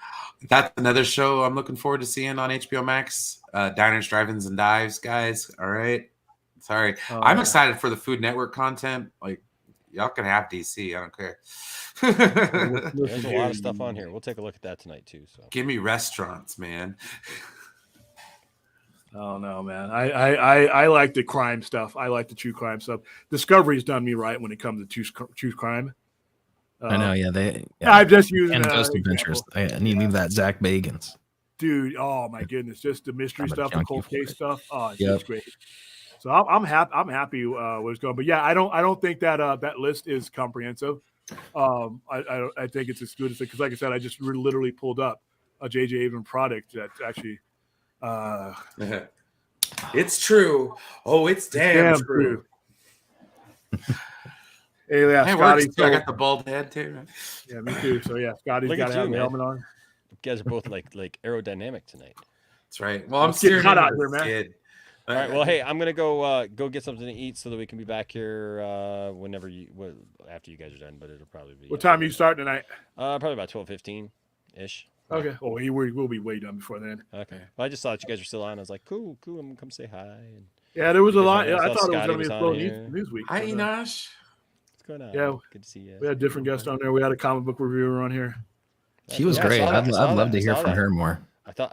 That's another show I'm looking forward to seeing on HBO Max. Diners, Drive-Ins, and Dives, guys. All right. Sorry. I'm excited for the Food Network content. Like, y'all can have DC. I don't care. There's a lot of stuff on here. We'll take a look at that tonight, too. So give me restaurants, man. Oh no, man! I like the crime stuff. I like the true crime stuff. Discovery's done me right when it comes to true crime. I know, yeah. I'm just using and Ghost Adventures. I need that Zach Bagans, dude. Oh my goodness, just the mystery stuff, the cold case stuff. Oh, it's just great. So I'm happy. I'm happy what's going. But yeah, I don't think that that list is comprehensive. I think it's as good as it, because, like I said, I just literally pulled up a J.J. Abrams product that's actually. It's true. Oh, it's damn true. Hey, yeah, Scotty. I got the bald head too. Yeah, me too. So yeah, Scotty's got to have the helmet on. You guys are both like aerodynamic tonight. That's right. Well, I'm getting hot out here, man. Kid. All right. Well, hey, I'm gonna go get something to eat so that we can be back here after you guys are done. But it'll probably be. What time are you starting tonight? Probably about 12:15 ish. Okay. Oh, we'll be way done before then. Okay. Well, I just thought you guys were still on. I was like, cool. I'm gonna come say hi. And yeah, there was a lot. I I thought it was Scotty going to be a slow here. news week. Hi, Enosh. What's going on? Yeah. Good to see you. We had different guests on there. We had a comic book reviewer on here. She was great. I'd love to hear from her more.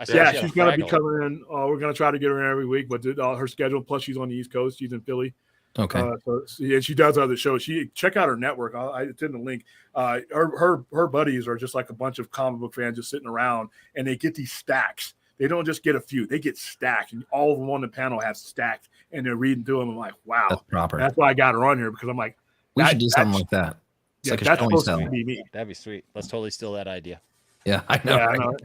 Yeah, she's going to be coming in. We're going to try to get her in every week, but her schedule, plus she's on the East Coast. She's in Philly. Okay. And she does other shows. Check out her network. It's in the link. Her buddies are just like a bunch of comic book fans just sitting around, and they get these stacks. They don't just get a few; they get stacks, and all of them on the panel have stacks, and they're reading through them. I'm like, wow, that's proper. That's why I got her on here, because I'm like, we should do something like that. It's like that's supposed to be me. That'd be sweet. Let's totally steal that idea. Yeah, I know.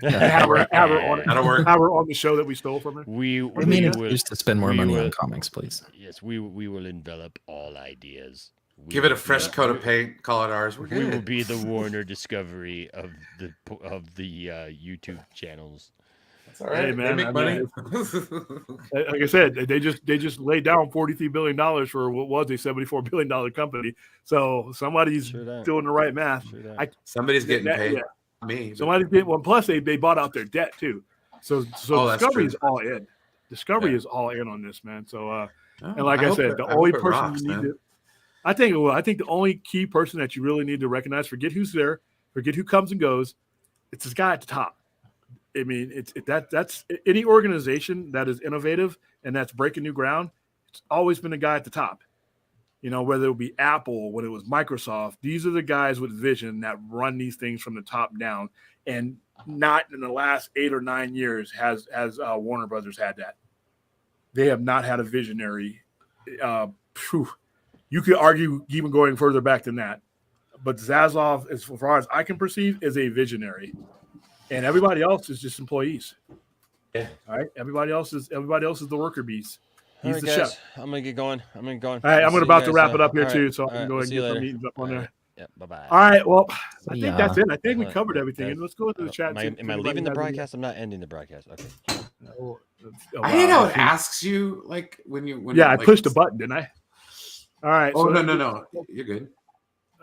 Yeah, right? I know. Have her on the show that we stole from her. We used to spend more money on comics, please. Yes, we will envelop all ideas. Give it a fresh coat of paint. Call it ours. We will be the Warner Discovery of the YouTube channels. That's all right. Hey, man, they make money. Like I said, they just laid down $43 billion for what was a $74 billion company. So somebody's doing the right math. Somebody's getting paid. Yeah. Me. Somebody's getting one. Plus, they bought out their debt too. So Discovery is all in. Discovery is all in on this, man. So and like I said, the only person you need to, I think the only key person that you really need to recognize, forget who's there, forget who comes and goes, it's this guy at the top. I mean, that's any organization that is innovative and that's breaking new ground. It's always been the guy at the top. You know, whether it be Apple, when it was Microsoft, these are the guys with vision that run these things from the top down. And not in the last 8 or 9 years has Warner Brothers had that. They have not had a visionary. You could argue even going further back than that. But Zaslav, as far as I can perceive, is a visionary. And everybody else is just employees. Yeah. All right. Everybody else is the worker bees. He's the chef. I'm gonna get going. All right, I'm about to wrap it up here too, so I can go and get some meetings up on there. Yeah, bye-bye. All right, well, I think that's it. I think we covered everything. And let's go into the chat. Am I leaving the broadcast? I'm not ending the broadcast. Okay. I hate how it asks you like when you. I pushed the button, didn't I? All right. Oh no, you're good.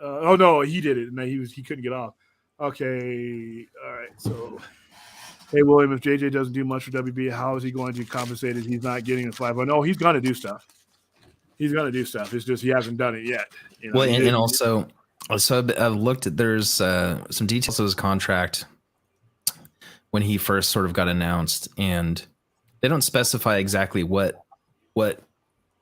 Oh no, he did it, and he couldn't get off. Okay. All right. So. Hey, William, if JJ doesn't do much for WB, how is he going to compensate it? He's not getting a 5-0. No, he's going to do stuff. He's going to do stuff. It's just he hasn't done it yet. You know, well, and also I've looked at there's some details of his contract when he first sort of got announced, and they don't specify exactly what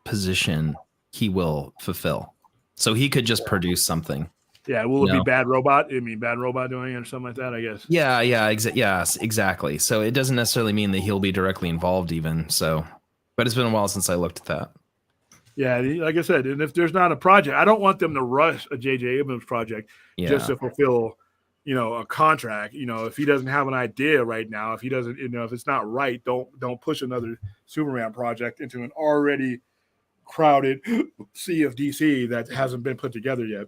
position he will fulfill. So he could just produce something. Yeah, will it be Bad Robot? I mean, Bad Robot doing it or something like that, I guess. Yes, exactly. So it doesn't necessarily mean that he'll be directly involved even. So, but it's been a while since I looked at that. Yeah, like I said, and if there's not a project, I don't want them to rush a J.J. Abrams project just to fulfill, a contract. If he doesn't have an idea right now, if he doesn't, if it's not right, don't push another Superman project into an already crowded sea of DC that hasn't been put together yet.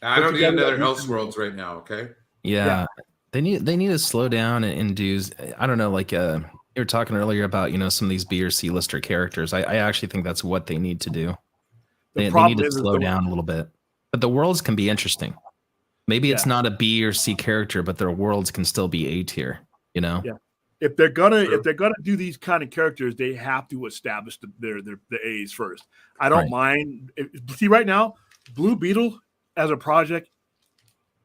I don't need another Elseworlds right now. Okay. Yeah. They need to slow down and do. I don't know, like you were talking earlier about some of these B or C lister characters. I actually think that's what they need to do. They need to slow down a little bit. But the worlds can be interesting. Maybe it's not a B or C character, but their worlds can still be A tier. Yeah. If they're gonna do these kind of characters, they have to establish the A's first. I don't mind. See, right now, Blue Beetle as a project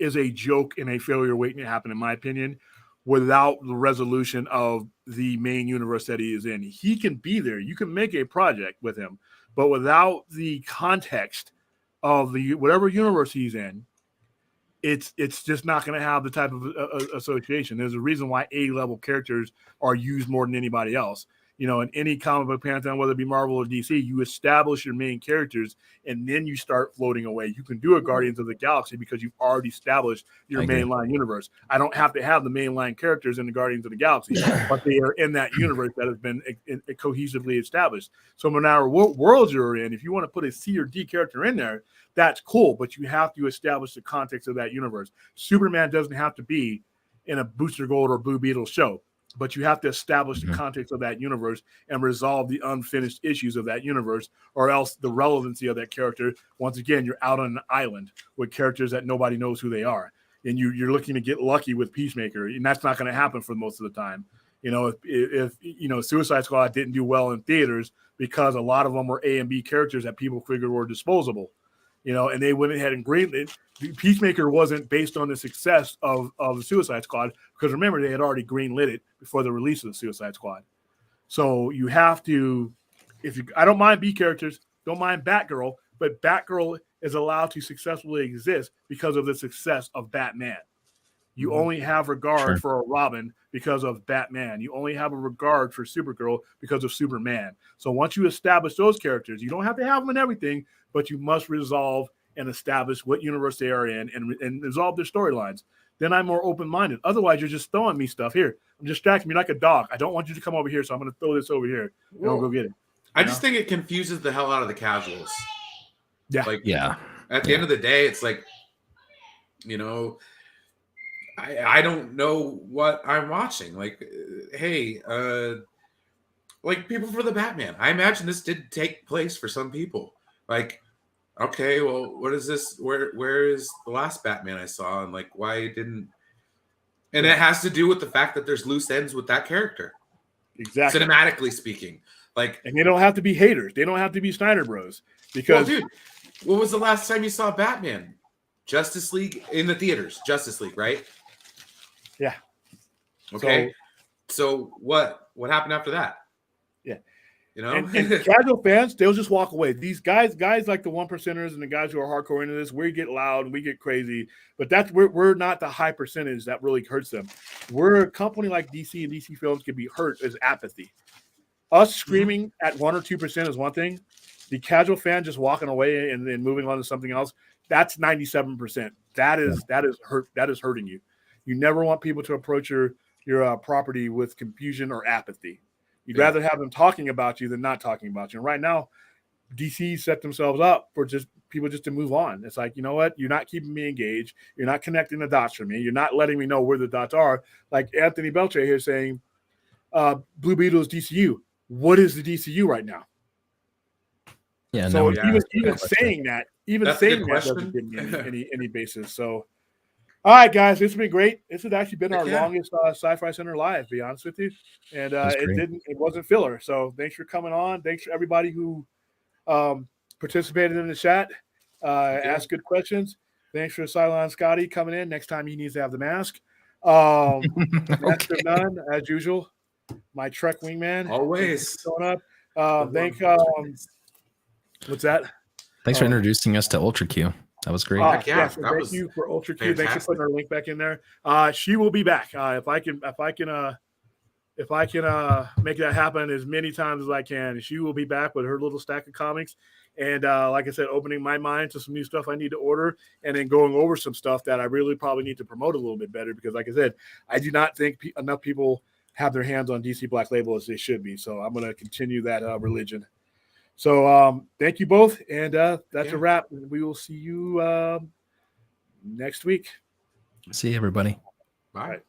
is a joke and a failure waiting to happen, in my opinion, without the resolution of the main universe that he is in. He can be there. You can make a project with him, but without the context of the whatever universe he's in, it's just not going to have the type of association. There's a reason why A-level characters are used more than anybody else. In any comic book pantheon, whether it be Marvel or DC, you establish your main characters and then you start floating away. You can do a Guardians of the Galaxy because you've already established your mainline universe. I don't have to have the mainline characters in the Guardians of the Galaxy, but they are in that universe that has been cohesively established. So no matter what world you're in, if you want to put a C or D character in there, that's cool, but you have to establish the context of that universe. Superman doesn't have to be in a Booster Gold or Blue Beetle show. but you have to establish the Mhm. context of that universe and resolve the unfinished issues of that universe, or else the relevancy of that character, once again, you're out on an island with characters that nobody knows who they are. And you're looking to get lucky with Peacemaker, and that's not going to happen for most of the time. You know, if you know, Suicide Squad didn't do well in theaters because a lot of them were A and B characters that people figured were disposable, you know, and they went ahead and greenlit. Peacemaker wasn't based on the success of the Suicide Squad, because remember, they had already greenlit it before the release of the Suicide Squad. So you have to, I don't mind B characters, don't mind Batgirl, but Batgirl is allowed to successfully exist because of the success of Batman. You only have regard for a Robin because of Batman. You only have a regard for Supergirl because of Superman. So once you establish those characters, you don't have to have them in everything, but you must resolve and establish what universe they are in and resolve their storylines. Then I'm more open-minded. Otherwise, you're just throwing me stuff here. I'm distracting me like a dog. I don't want you to come over here, so I'm going to throw this over here and I'll go get it. I just think it confuses the hell out of the casuals. Yeah. Like, Yeah. At the end of the day, it's like, you know, I don't know what I'm watching. Like, hey, like people for the Batman. I imagine this did take place for some people. Like, okay, well, what is this? Where is the last Batman I saw? And like, why didn't? And it has to do with the fact that there's loose ends with that character. Exactly. Cinematically speaking. Like, and they don't have to be haters. They don't have to be Snyder Bros. Because, well, dude, what was the last time you saw Batman? Justice League in the theaters. Justice League, right? Yeah. Okay. So what happened after that? Yeah. You know, and casual fans, they'll just walk away. These guys like the 1%ers and the guys who are hardcore into this, we get loud and we get crazy, but we're not the high percentage that really hurts them. We're a company like DC, and DC Films can be hurt as apathy. Us screaming at 1 or 2% is one thing. The casual fan just walking away and then moving on to something else, that's 97%. That is hurt. That is hurting you. You never want people to approach your property with confusion or apathy. You'd rather have them talking about you than not talking about you. And right now, DC set themselves up for just people just to move on. It's like, you know what? You're not keeping me engaged. You're not connecting the dots for me. You're not letting me know where the dots are. Like Anthony Beltre here saying, Blue Beetle is DCU. What is the DCU right now? Yeah. So no, even saying that doesn't give me any basis. So, all right, guys, it's been great. This has actually been our longest Sci-Fi Center live, to be honest with you. And it wasn't filler. So thanks for coming on. Thanks for everybody who participated in the chat, asked good questions. Thanks for Cylon Scotty coming in. Next time he needs to have the mask. Master of None, as usual. My Trek wingman. Always. Showing up. What's that? Thanks for introducing us to Ultra Q. That was great. Thank you for Ultra Q. Thanks for putting our link back in there. She will be back. If I can make that happen as many times as I can, she will be back with her little stack of comics. And like I said, opening my mind to some new stuff I need to order, and then going over some stuff that I really probably need to promote a little bit better, because like I said, I do not think enough people have their hands on DC Black Label as they should be. So I'm going to continue that religion. So thank you both. And that's a wrap. We will see you next week. See you, everybody. Bye. All right.